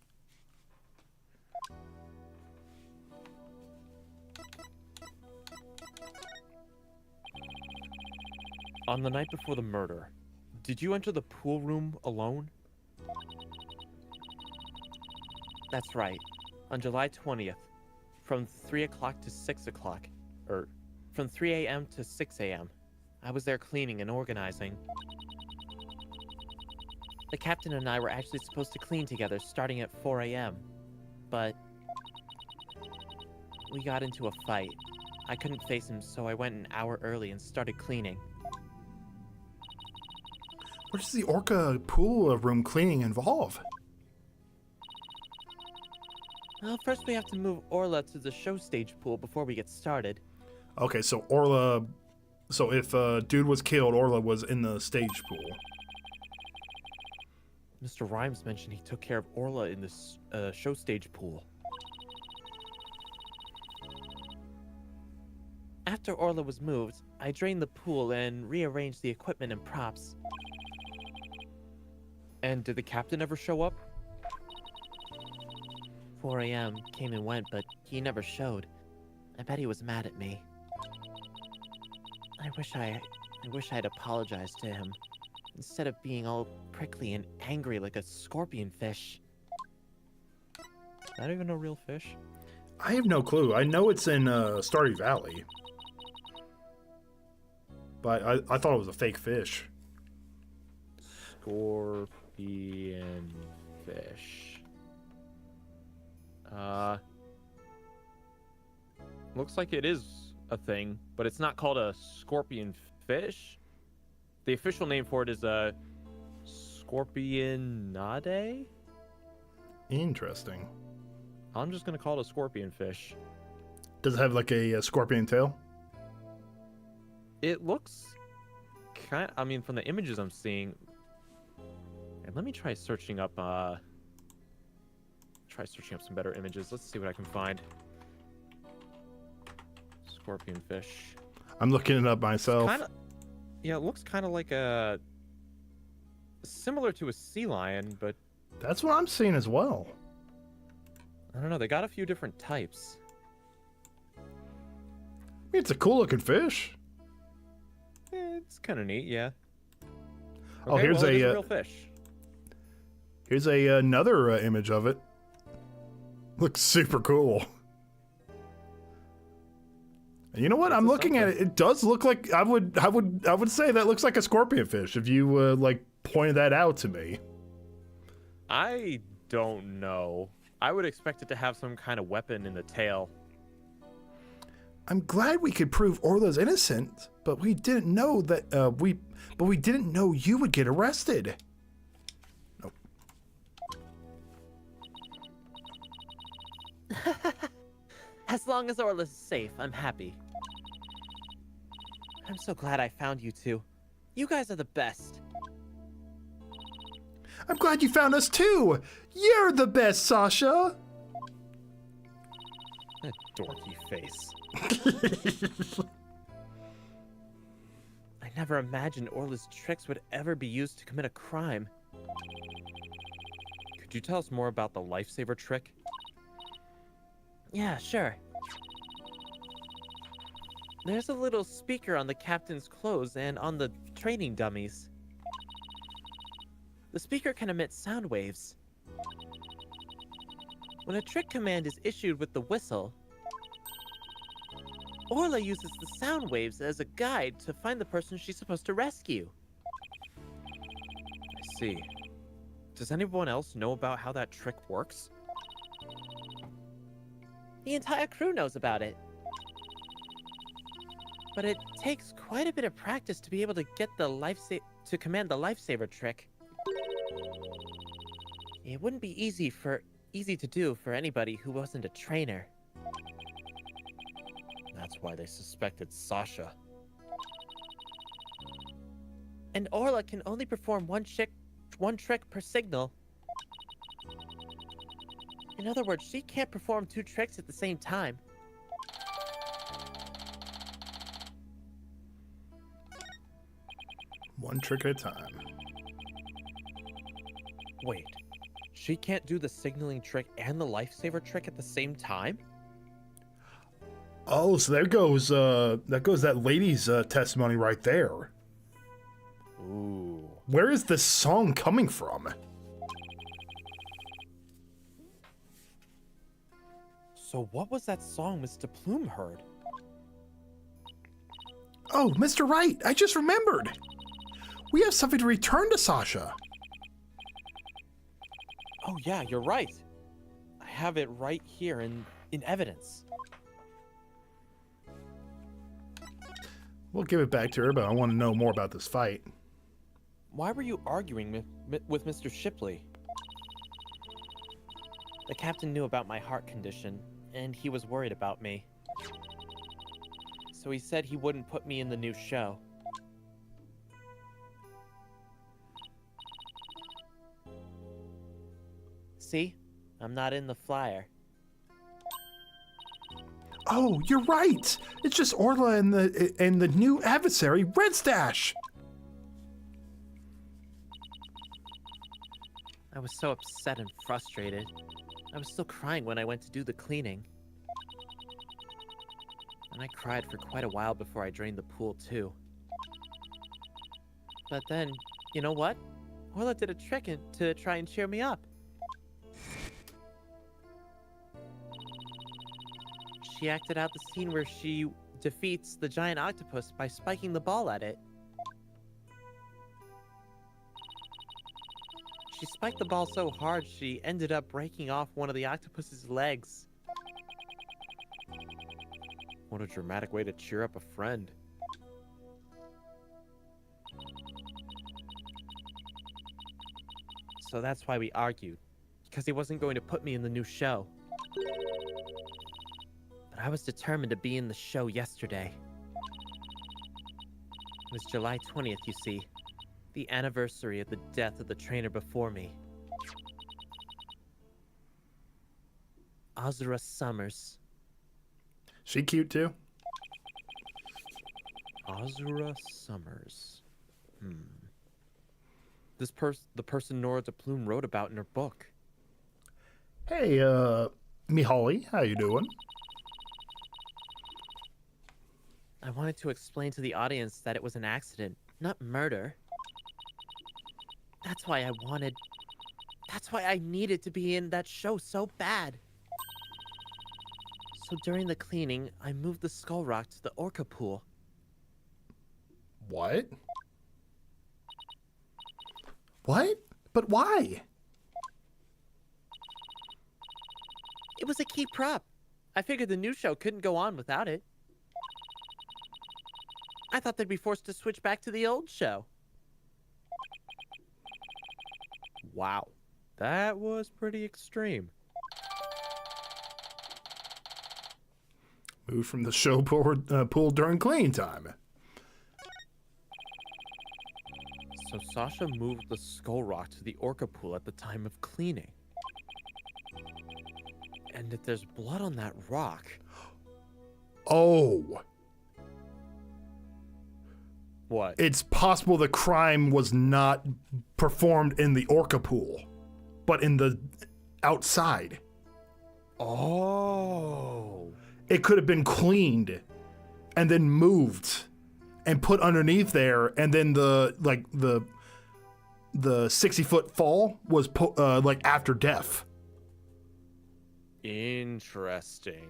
Speaker 2: On the night before the murder, did you enter the pool room alone?
Speaker 4: That's right. On July 20th, from 3 o'clock to 6 o'clock, or from 3 a.m. to 6 a.m., I was there cleaning and organizing. The captain and I were actually supposed to clean together starting at 4 a.m., but we got into a fight. I couldn't face him, so I went an hour early and started cleaning.
Speaker 3: What does the Orca pool room cleaning involve?
Speaker 4: Well, first we have to move Orla to the show stage pool before we get started.
Speaker 3: Okay, so Orla... So if dude was killed, Orla was in the stage pool.
Speaker 2: Mr. Rhymes mentioned he took care of Orla in this show stage pool.
Speaker 4: After Orla was moved, I drained the pool and rearranged the equipment and props.
Speaker 2: And did the captain ever show up?
Speaker 4: 4 a.m. came and went, but he never showed. I bet he was mad at me. I wish I'd apologized to him, instead of being all prickly and angry like a scorpion fish.
Speaker 2: Not even a real fish?
Speaker 3: I have no clue. I know it's in Stardew Valley. But I thought it was a fake fish.
Speaker 2: Scorpion fish. Looks like it is a thing, but it's not called a scorpion fish. The official name for it is a scorpionade.
Speaker 3: Interesting.
Speaker 2: I'm just gonna call it a scorpion fish.
Speaker 3: Does it have like a scorpion tail?
Speaker 2: It looks kind. I mean, from the images I'm seeing. And let me try searching up. Some better images. Let's see what I can find. Scorpion fish.
Speaker 3: I'm looking it up myself.
Speaker 2: Yeah, it looks kind of like similar to a sea lion, but
Speaker 3: That's what I'm seeing as well.
Speaker 2: I don't know. They got a few different types.
Speaker 3: I mean, it's a cool looking fish.
Speaker 2: It's kind of neat, yeah.
Speaker 3: Oh, here's
Speaker 2: well, it is
Speaker 3: a
Speaker 2: real fish.
Speaker 3: Here's another image of it. Looks super cool. And you know what? I'm looking at it. It does look like I would say that looks like a scorpion fish if you like pointed that out to me.
Speaker 2: I don't know. I would expect it to have some kind of weapon in the tail.
Speaker 3: I'm glad we could prove Orla's innocent, but we didn't know that we didn't know you would get arrested. Nope.
Speaker 4: As long as Orla's safe, I'm happy. I'm so glad I found you two. You guys are the best.
Speaker 3: I'm glad you found us too. You're the best, Sasha.
Speaker 2: That dorky face.
Speaker 4: I never imagined Orla's tricks would ever be used to commit a crime.
Speaker 2: Could you tell us more about the lifesaver trick?
Speaker 4: Yeah, sure. There's a little speaker on the captain's clothes and on the training dummies. The speaker can emit sound waves. When a trick command is issued with the whistle, Orla uses the sound waves as a guide to find the person she's supposed to rescue.
Speaker 6: I see. Does anyone else know about how that trick works?
Speaker 4: The entire crew knows about it. But it takes quite a bit of practice to be able to get the to command the lifesaver trick. It wouldn't be easy to do for anybody who wasn't a trainer.
Speaker 6: That's why they suspected Sasha.
Speaker 4: And Orla can only perform one trick per signal. In other words, she can't perform 2 tricks at the same time.
Speaker 3: One trick at a time.
Speaker 6: Wait, she can't do the signaling trick and the lifesaver trick at the same time?
Speaker 3: Oh, so there goes that lady's testimony right there.
Speaker 6: Ooh.
Speaker 3: Where is this song coming from?
Speaker 6: So what was that song Mr. Plume heard?
Speaker 3: Oh, Mr. Wright, I just remembered. We have something to return to Sasha.
Speaker 6: Oh yeah, you're right. I have it right here in evidence.
Speaker 3: We'll give it back to her, but I want to know more about this fight.
Speaker 6: Why were you arguing with Mr. Shipley?
Speaker 4: The captain knew about my heart condition, and he was worried about me. So he said he wouldn't put me in the new show. See? I'm not in the flyer.
Speaker 3: Oh, you're right. It's just Orla and the new adversary, Red Stash.
Speaker 4: I was so upset and frustrated. I was still crying when I went to do the cleaning. And I cried for quite a while before I drained the pool, too. But then, you know what? Orla did a trick to try and cheer me up. She acted out the scene where she defeats the giant octopus by spiking the ball at it. She spiked the ball so hard she ended up breaking off one of the octopus's legs.
Speaker 6: What a dramatic way to cheer up a friend.
Speaker 4: So that's why we argued, because he wasn't going to put me in the new show. But I was determined to be in the show yesterday. It was July 20th, you see, the anniversary of the death of the trainer before me. Azura Summers.
Speaker 3: She cute too?
Speaker 6: Azura Summers. The person Nora DePlume wrote about in her book.
Speaker 3: Hey, Mihaly, how you doing?
Speaker 4: I wanted to explain to the audience that it was an accident, not murder. That's why I needed to be in that show so bad. So during the cleaning, I moved the skull rock to the orca pool.
Speaker 3: What? What? But why?
Speaker 4: It was a key prop. I figured the new show couldn't go on without it. I thought they'd be forced to switch back to the old show.
Speaker 6: Wow, that was pretty extreme.
Speaker 3: Moved from the show pool during cleaning time.
Speaker 6: So Sasha moved the skull rock to the orca pool at the time of cleaning. And if there's blood on that rock...
Speaker 3: Oh.
Speaker 6: What?
Speaker 3: It's possible the crime was not performed in the orca pool, but in the outside.
Speaker 6: Oh.
Speaker 3: It could have been cleaned and then moved and put underneath there, and then the the 60-foot fall was like after death.
Speaker 6: Interesting.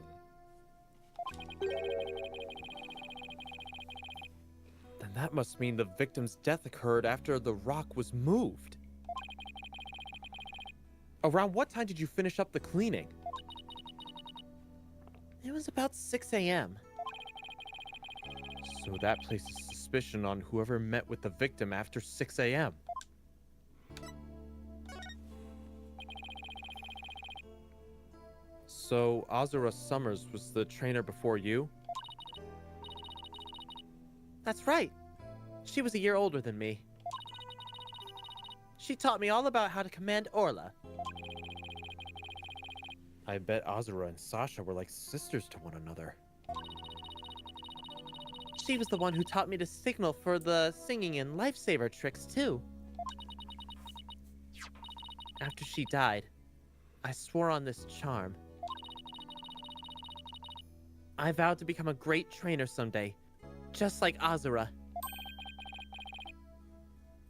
Speaker 6: Then that must mean the victim's death occurred after the rock was moved. Around what time did you finish up the cleaning?
Speaker 4: It was about 6 a.m.
Speaker 6: So that places suspicion on whoever met with the victim after 6 a.m. So Azura Summers was the trainer before you?
Speaker 4: That's right. She was a year older than me. She taught me all about how to command Orla.
Speaker 6: I bet Azura and Sasha were like sisters to one another.
Speaker 4: She was the one who taught me to signal for the singing and lifesaver tricks, too. After she died, I swore on this charm. I vowed to become a great trainer someday, just like Azura.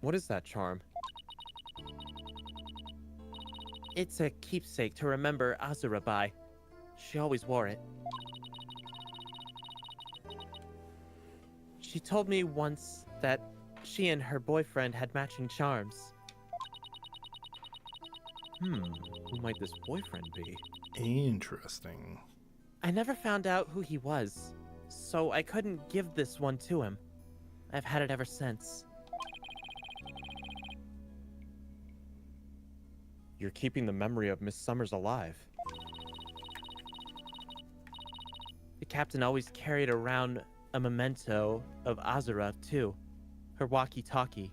Speaker 6: What is that charm?
Speaker 4: It's a keepsake to remember Azura by. She always wore it. She told me once that she and her boyfriend had matching charms.
Speaker 6: Who might this boyfriend be?
Speaker 3: Interesting.
Speaker 4: I never found out who he was, so I couldn't give this one to him. I've had it ever since.
Speaker 6: You're keeping the memory of Miss Summers alive.
Speaker 4: The captain always carried around a memento of Azura, too. Her walkie-talkie.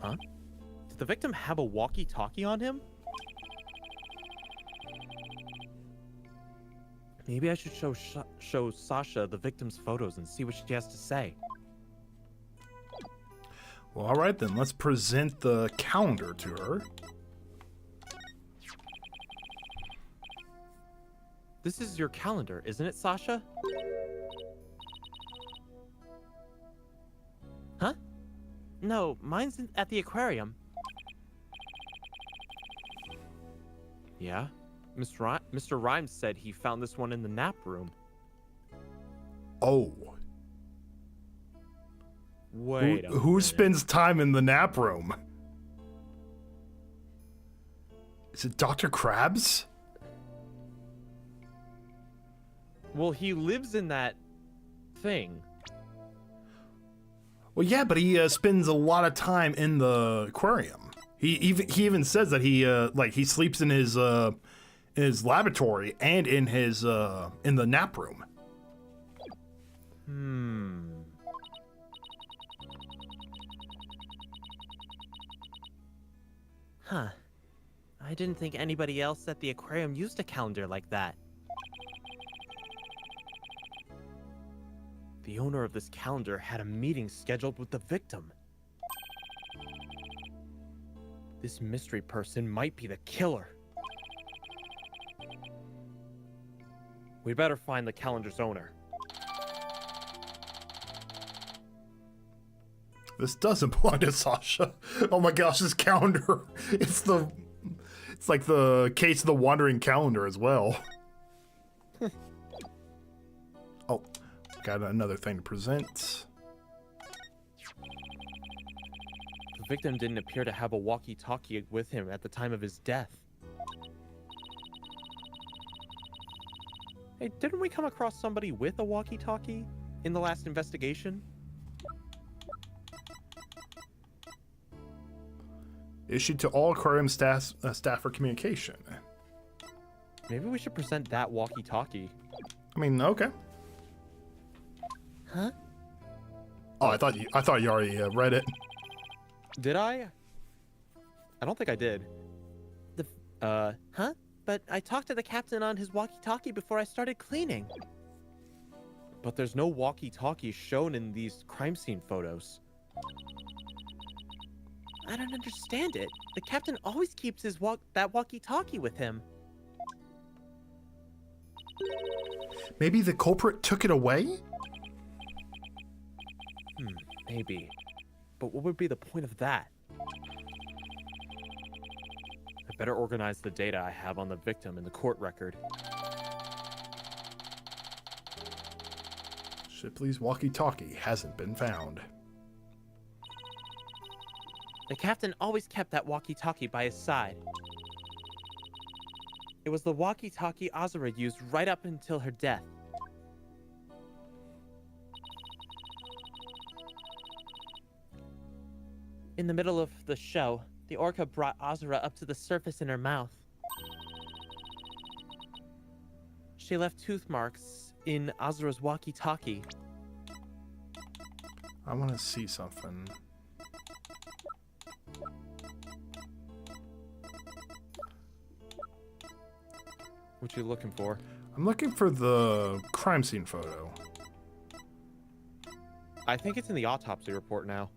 Speaker 6: Huh? Did the victim have a walkie-talkie on him? Maybe I should show Sasha the victim's photos and see what she has to say.
Speaker 3: Well, all right then. Let's present the calendar to her.
Speaker 6: This is your calendar, isn't it, Sasha?
Speaker 4: Huh? No, mine's at the aquarium.
Speaker 6: Yeah? Mr. Rhymes said he found this one in the nap room.
Speaker 3: Oh.
Speaker 6: Wait a
Speaker 3: Who
Speaker 6: minute.
Speaker 3: spends time in the nap room? Is it Dr. Krabs?
Speaker 6: Well, he lives in that thing.
Speaker 3: Well, yeah, but he spends a lot of time in the aquarium. He even says that he sleeps in his laboratory and in the nap room.
Speaker 4: Huh. I didn't think anybody else at the aquarium used a calendar like that.
Speaker 6: The owner of this calendar had a meeting scheduled with the victim. This mystery person might be the killer. We better find the calendar's owner.
Speaker 3: This doesn't belong to Sasha. Oh my gosh, this calendar. It's like the Case of the Wandering Calendar as well. Oh, got another thing to present.
Speaker 6: The victim didn't appear to have a walkie-talkie with him at the time of his death. Hey, didn't we come across somebody with a walkie-talkie in the last investigation?
Speaker 3: Issued to all aquarium staff for communication.
Speaker 6: Maybe we should present that walkie-talkie.
Speaker 3: I mean, okay.
Speaker 4: Huh?
Speaker 3: Oh, I thought you already read it.
Speaker 6: Did I? I don't think I did.
Speaker 4: Huh? But I talked to the captain on his walkie-talkie before I started cleaning.
Speaker 6: But there's no walkie-talkie shown in these crime scene photos.
Speaker 4: I don't understand it. The captain always keeps his that walkie-talkie with him.
Speaker 3: Maybe the culprit took it away?
Speaker 6: Maybe. But what would be the point of that? I better organize the data I have on the victim in the court record.
Speaker 3: Shipley's walkie-talkie hasn't been found.
Speaker 4: The captain always kept that walkie-talkie by his side. It was the walkie-talkie Azura used right up until her death. In the middle of the show, the orca brought Azura up to the surface in her mouth. She left tooth marks in Azura's walkie-talkie.
Speaker 3: I want to see something.
Speaker 6: What you looking for?
Speaker 3: I'm looking for the crime scene photo.
Speaker 6: I think it's in the autopsy report now.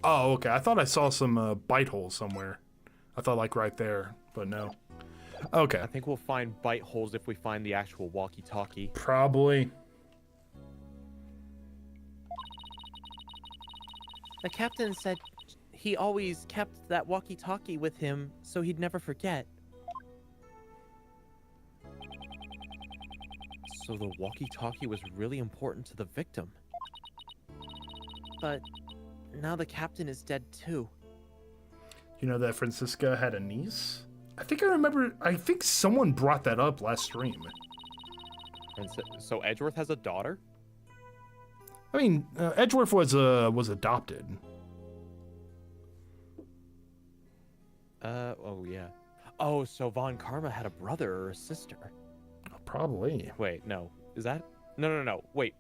Speaker 3: Oh, okay. I thought I saw some bite holes somewhere. I thought like right there, but no. Okay.
Speaker 6: I think we'll find bite holes if we find the actual walkie-talkie.
Speaker 3: Probably.
Speaker 4: The captain said he always kept that walkie-talkie with him so he'd never forget.
Speaker 6: So the walkie-talkie was really important to the victim.
Speaker 4: But now the captain is dead too.
Speaker 3: You know that Francisca had a niece? I think someone brought that up last stream.
Speaker 6: And so Edgeworth has a daughter?
Speaker 3: I mean, Edgeworth was adopted.
Speaker 6: Oh yeah. Oh, so Von Karma had a brother or a sister.
Speaker 3: Probably.
Speaker 6: Wait, no. Is that? No. Wait,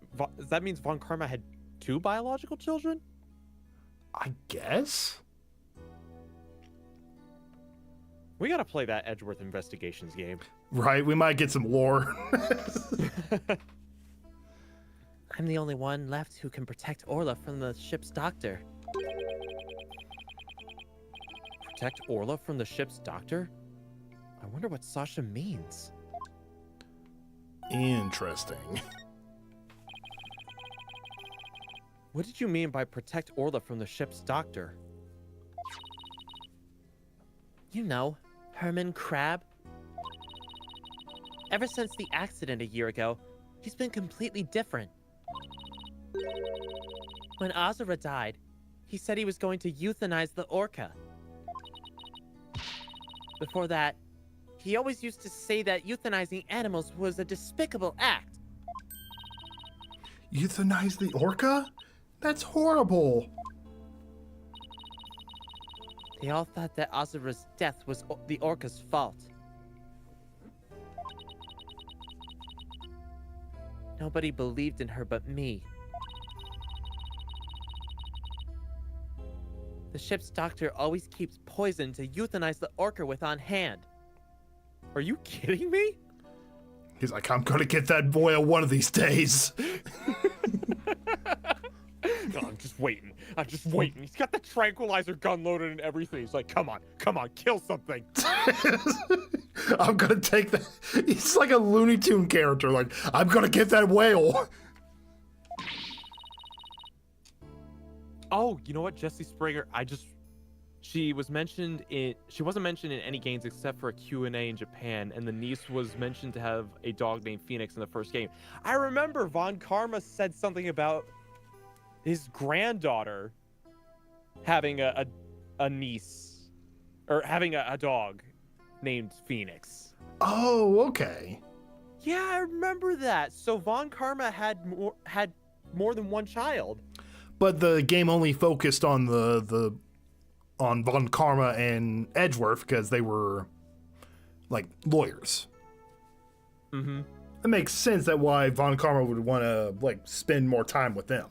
Speaker 6: that means Von Karma had 2 biological children?
Speaker 3: I guess?
Speaker 6: We gotta play that Edgeworth Investigations game.
Speaker 3: Right, we might get some lore.
Speaker 4: I'm the only one left who can protect Orla from the ship's doctor.
Speaker 6: Protect Orla from the ship's doctor? I wonder what Sasha means.
Speaker 3: Interesting.
Speaker 6: What did you mean by protect Orla from the ship's doctor?
Speaker 4: You know, Herman Crab. Ever since the accident a year ago, he's been completely different. When Azura died, he said he was going to euthanize the orca. Before that, he always used to say that euthanizing animals was a despicable act.
Speaker 3: Euthanize the orca? That's horrible.
Speaker 4: They all thought that Azura's death was the orca's fault. Nobody believed in her but me. The ship's doctor always keeps poison to euthanize the orca with on hand.
Speaker 6: Are you kidding me?
Speaker 3: He's like, I'm gonna get that boil one of these days.
Speaker 6: No, I'm just waiting. He's got the tranquilizer gun loaded and everything. He's like, come on, kill something.
Speaker 3: I'm gonna take that. He's like a Looney Tune character. Like, I'm gonna get that whale.
Speaker 6: Oh, you know what? Jessie Springer, she wasn't mentioned in any games except for a Q&A in Japan, and the niece was mentioned to have a dog named Phoenix in the first game. I remember Von Karma said something about his granddaughter having a niece, or having a dog named Phoenix.
Speaker 3: Oh, okay.
Speaker 6: Yeah, I remember that. So Von Karma had more than one child.
Speaker 3: But the game only focused on on Von Karma and Edgeworth because they were like lawyers.
Speaker 6: Mm-hmm.
Speaker 3: It makes sense that why Von Karma would want to like spend more time with them.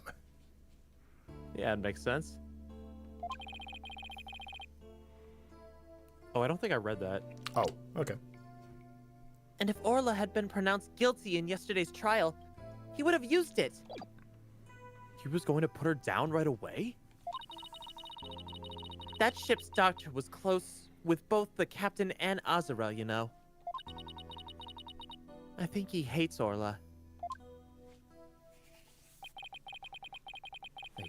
Speaker 6: Yeah, it makes sense. Oh, I don't think I read that.
Speaker 3: Oh, okay.
Speaker 4: And if Orla had been pronounced guilty in yesterday's trial, he would have used it.
Speaker 6: He was going to put her down right away?
Speaker 4: That ship's doctor was close with both the captain and Azura, you know. I think he hates Orla.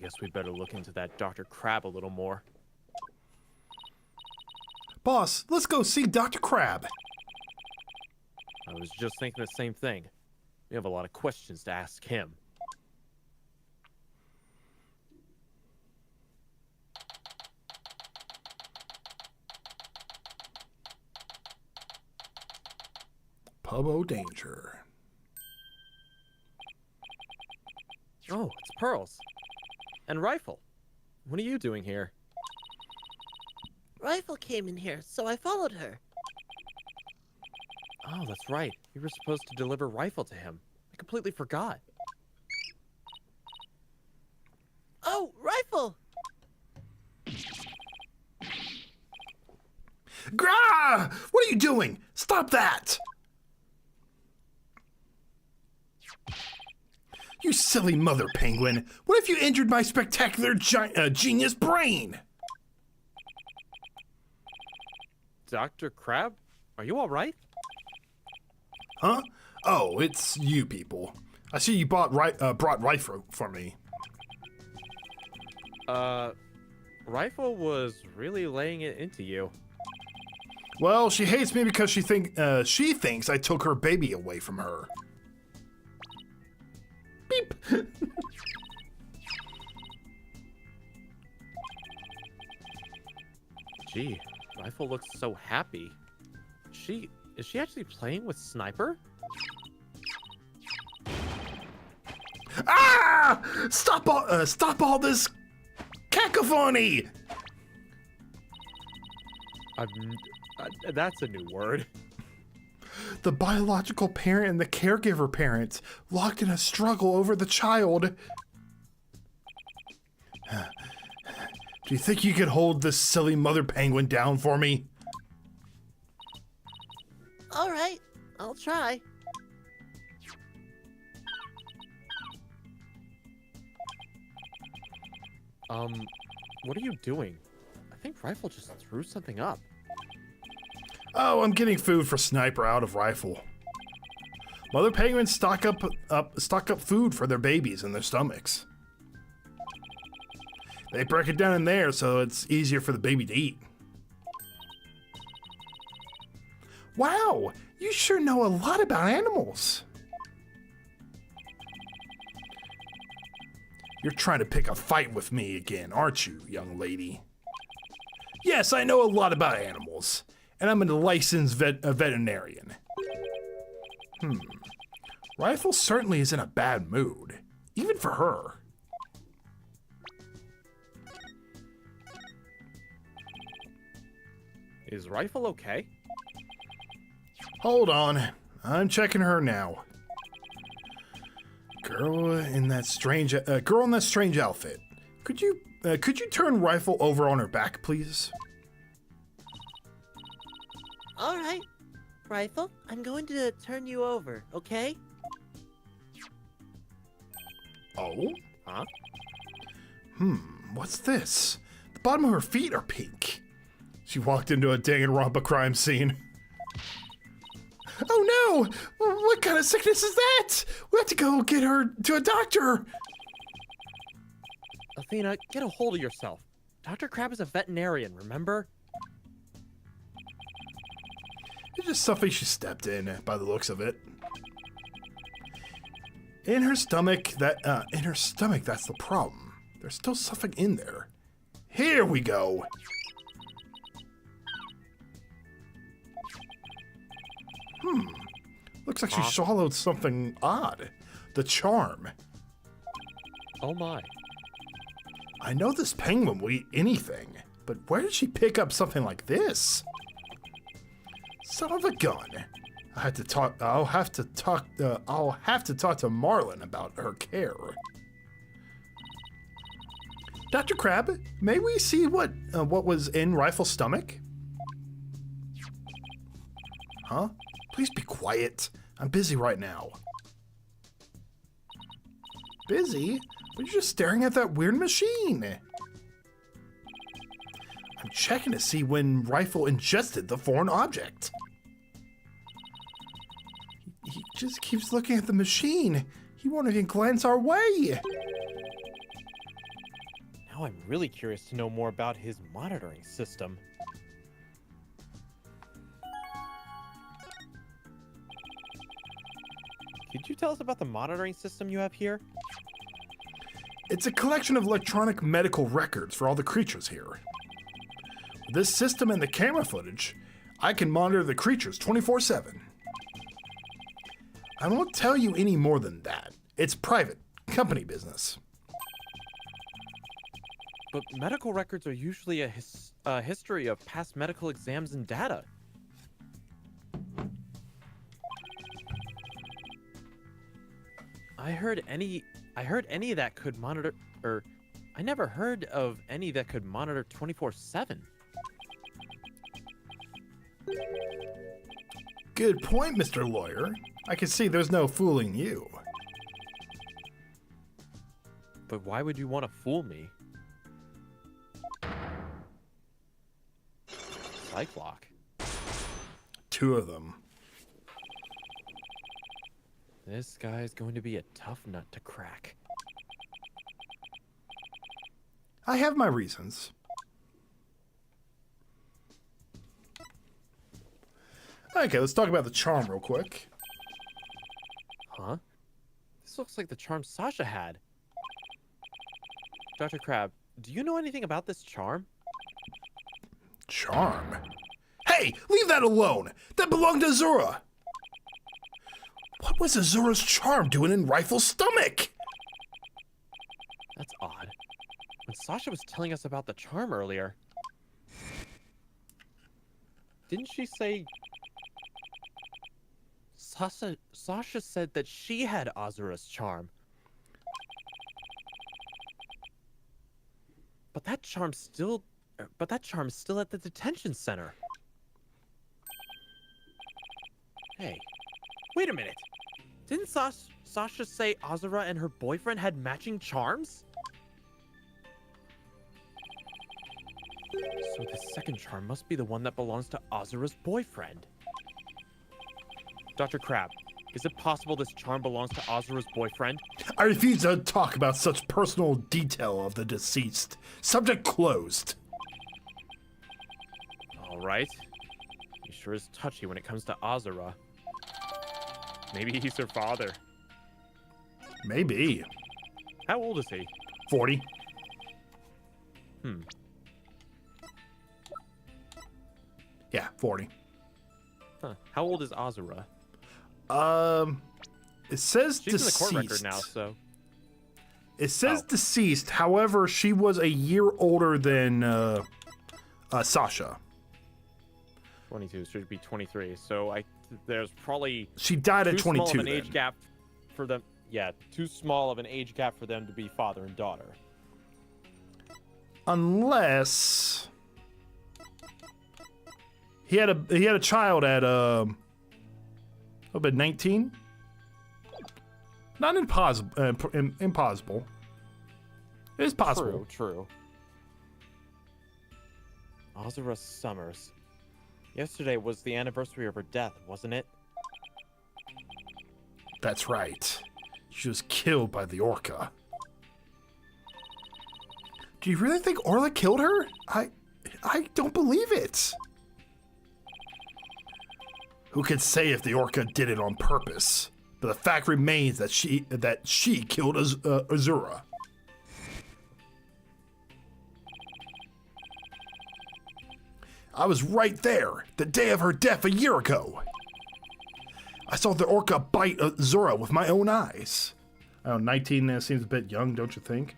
Speaker 6: guess we better look into that Dr. Crab a little more.
Speaker 3: Boss, let's go see Dr. Crab.
Speaker 6: I was just thinking the same thing. We have a lot of questions to ask him.
Speaker 3: Pubbo Danger.
Speaker 6: Oh, it's Pearls. And Rifle. What are you doing here?
Speaker 4: Rifle came in here, so I followed her.
Speaker 6: Oh, that's right. You were supposed to deliver Rifle to him. I completely forgot.
Speaker 4: Oh, Rifle!
Speaker 3: Grah! What are you doing? Stop that! You silly mother penguin. What if you injured my spectacular genius brain?
Speaker 6: Dr. Crab? Are you alright?
Speaker 3: Huh? Oh, it's you people. I see you brought Rifle for me.
Speaker 6: Rifle was really laying it into you.
Speaker 3: Well, she hates me because she thinks I took her baby away from her. Beep.
Speaker 6: Gee, Rifle looks so happy. Is she actually playing with Sniper?
Speaker 3: Ah! Stop all this cacophony!
Speaker 6: That's a new word.
Speaker 3: The biological parent and the caregiver parent locked in a struggle over the child. Do you think you could hold this silly mother penguin down for me?
Speaker 4: All right, I'll try.
Speaker 6: What are you doing? I think Rifle just threw something up.
Speaker 3: Oh, I'm getting food for Sniper out of Rifle. Mother penguins stock up food for their babies in their stomachs. They break it down in there so it's easier for the baby to eat. Wow, you sure know a lot about animals. You're trying to pick a fight with me again, aren't you, young lady? Yes, I know a lot about animals, and I'm a licensed veterinarian. Rifle certainly is in a bad mood, even for her.
Speaker 6: Is Rifle okay?
Speaker 3: Hold on, I'm checking her now. Girl in that strange outfit. Could you turn Rifle over on her back, please?
Speaker 4: All right, Rifle, I'm going to turn you over, okay?
Speaker 3: Oh?
Speaker 6: Huh?
Speaker 3: What's this? The bottom of her feet are pink. She walked into a Danganronpa crime scene. Oh no! What kind of sickness is that? We have to go get her to a doctor.
Speaker 6: Athena, get a hold of yourself. Dr. Crab is a veterinarian, remember?
Speaker 3: It's just something she stepped in, by the looks of it. In her stomach, that's the problem. There's still something in there. Here we go. Looks like she swallowed something odd. The charm.
Speaker 6: Oh my.
Speaker 3: I know this penguin will eat anything, but where did she pick up something like this? Son of a gun. I'll have to talk to Marlin about her care. Dr. Crab, may we see what was in Rifle's stomach? Huh? Please be quiet. I'm busy right now. Busy? But you're just staring at that weird machine. I'm checking to see when Rifle ingested the foreign object. He just keeps looking at the machine. He won't even glance our way.
Speaker 6: Now I'm really curious to know more about his monitoring system. Could you tell us about the monitoring system you have here?
Speaker 3: It's a collection of electronic medical records for all the creatures here. With this system and the camera footage, I can monitor the creatures 24/7. I won't tell you any more than that. It's private, company business.
Speaker 6: But medical records are usually a history of past medical exams and data. I heard any that could monitor, or I never heard of any that could monitor 24/7.
Speaker 3: Good point, Mr. Lawyer. I can see there's no fooling you.
Speaker 6: But why would you want to fool me? Psych lock.
Speaker 3: 2 of them.
Speaker 6: This guy's going to be a tough nut to crack.
Speaker 3: I have my reasons. Okay, let's talk about the charm real quick.
Speaker 6: Huh? This looks like the charm Sasha had. Dr. Crab, do you know anything about this charm?
Speaker 3: Charm? Hey, leave that alone! That belonged to Azura! What was Azura's charm doing in Rifle's stomach?
Speaker 6: That's odd. When Sasha was telling us about the charm earlier, didn't she say... Sasha said that she had Azura's charm. But that charm's still at the detention center. Hey, wait a minute. Didn't Sasha say Azura and her boyfriend had matching charms? So the second charm must be the one that belongs to Azura's boyfriend. Dr. Crab, is it possible this charm belongs to Azura's boyfriend?
Speaker 3: I refuse to talk about such personal detail of the deceased. Subject closed.
Speaker 6: All right. He sure is touchy when it comes to Azura. Maybe he's her father.
Speaker 3: Maybe.
Speaker 6: How old is he?
Speaker 3: 40. Yeah, 40.
Speaker 6: Huh. How old is Azura?
Speaker 3: It says
Speaker 6: She's
Speaker 3: deceased.
Speaker 6: in the court record now, so...
Speaker 3: It says
Speaker 6: Oh.
Speaker 3: deceased. However, she was a year older than Sasha.
Speaker 6: 22, should be 23. So there's probably
Speaker 3: She died at
Speaker 6: too small
Speaker 3: 22.
Speaker 6: of an age
Speaker 3: then.
Speaker 6: gap for them. Yeah, too small of an age gap for them to be father and daughter.
Speaker 3: Unless he had a child at about 19. Not impossible. Impossible. It is possible.
Speaker 6: True. Azura Summers. Yesterday was the anniversary of her death, wasn't it?
Speaker 3: That's right. She was killed by the Orca. Do you really think Orla killed her? I don't believe it. Who can say if the Orca did it on purpose? But the fact remains that she killed Azura. I was right there, the day of her death a year ago. I saw the Orca bite Azura with my own eyes. I don't know, 19 seems a bit young, don't you think?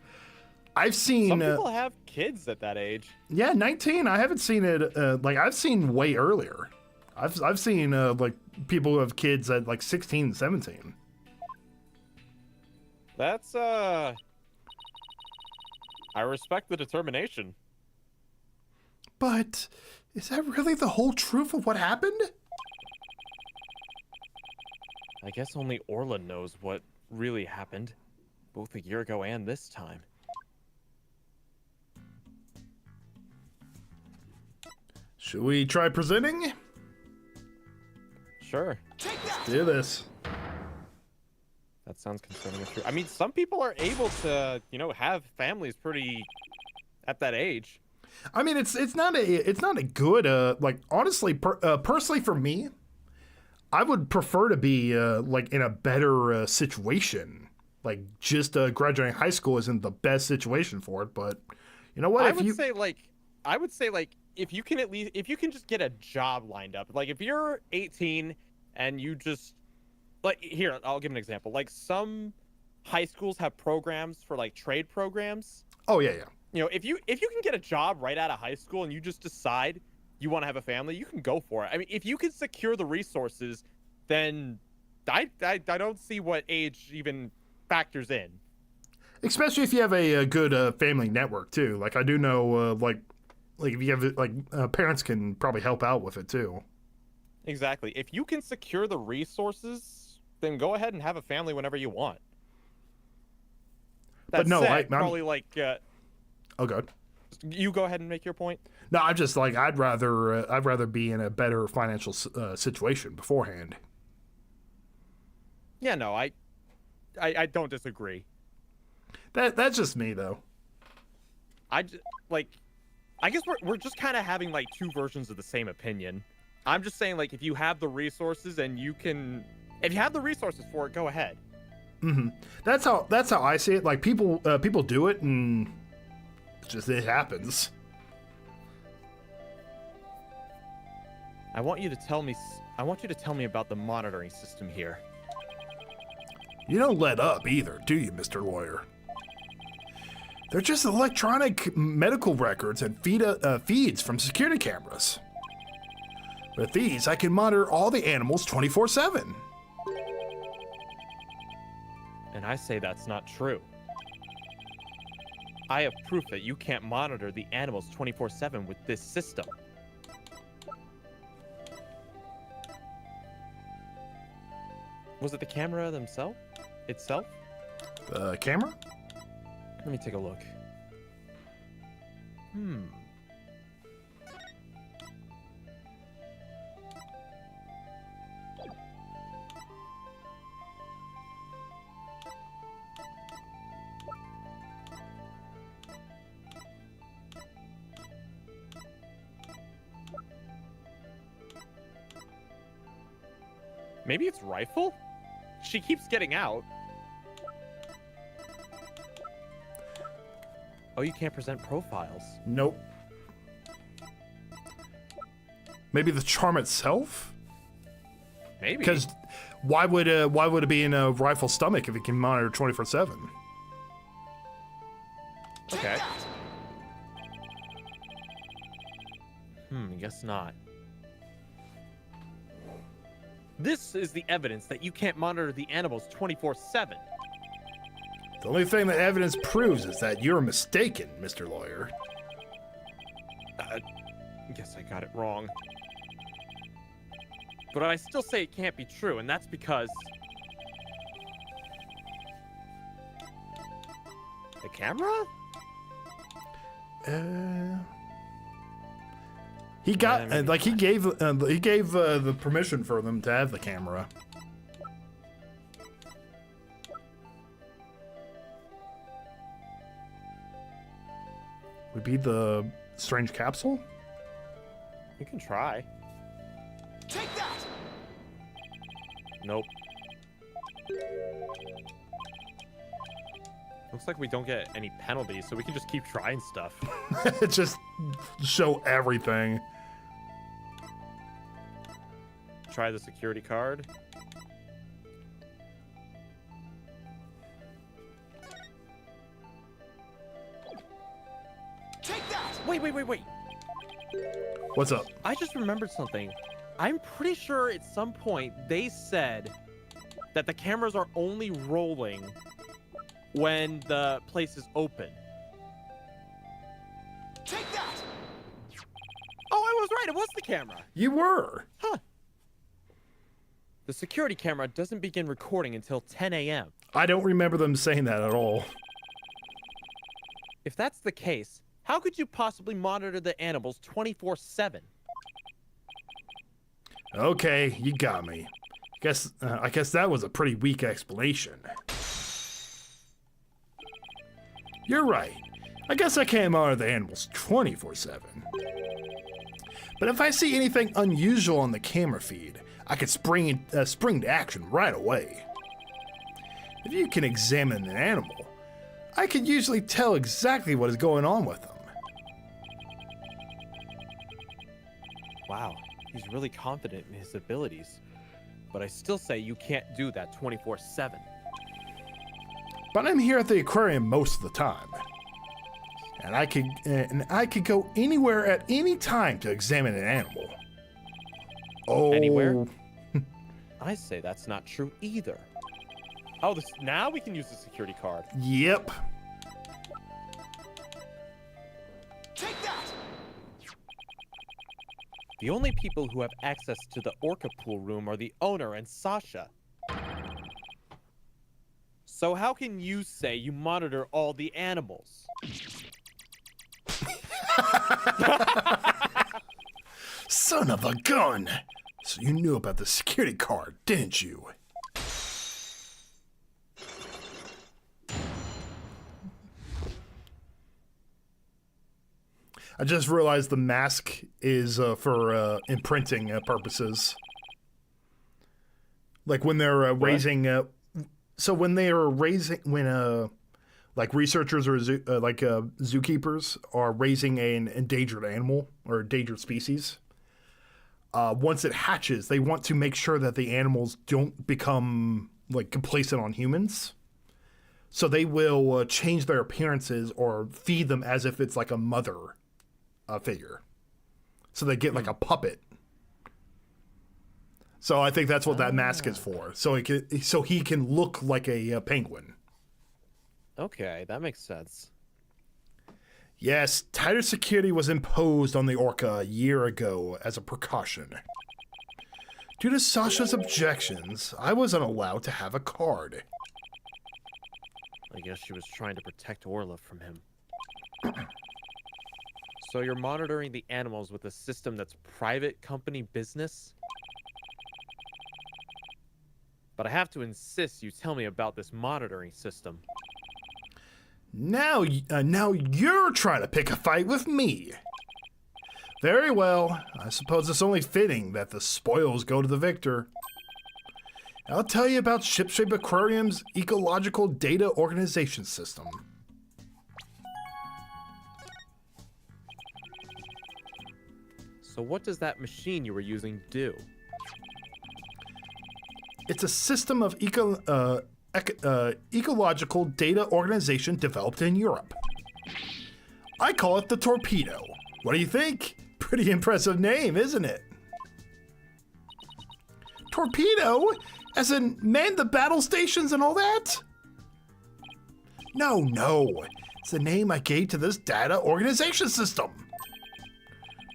Speaker 3: I've seen...
Speaker 6: Some people have kids at that age.
Speaker 3: Yeah, 19. I haven't seen it. I've seen way earlier. I've seen like people who have kids at like 16, 17.
Speaker 6: That's I respect the determination.
Speaker 3: But is that really the whole truth of what happened?
Speaker 6: I guess only Orla knows what really happened, both a year ago and this time.
Speaker 3: Should we try presenting?
Speaker 6: Sure.
Speaker 3: Do this.
Speaker 6: That sounds concerning and true. I mean, some people are able to, have families pretty at that age.
Speaker 3: I mean, it's not a good like honestly personally for me, I would prefer to be like in a better situation. Like just graduating high school isn't the best situation for it, but you know what?
Speaker 6: I would say like if you can just get a job lined up. Like if you're 18 and you just like here, I'll give an example. Like some high schools have programs for like trade programs.
Speaker 3: Oh yeah.
Speaker 6: You know, if you can get a job right out of high school and you just decide you want to have a family, you can go for it. I mean, if you can secure the resources, then I don't see what age even factors in.
Speaker 3: Especially if you have a good family network too. Like I do know, like if you have parents can probably help out with it too.
Speaker 6: Exactly. If you can secure the resources, then go ahead and have a family whenever you want.
Speaker 3: But no,
Speaker 6: I'm probably like.
Speaker 3: Oh, God.
Speaker 6: You go ahead and make your point.
Speaker 3: No, I'm just like I'd rather be in a better financial situation beforehand.
Speaker 6: Yeah, no, I don't disagree.
Speaker 3: That's just me though.
Speaker 6: I guess we're just kind of having like two versions of the same opinion. I'm just saying like if you have the resources and if you have the resources for it, go ahead.
Speaker 3: Mm-hmm. That's how I see it. Like people do it and it happens.
Speaker 6: I want you to tell me about the monitoring system here.
Speaker 3: You don't let up either, do you, Mr. Lawyer? They're just electronic medical records and feeds from security cameras. With these, I can monitor all the animals 24/7.
Speaker 6: And I say that's not true. I have proof that you can't monitor the animals 24/7 with this system. Was it the camera itself?
Speaker 3: The camera?
Speaker 6: Let me take a look. Maybe it's rifle? She keeps getting out. Oh, you can't present profiles.
Speaker 3: Nope. Maybe the charm itself?
Speaker 6: Maybe.
Speaker 3: Because why would it be in a rifle stomach if it can monitor 24/7?
Speaker 6: Okay. Guess not. This is the evidence that you can't monitor the animals 24/7.
Speaker 3: The only thing that evidence proves is that you're mistaken, Mr. Lawyer.
Speaker 6: Guess I got it wrong. But I still say it can't be true, and that's because... The camera?
Speaker 3: He got he gave the permission for them to have the camera. Would be the strange capsule?
Speaker 6: You can try.
Speaker 7: Take that!
Speaker 6: Nope. Looks like we don't get any penalties, so we can just keep trying stuff.
Speaker 3: Just show everything.
Speaker 6: Try the security card.
Speaker 7: Take that!
Speaker 6: Wait.
Speaker 3: What's up?
Speaker 6: I just remembered something. I'm pretty sure at some point they said that the cameras are only rolling when the place is open.
Speaker 7: Take that!
Speaker 6: Oh, I was right. It was the camera.
Speaker 3: You were.
Speaker 6: Huh. The security camera doesn't begin recording until 10 a.m.
Speaker 3: I don't remember them saying that at all.
Speaker 6: If that's the case, how could you possibly monitor the animals 24/7?
Speaker 3: Okay, you got me. I guess that was a pretty weak explanation. You're right. I guess I can't monitor the animals 24/7. But if I see anything unusual on the camera feed, I could spring to action right away. If you can examine an animal, I can usually tell exactly what is going on with them.
Speaker 6: Wow, he's really confident in his abilities. But I still say you can't do that 24/7.
Speaker 3: But I'm here at the aquarium most of the time. And I could go anywhere at any time to examine an animal. Oh.
Speaker 6: Anywhere? I say that's not true either. Oh, now we can use the security card.
Speaker 3: Yep.
Speaker 7: Take that!
Speaker 6: The only people who have access to the orca pool room are the owner and Sasha. So how can you say you monitor all the animals?
Speaker 3: Son of a gun! So you knew about the security card, didn't you? I just realized the mask is for imprinting purposes. Like when they're raising, like researchers or zookeepers are raising an endangered animal or endangered species. Once it hatches, they want to make sure that the animals don't become like complacent on humans. So they will change their appearances or feed them as if it's like a mother figure. So they get like a puppet. So I think that's what that mask is for. So he can look like a penguin.
Speaker 6: Okay, that makes sense.
Speaker 3: Yes, tighter security was imposed on the orca a year ago as a precaution. Due to Sasha's objections, I wasn't allowed to have a card.
Speaker 6: I guess she was trying to protect Orla from him. So you're monitoring the animals with a system that's private company business? But I have to insist you tell me about this monitoring system.
Speaker 3: Now you're trying to pick a fight with me. Very well. I suppose it's only fitting that the spoils go to the victor. I'll tell you about Shipshape Aquarium's ecological data organization system.
Speaker 6: So what does that machine you were using do?
Speaker 3: It's a system of ecological data organization developed in Europe. I call it the Torpedo. What do you think? Pretty impressive name, isn't it? Torpedo? As in man the battle stations and all that? No. It's the name I gave to this data organization system.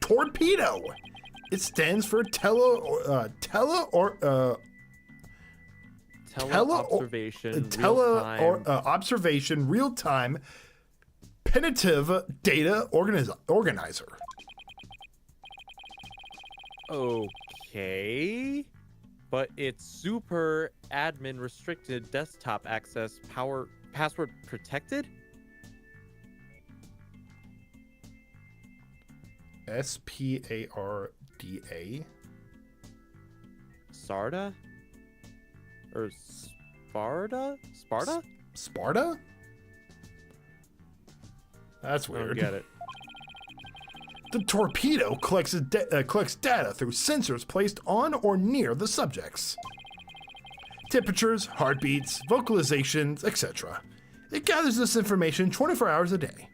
Speaker 3: Torpedo. It stands for observation, real-time, penitive data organizer.
Speaker 6: Okay. But it's super admin restricted desktop access password protected?
Speaker 3: SPARDA?
Speaker 6: Sarda? Or Sparta? Sparta?
Speaker 3: Sparta? That's
Speaker 6: I don't
Speaker 3: weird.
Speaker 6: get it.
Speaker 3: The torpedo collects data through sensors placed on or near the subjects. Temperatures, heartbeats, vocalizations, etc. It gathers this information 24 hours a day.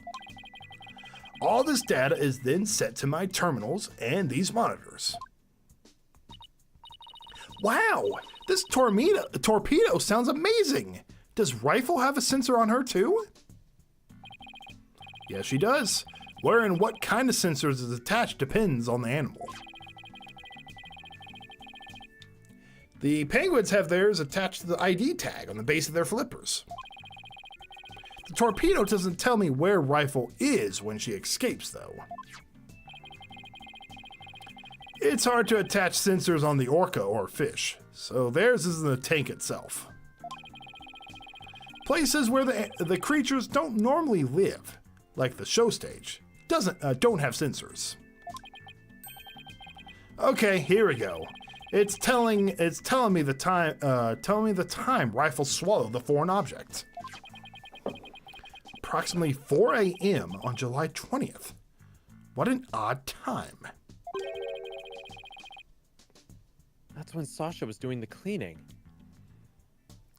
Speaker 3: All this data is then sent to my terminals and these monitors. Wow, this torpedo sounds amazing. Does Rifle have a sensor on her too? Yes, she does. Where and what kind of sensors is attached depends on the animal. The penguins have theirs attached to the ID tag on the base of their flippers. The torpedo doesn't tell me where Rifle is when she escapes, though. It's hard to attach sensors on the orca or fish, so theirs is in the tank itself. Places where the creatures don't normally live, like the show stage, don't have sensors. Okay, here we go. It's telling me the time Rifle swallowed the foreign object. Approximately 4 a.m. on July 20th. What an odd time.
Speaker 6: That's when Sasha was doing the cleaning.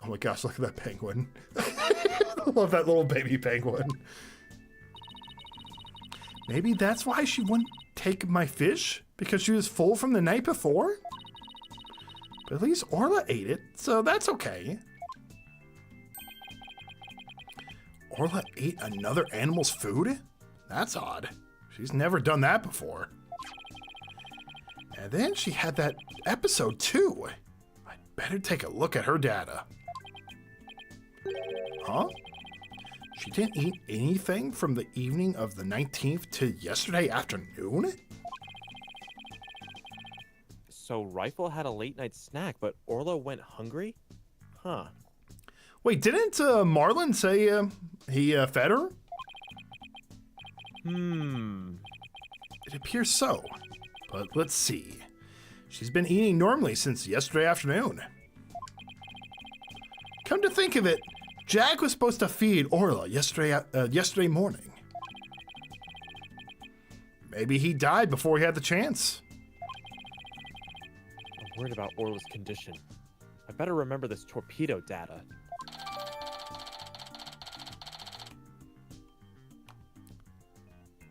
Speaker 3: Oh my gosh, look at that penguin. I love that little baby penguin. Maybe that's why she wouldn't take my fish? Because she was full from the night before? But at least Orla ate it, so that's okay. Orla ate another animal's food? That's odd. She's never done that before. And then she had that episode too. I'd better take a look at her data. Huh? She didn't eat anything from the evening of the 19th to yesterday afternoon?
Speaker 6: So Rifle had a late night snack, but Orla went hungry? Huh.
Speaker 3: Wait, didn't Marlon say he fed her? It appears so. But let's see. She's been eating normally since yesterday afternoon. Come to think of it, Jack was supposed to feed Orla yesterday morning. Maybe he died before he had the chance.
Speaker 6: I'm worried about Orla's condition. I better remember this torpedo data.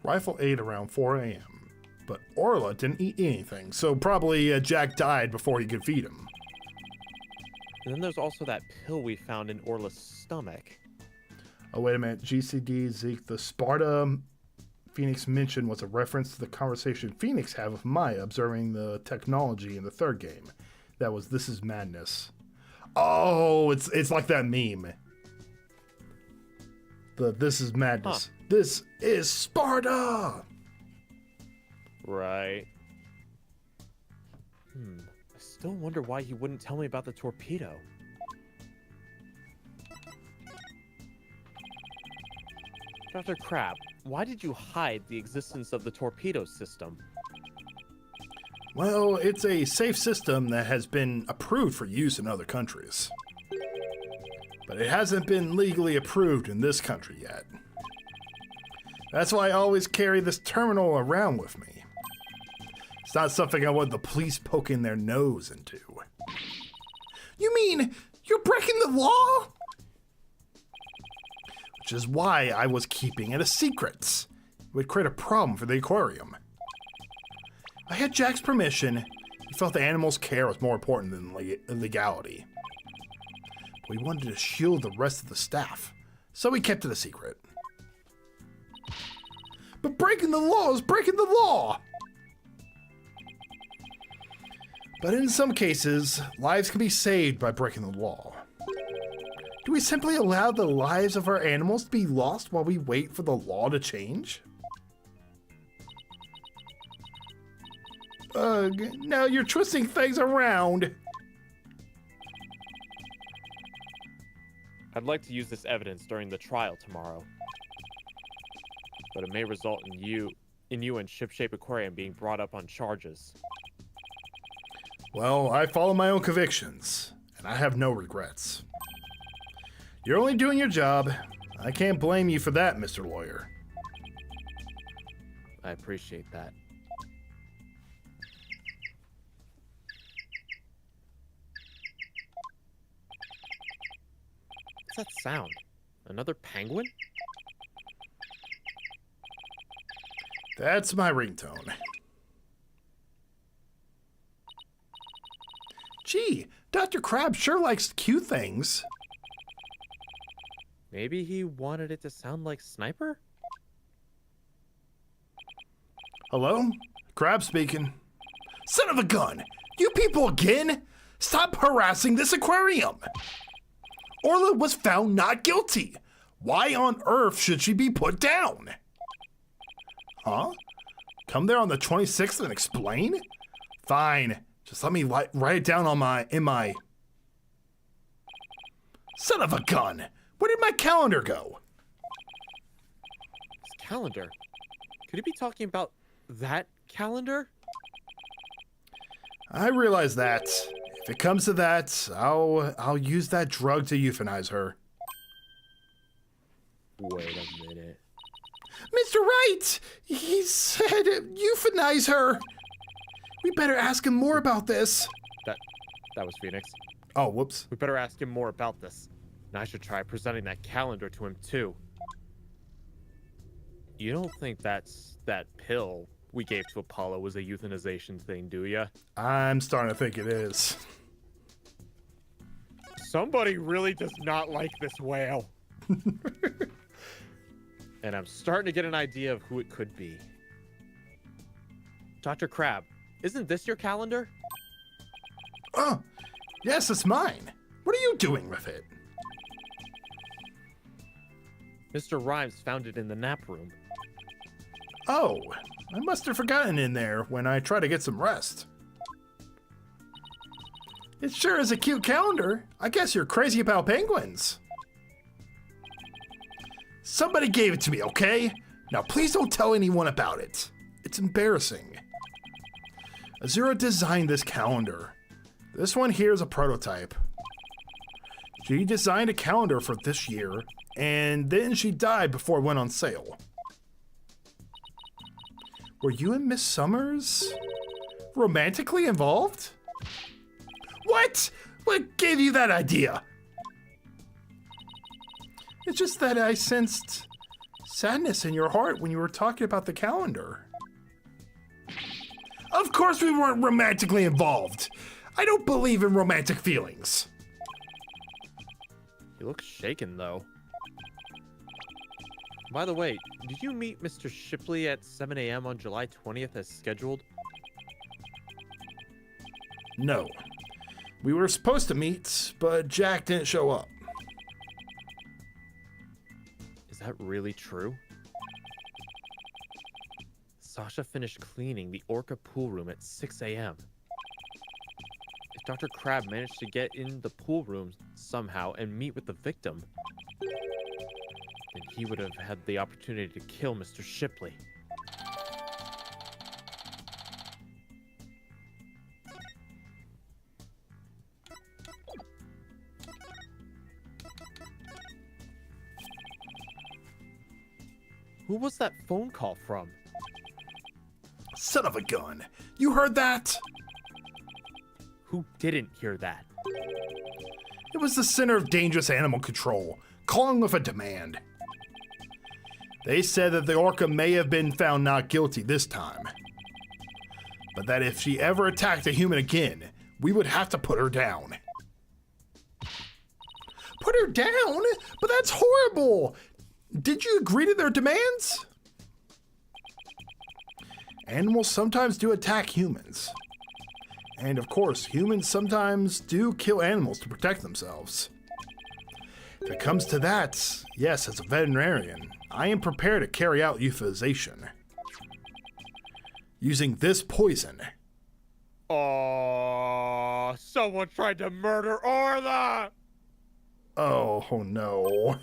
Speaker 3: Rifle ate around 4 a.m., but Orla didn't eat anything, so probably Jack died before he could feed him.
Speaker 6: And then there's also that pill we found in Orla's stomach.
Speaker 3: Oh, wait a minute. GCD, Zeke, the Sparta Phoenix mentioned was a reference to the conversation Phoenix had with Maya observing the technology in the third game. That was This Is Madness. Oh, it's like that meme. The This Is Madness. Huh. This is Sparta!
Speaker 6: Right. I still wonder why he wouldn't tell me about the torpedo. Dr. Crab, why did you hide the existence of the torpedo system?
Speaker 3: Well, it's a safe system that has been approved for use in other countries. But it hasn't been legally approved in this country yet. That's why I always carry this terminal around with me. It's not something I want the police poking their nose into. You mean you're breaking the law? Which is why I was keeping it a secret. It would create a problem for the aquarium. I had Jack's permission. He felt the animal's care was more important than legality. But we wanted to shield the rest of the staff, so we kept it a secret. But breaking the law is breaking the law! But in some cases, lives can be saved by breaking the law. Do we simply allow the lives of our animals to be lost while we wait for the law to change? Ugh, now you're twisting things around.
Speaker 6: I'd like to use this evidence during the trial tomorrow. But it may result in you and Shipshape Aquarium being brought up on charges.
Speaker 3: Well, I follow my own convictions, and I have no regrets. You're only doing your job. I can't blame you for that, Mr. Lawyer.
Speaker 6: I appreciate that. What's that sound? Another penguin?
Speaker 3: That's my ringtone. Gee, Dr. Crab sure likes cute things.
Speaker 6: Maybe he wanted it to sound like Sniper?
Speaker 3: Hello? Crab speaking. Son of a gun! You people again? Stop harassing this aquarium! Orla was found not guilty. Why on earth should she be put down? Huh? Come there on the 26th and explain? Fine. Just let me write it down on my... Son of a gun! Where did my calendar go?
Speaker 6: His calendar. Could he be talking about that calendar?
Speaker 3: I realize that. If it comes to that, I'll use that drug to euthanize her.
Speaker 6: Wait a minute.
Speaker 3: Mr. Wright! He said euthanize her! We better ask him more about this.
Speaker 6: That was Phoenix.
Speaker 3: Oh, whoops.
Speaker 6: We better ask him more about this. And I should try presenting that calendar to him too. You don't think that pill we gave to Apollo was a euthanization thing, do ya?
Speaker 3: I'm starting to think it is.
Speaker 2: Somebody really does not like this whale.
Speaker 6: And I'm starting to get an idea of who it could be. Dr. Crab, isn't this your calendar?
Speaker 3: Oh, yes, it's mine. What are you doing with it?
Speaker 6: Mr. Rhymes found it in the nap room.
Speaker 3: Oh, I must have forgotten in there when I try to get some rest. It sure is a cute calendar. I guess you're crazy about penguins. Somebody gave it to me, okay? Now please don't tell anyone about it. It's embarrassing. Azura designed this calendar. This one here is a prototype. She designed a calendar for this year, and then she died before it went on sale. Were you and Miss Summers romantically involved? What? What gave you that idea? It's just that I sensed sadness in your heart when you were talking about the calendar. Of course we weren't romantically involved. I don't believe in romantic feelings.
Speaker 6: He looks shaken, though. By the way, did you meet Mr. Shipley at 7 a.m. on July 20th as scheduled?
Speaker 3: No. We were supposed to meet, but Jack didn't show up.
Speaker 6: Is that really true? Sasha finished cleaning the Orca pool room at 6 a.m. If Dr. Crab managed to get in the pool room somehow and meet with the victim, then he would have had the opportunity to kill Mr. Shipley. Who was that phone call from?
Speaker 3: Son of a gun. You heard that?
Speaker 6: Who didn't hear that?
Speaker 3: It was the Center of Dangerous Animal Control, calling with a demand. They said that the orca may have been found not guilty this time, but that if she ever attacked a human again, we would have to put her down. Put her down? But that's horrible! Did you agree to their demands? Animals sometimes do attack humans. And of course, humans sometimes do kill animals to protect themselves. If it comes to that, yes, as a veterinarian, I am prepared to carry out euthanization. Using this poison.
Speaker 2: Oh, someone tried to murder Orla!
Speaker 3: Oh no.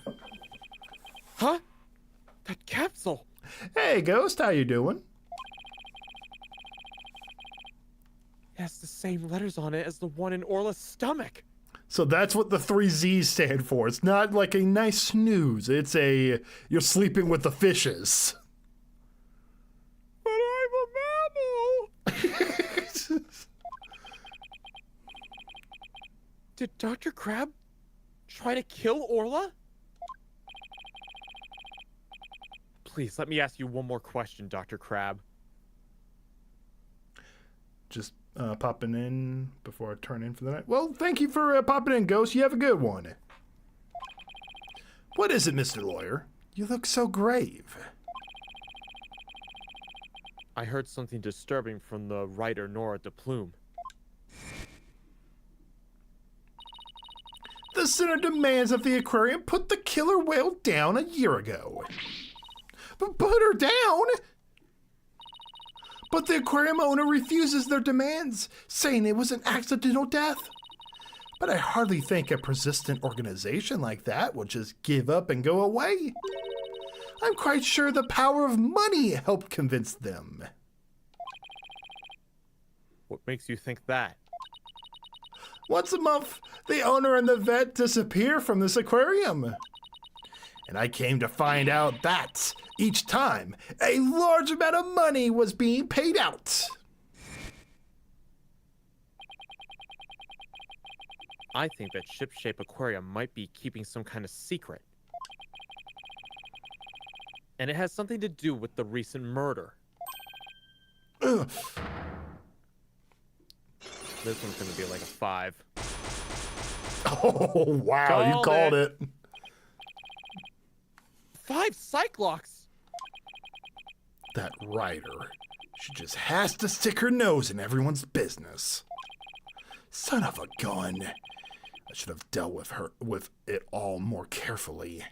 Speaker 6: Huh? That capsule!
Speaker 3: Hey Ghost, how you doing?
Speaker 6: It has the same letters on it as the one in Orla's stomach.
Speaker 3: So that's what the 3 Z's stand for. It's not like a nice snooze. It's a, you're sleeping with the fishes.
Speaker 2: But I'm a mammal!
Speaker 6: Did Dr. Crab try to kill Orla? Please, let me ask you one more question, Dr. Crab.
Speaker 3: Just popping in before I turn in for the night. Well, thank you for popping in, Ghost. You have a good one. What is it, Mr. Lawyer? You look so grave.
Speaker 6: I heard something disturbing from the writer Nora DePlume.
Speaker 3: The center demands that the aquarium put the killer whale down a year ago. But put her down? But the aquarium owner refuses their demands, saying it was an accidental death. But I hardly think a persistent organization like that would just give up and go away. I'm quite sure the power of money helped convince them.
Speaker 6: What makes you think that?
Speaker 3: Once a month, the owner and the vet disappear from this aquarium. And I came to find out that each time a large amount of money was being paid out.
Speaker 6: I think that Ship-Shape Aquarium might be keeping some kind of secret. And it has something to do with the recent murder.
Speaker 3: Ugh.
Speaker 6: This one's gonna be like a 5.
Speaker 3: Oh, wow, you called it.
Speaker 6: 5 Cyclops!
Speaker 3: That writer, she just has to stick her nose in everyone's business. Son of a gun. I should have dealt with it all more carefully.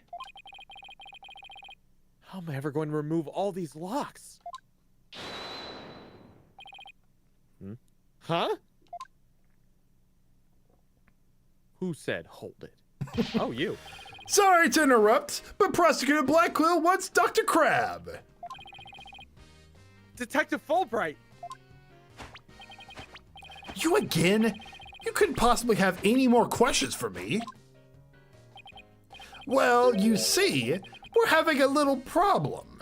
Speaker 6: How am I ever going to remove all these locks? Huh? Who said hold it? Oh, you.
Speaker 3: Sorry to interrupt, but Prosecutor Blackquill wants Dr. Crab.
Speaker 6: Detective Fulbright!
Speaker 3: You again? You couldn't possibly have any more questions for me. Well, you see, we're having a little problem.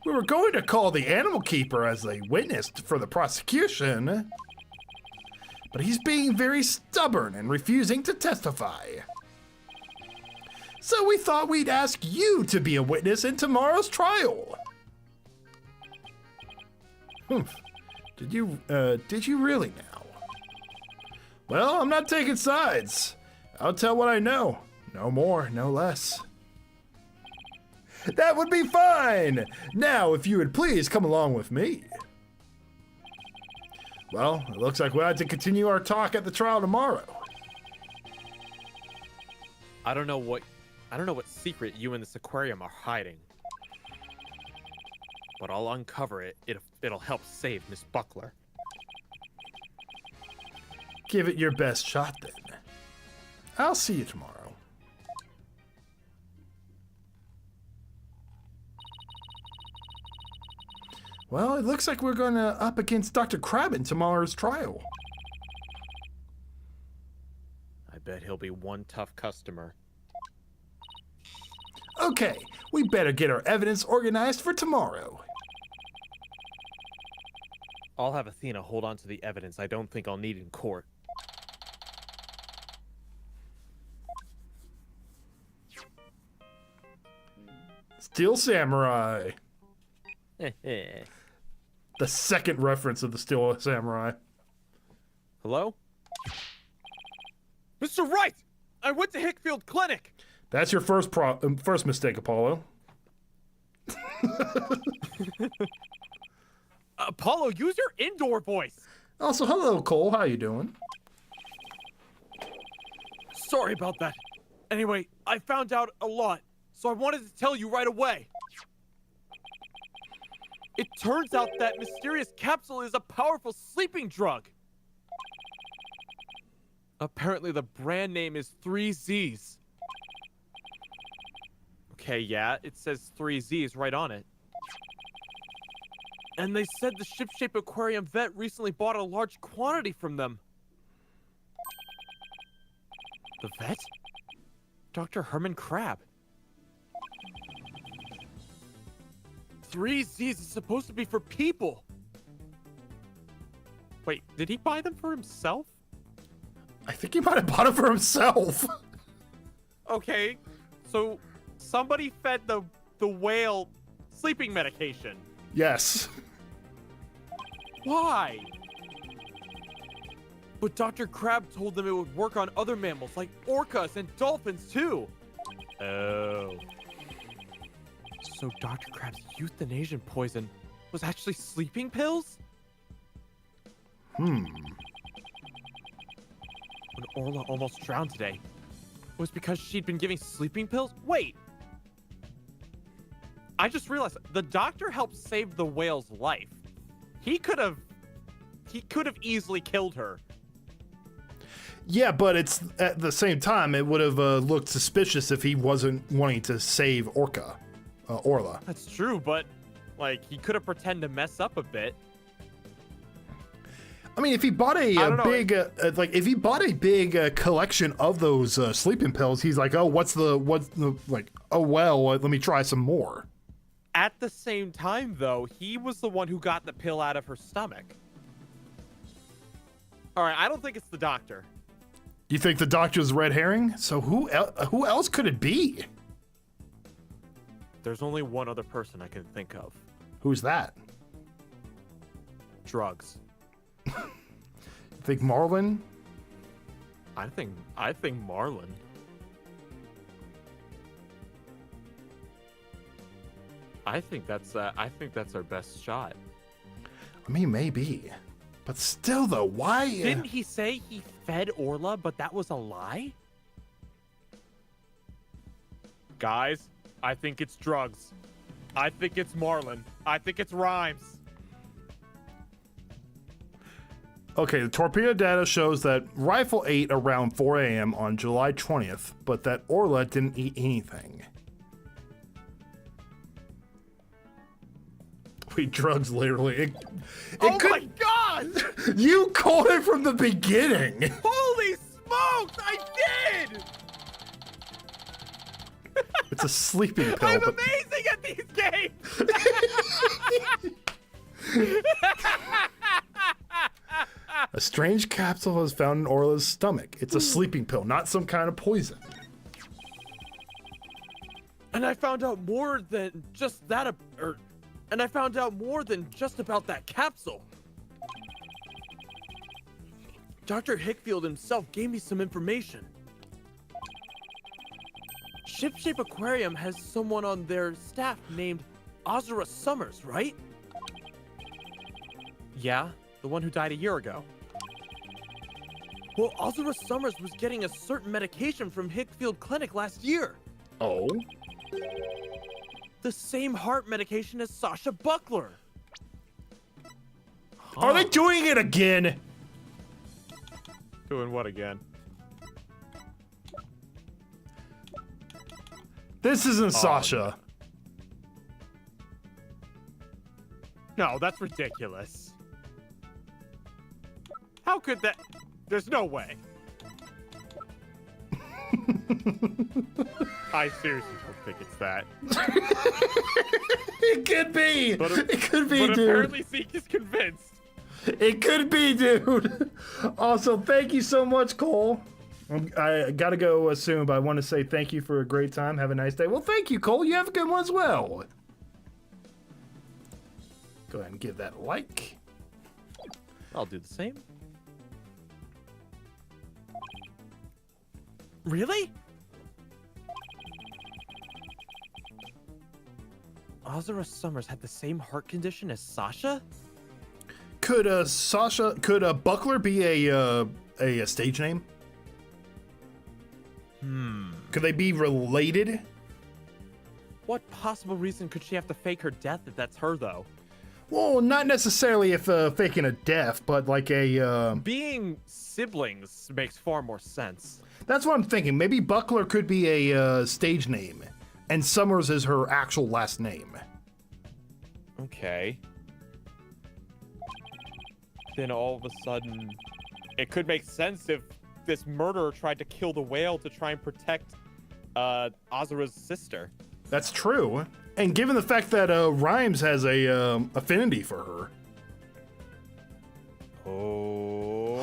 Speaker 3: We were going to call the animal keeper as a witness for the prosecution, but he's being very stubborn and refusing to testify. So we thought we'd ask you to be a witness in tomorrow's trial. Humph. Did you really now? Well, I'm not taking sides. I'll tell what I know. No more, no less. That would be fine! Now, if you would please come along with me. Well, it looks like we'll have to continue our talk at the trial tomorrow.
Speaker 6: I don't know what secret you and this aquarium are hiding. But I'll uncover it. It'll help save Miss Buckler.
Speaker 3: Give it your best shot, then. I'll see you tomorrow. Well, it looks like we're going to up against Dr. Crab in tomorrow's trial.
Speaker 6: I bet he'll be one tough customer.
Speaker 3: Okay, we better get our evidence organized for tomorrow.
Speaker 6: I'll have Athena hold on to the evidence I don't think I'll need in court.
Speaker 3: Steel Samurai. The second reference of the Steel Samurai.
Speaker 6: Hello? Mr. Wright! I went to Hickfield Clinic!
Speaker 3: That's your first mistake, Apollo.
Speaker 6: Apollo, use your indoor voice!
Speaker 3: Also, hello, Cole. How you doing?
Speaker 6: Sorry about that. Anyway, I found out a lot, so I wanted to tell you right away. It turns out that mysterious capsule is a powerful sleeping drug. Apparently the brand name is 3Zs. Okay, yeah, it says 3Zs right on it. And they said the Ship-Shape Aquarium vet recently bought a large quantity from them. The vet? Dr. Herman Crab. 3Zs is supposed to be for people. Wait, did he buy them for himself?
Speaker 3: I think he might have bought it for himself.
Speaker 6: Okay, so somebody fed the whale sleeping medication.
Speaker 3: Yes.
Speaker 6: Why? But Dr. Crab told them it would work on other mammals like orcas and dolphins too. Oh. So Dr. Crab's euthanasian poison was actually sleeping pills? When Orla almost drowned today, it was because she'd been giving sleeping pills? Wait! I just realized the doctor helped save the whale's life. He could have easily killed her.
Speaker 3: Yeah, but it's at the same time, it would have looked suspicious if he wasn't wanting to save Orca. Orla.
Speaker 6: That's true, but like he could have pretended to mess up a bit.
Speaker 3: I mean, if he bought a
Speaker 6: don't know.
Speaker 3: big, if he bought a big collection of those sleeping pills, he's like, oh, what's the, like, oh, well, let me try some more.
Speaker 6: At the same time, though, he was the one who got the pill out of her stomach. All right, I don't think it's the doctor.
Speaker 3: You think the doctor's red herring? So who else could it be?
Speaker 6: There's only one other person I can think of.
Speaker 3: Who's that?
Speaker 6: Drugs.
Speaker 3: Think Marlin?
Speaker 6: I think Marlon. I think that's our best shot.
Speaker 3: I mean, maybe. But still, though, why?
Speaker 6: Didn't he say he fed Orla, but that was a lie? Guys, I think it's drugs. I think it's Marlon. I think it's Rhymes.
Speaker 3: Okay, the torpedo data shows that Rifle ate around 4 a.m. on July 20th, but that Orla didn't eat anything. Wait, drugs literally.
Speaker 6: Oh my god!
Speaker 3: You called it from the beginning!
Speaker 6: Holy smokes, I did!
Speaker 3: It's a sleeping pill.
Speaker 6: I'm
Speaker 3: but...
Speaker 6: amazing at these games!
Speaker 3: A strange capsule was found in Orla's stomach. It's a sleeping pill, not some kind of poison.
Speaker 6: And I found out more than just that, and I found out more than just about that capsule. Dr. Hickfield himself gave me some information. Shipshape Aquarium has someone on their staff named Azura Summers, right? Yeah, the one who died a year ago. Well, Azura Summers was getting a certain medication from Hickfield Clinic last year.
Speaker 3: Oh?
Speaker 6: The same heart medication as Sasha Buckler.
Speaker 3: Are they doing it again?
Speaker 6: Doing what again?
Speaker 3: This isn't Sasha.
Speaker 6: No, that's ridiculous. How could that? There's no way. I seriously don't think it's that.
Speaker 3: It could be. It could be,
Speaker 6: but
Speaker 3: dude.
Speaker 6: Apparently Zeke is convinced.
Speaker 3: It could be, dude. Also, thank you so much, Cole. I gotta go soon, but I want to say thank you for a great time. Have a nice day. Well, thank you, Cole. You have a good one as well. Go ahead and give that a like.
Speaker 6: I'll do the same. Really? Azura Summers had the same heart condition as Sasha?
Speaker 3: Could Buckler be a stage name? Could they be related?
Speaker 6: What possible reason could she have to fake her death if that's her, though?
Speaker 3: Well, not necessarily if faking a death, but like a...
Speaker 6: Being siblings makes far more sense.
Speaker 3: That's what I'm thinking. Maybe Buckler could be a stage name, and Summers is her actual last name.
Speaker 6: Okay. Then all of a sudden, it could make sense if this murderer tried to kill the whale to try and protect Azura's sister.
Speaker 3: That's true. And given the fact that Rhymes has a affinity for her.
Speaker 6: Oh.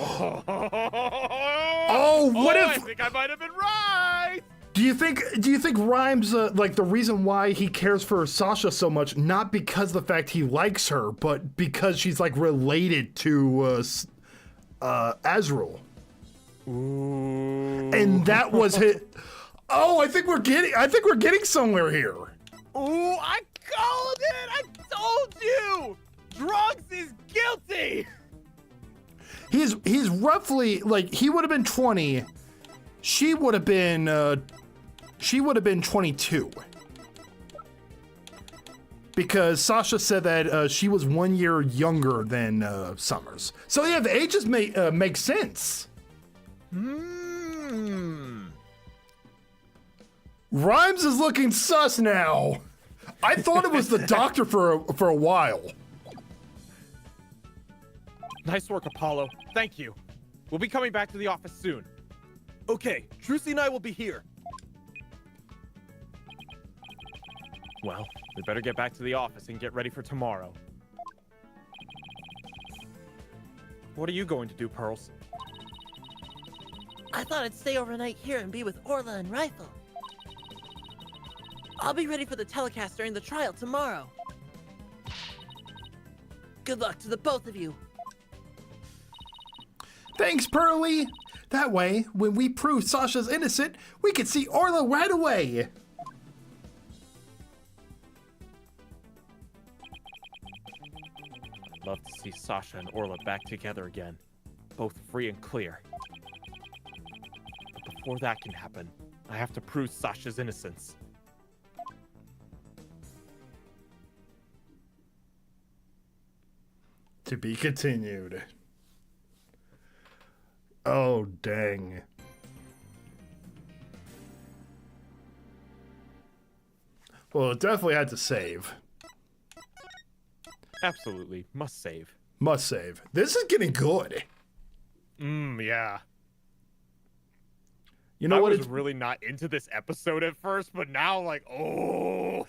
Speaker 3: What if...
Speaker 6: I think I might have been right!
Speaker 3: Do you think Rhymes, like the reason why he cares for Sasha so much, not because of the fact he likes her, but because she's like related to Azrael?
Speaker 6: Ooh.
Speaker 3: And that was his... Oh, I think we're getting somewhere here.
Speaker 6: Ooh, I called it! I told you! Drugs is guilty!
Speaker 3: He's roughly, like, he would have been 20. She would have been 22. Because Sasha said that she was 1 year younger than Summers. So yeah, the ages make sense. Rhymes is looking sus now. I thought it was the doctor for a while.
Speaker 6: Nice work, Apollo. Thank you. We'll be coming back to the office soon. Okay, Trucy and I will be here. Well, we better get back to the office and get ready for tomorrow. What are you going to do, Pearls?
Speaker 4: I thought I'd stay overnight here and be with Orla and Rifle. I'll be ready for the telecast during the trial tomorrow. Good luck to the both of you.
Speaker 3: Thanks, Pearly. That way, when we prove Sasha's innocent, we can see Orla right away.
Speaker 6: I'd love to see Sasha and Orla back together again, both free and clear. But before that can happen, I have to prove Sasha's innocence.
Speaker 3: To be continued. Oh, dang. Well, it definitely had to save.
Speaker 6: Absolutely, must save.
Speaker 3: Must save. This is getting good.
Speaker 2: Yeah.
Speaker 3: You know
Speaker 2: I
Speaker 3: what?
Speaker 2: was
Speaker 3: It's
Speaker 2: really not into this episode at first, but now, like, oh.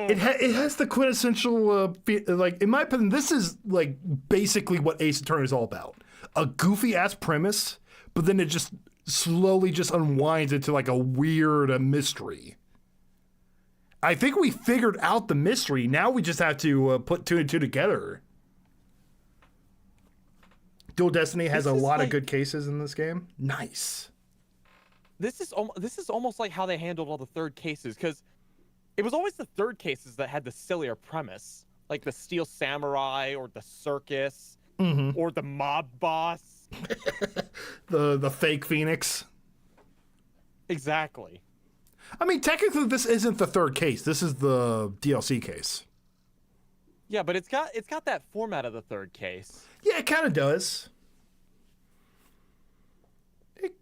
Speaker 3: it has the quintessential, like, in my opinion, this is, like, basically what Ace Attorney is all about. A goofy-ass premise, but then it just slowly just unwinds into, like, a weird mystery. I think we figured out the mystery. Now we just have to put two and two together. Dual Destiny has a lot of good cases in this game. Nice.
Speaker 6: This is almost like how they handled all the third cases, because it was always the third cases that had the sillier premise, like the Steel Samurai or the circus or the mob boss.
Speaker 3: the fake Phoenix.
Speaker 6: Exactly.
Speaker 3: I mean, technically, this isn't the third case. This is the DLC case.
Speaker 6: Yeah, but it's got that format of the third case.
Speaker 3: Yeah, it kind of does.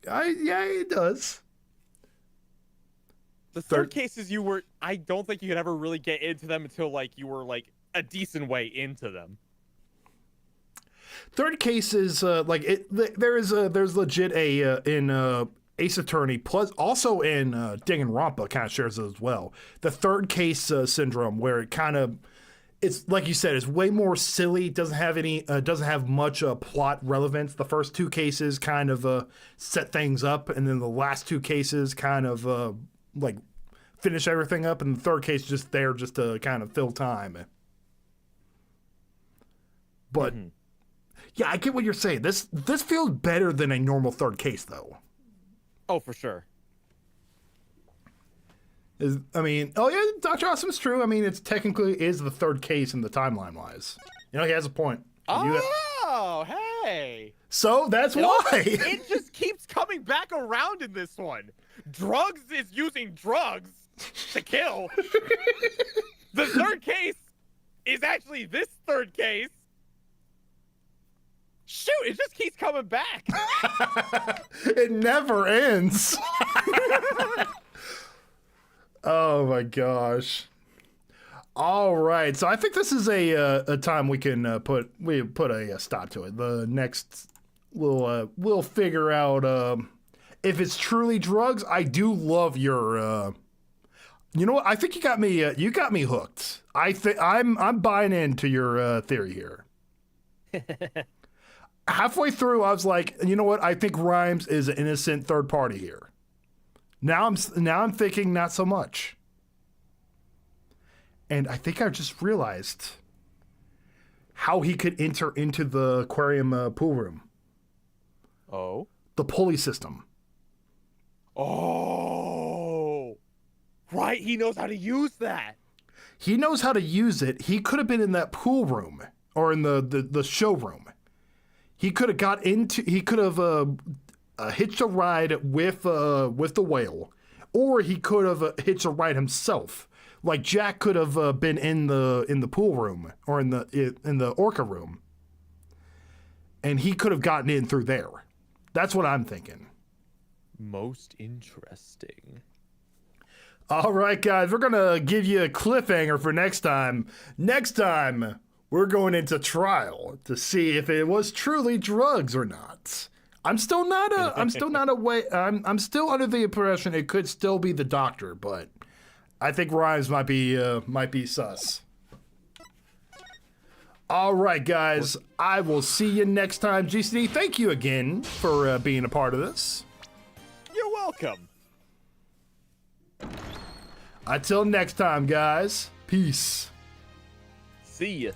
Speaker 3: Yeah, it does.
Speaker 6: The third cases I don't think you could ever really get into them until like you were like a decent way into them.
Speaker 3: Third case is there's legit in Ace Attorney, plus also in Danganronpa kind of shares it as well. The third case syndrome, where it kind of, it's like you said, it's way more silly. Doesn't have much plot relevance. The first two cases kind of set things up, and then the last two cases kind of like finish everything up, and the third case just there just to kind of fill time. But yeah, I get what you're saying. This feels better than a normal third case, though.
Speaker 6: Oh, for sure.
Speaker 3: Dr. Awesome's true. I mean, it's technically is the third case in the timeline wise. You know, he has a point.
Speaker 6: Oh, hey.
Speaker 3: So that's why.
Speaker 6: It just keeps coming back around in this one. Drugs is using drugs to kill. The third case is actually this third case. Shoot, it just keeps coming back.
Speaker 3: It never ends. Oh my gosh. All right, so I think this is a time we can put a stop to it. The next we'll figure out if it's truly drugs. I do love your you know what? I think you got me hooked. I'm buying into your theory here. Halfway through, I was like, you know what? I think Rhymes is an innocent third party here. Now I'm thinking not so much. And I think I just realized how he could enter into the aquarium pool room.
Speaker 6: Oh?
Speaker 3: The pulley system.
Speaker 6: Oh! Right, he knows how to use that.
Speaker 3: He knows how to use it. He could have been in that pool room or in the showroom. He could have hitched a ride with the whale, or he could have hitched a ride himself. Like Jack could have been in the pool room or in the orca room, and he could have gotten in through there. That's what I'm thinking.
Speaker 6: Most interesting.
Speaker 3: All right, guys, we're gonna give you a cliffhanger for next time. Next time, we're going into trial to see if it was truly drugs or not. I'm still not I'm still under the impression it could still be the doctor, but I think Rhymes might be sus. All right, guys, I will see you next time. GCD, thank you again for being a part of this.
Speaker 2: You're welcome.
Speaker 3: Until next time, guys. Peace.
Speaker 6: See ya.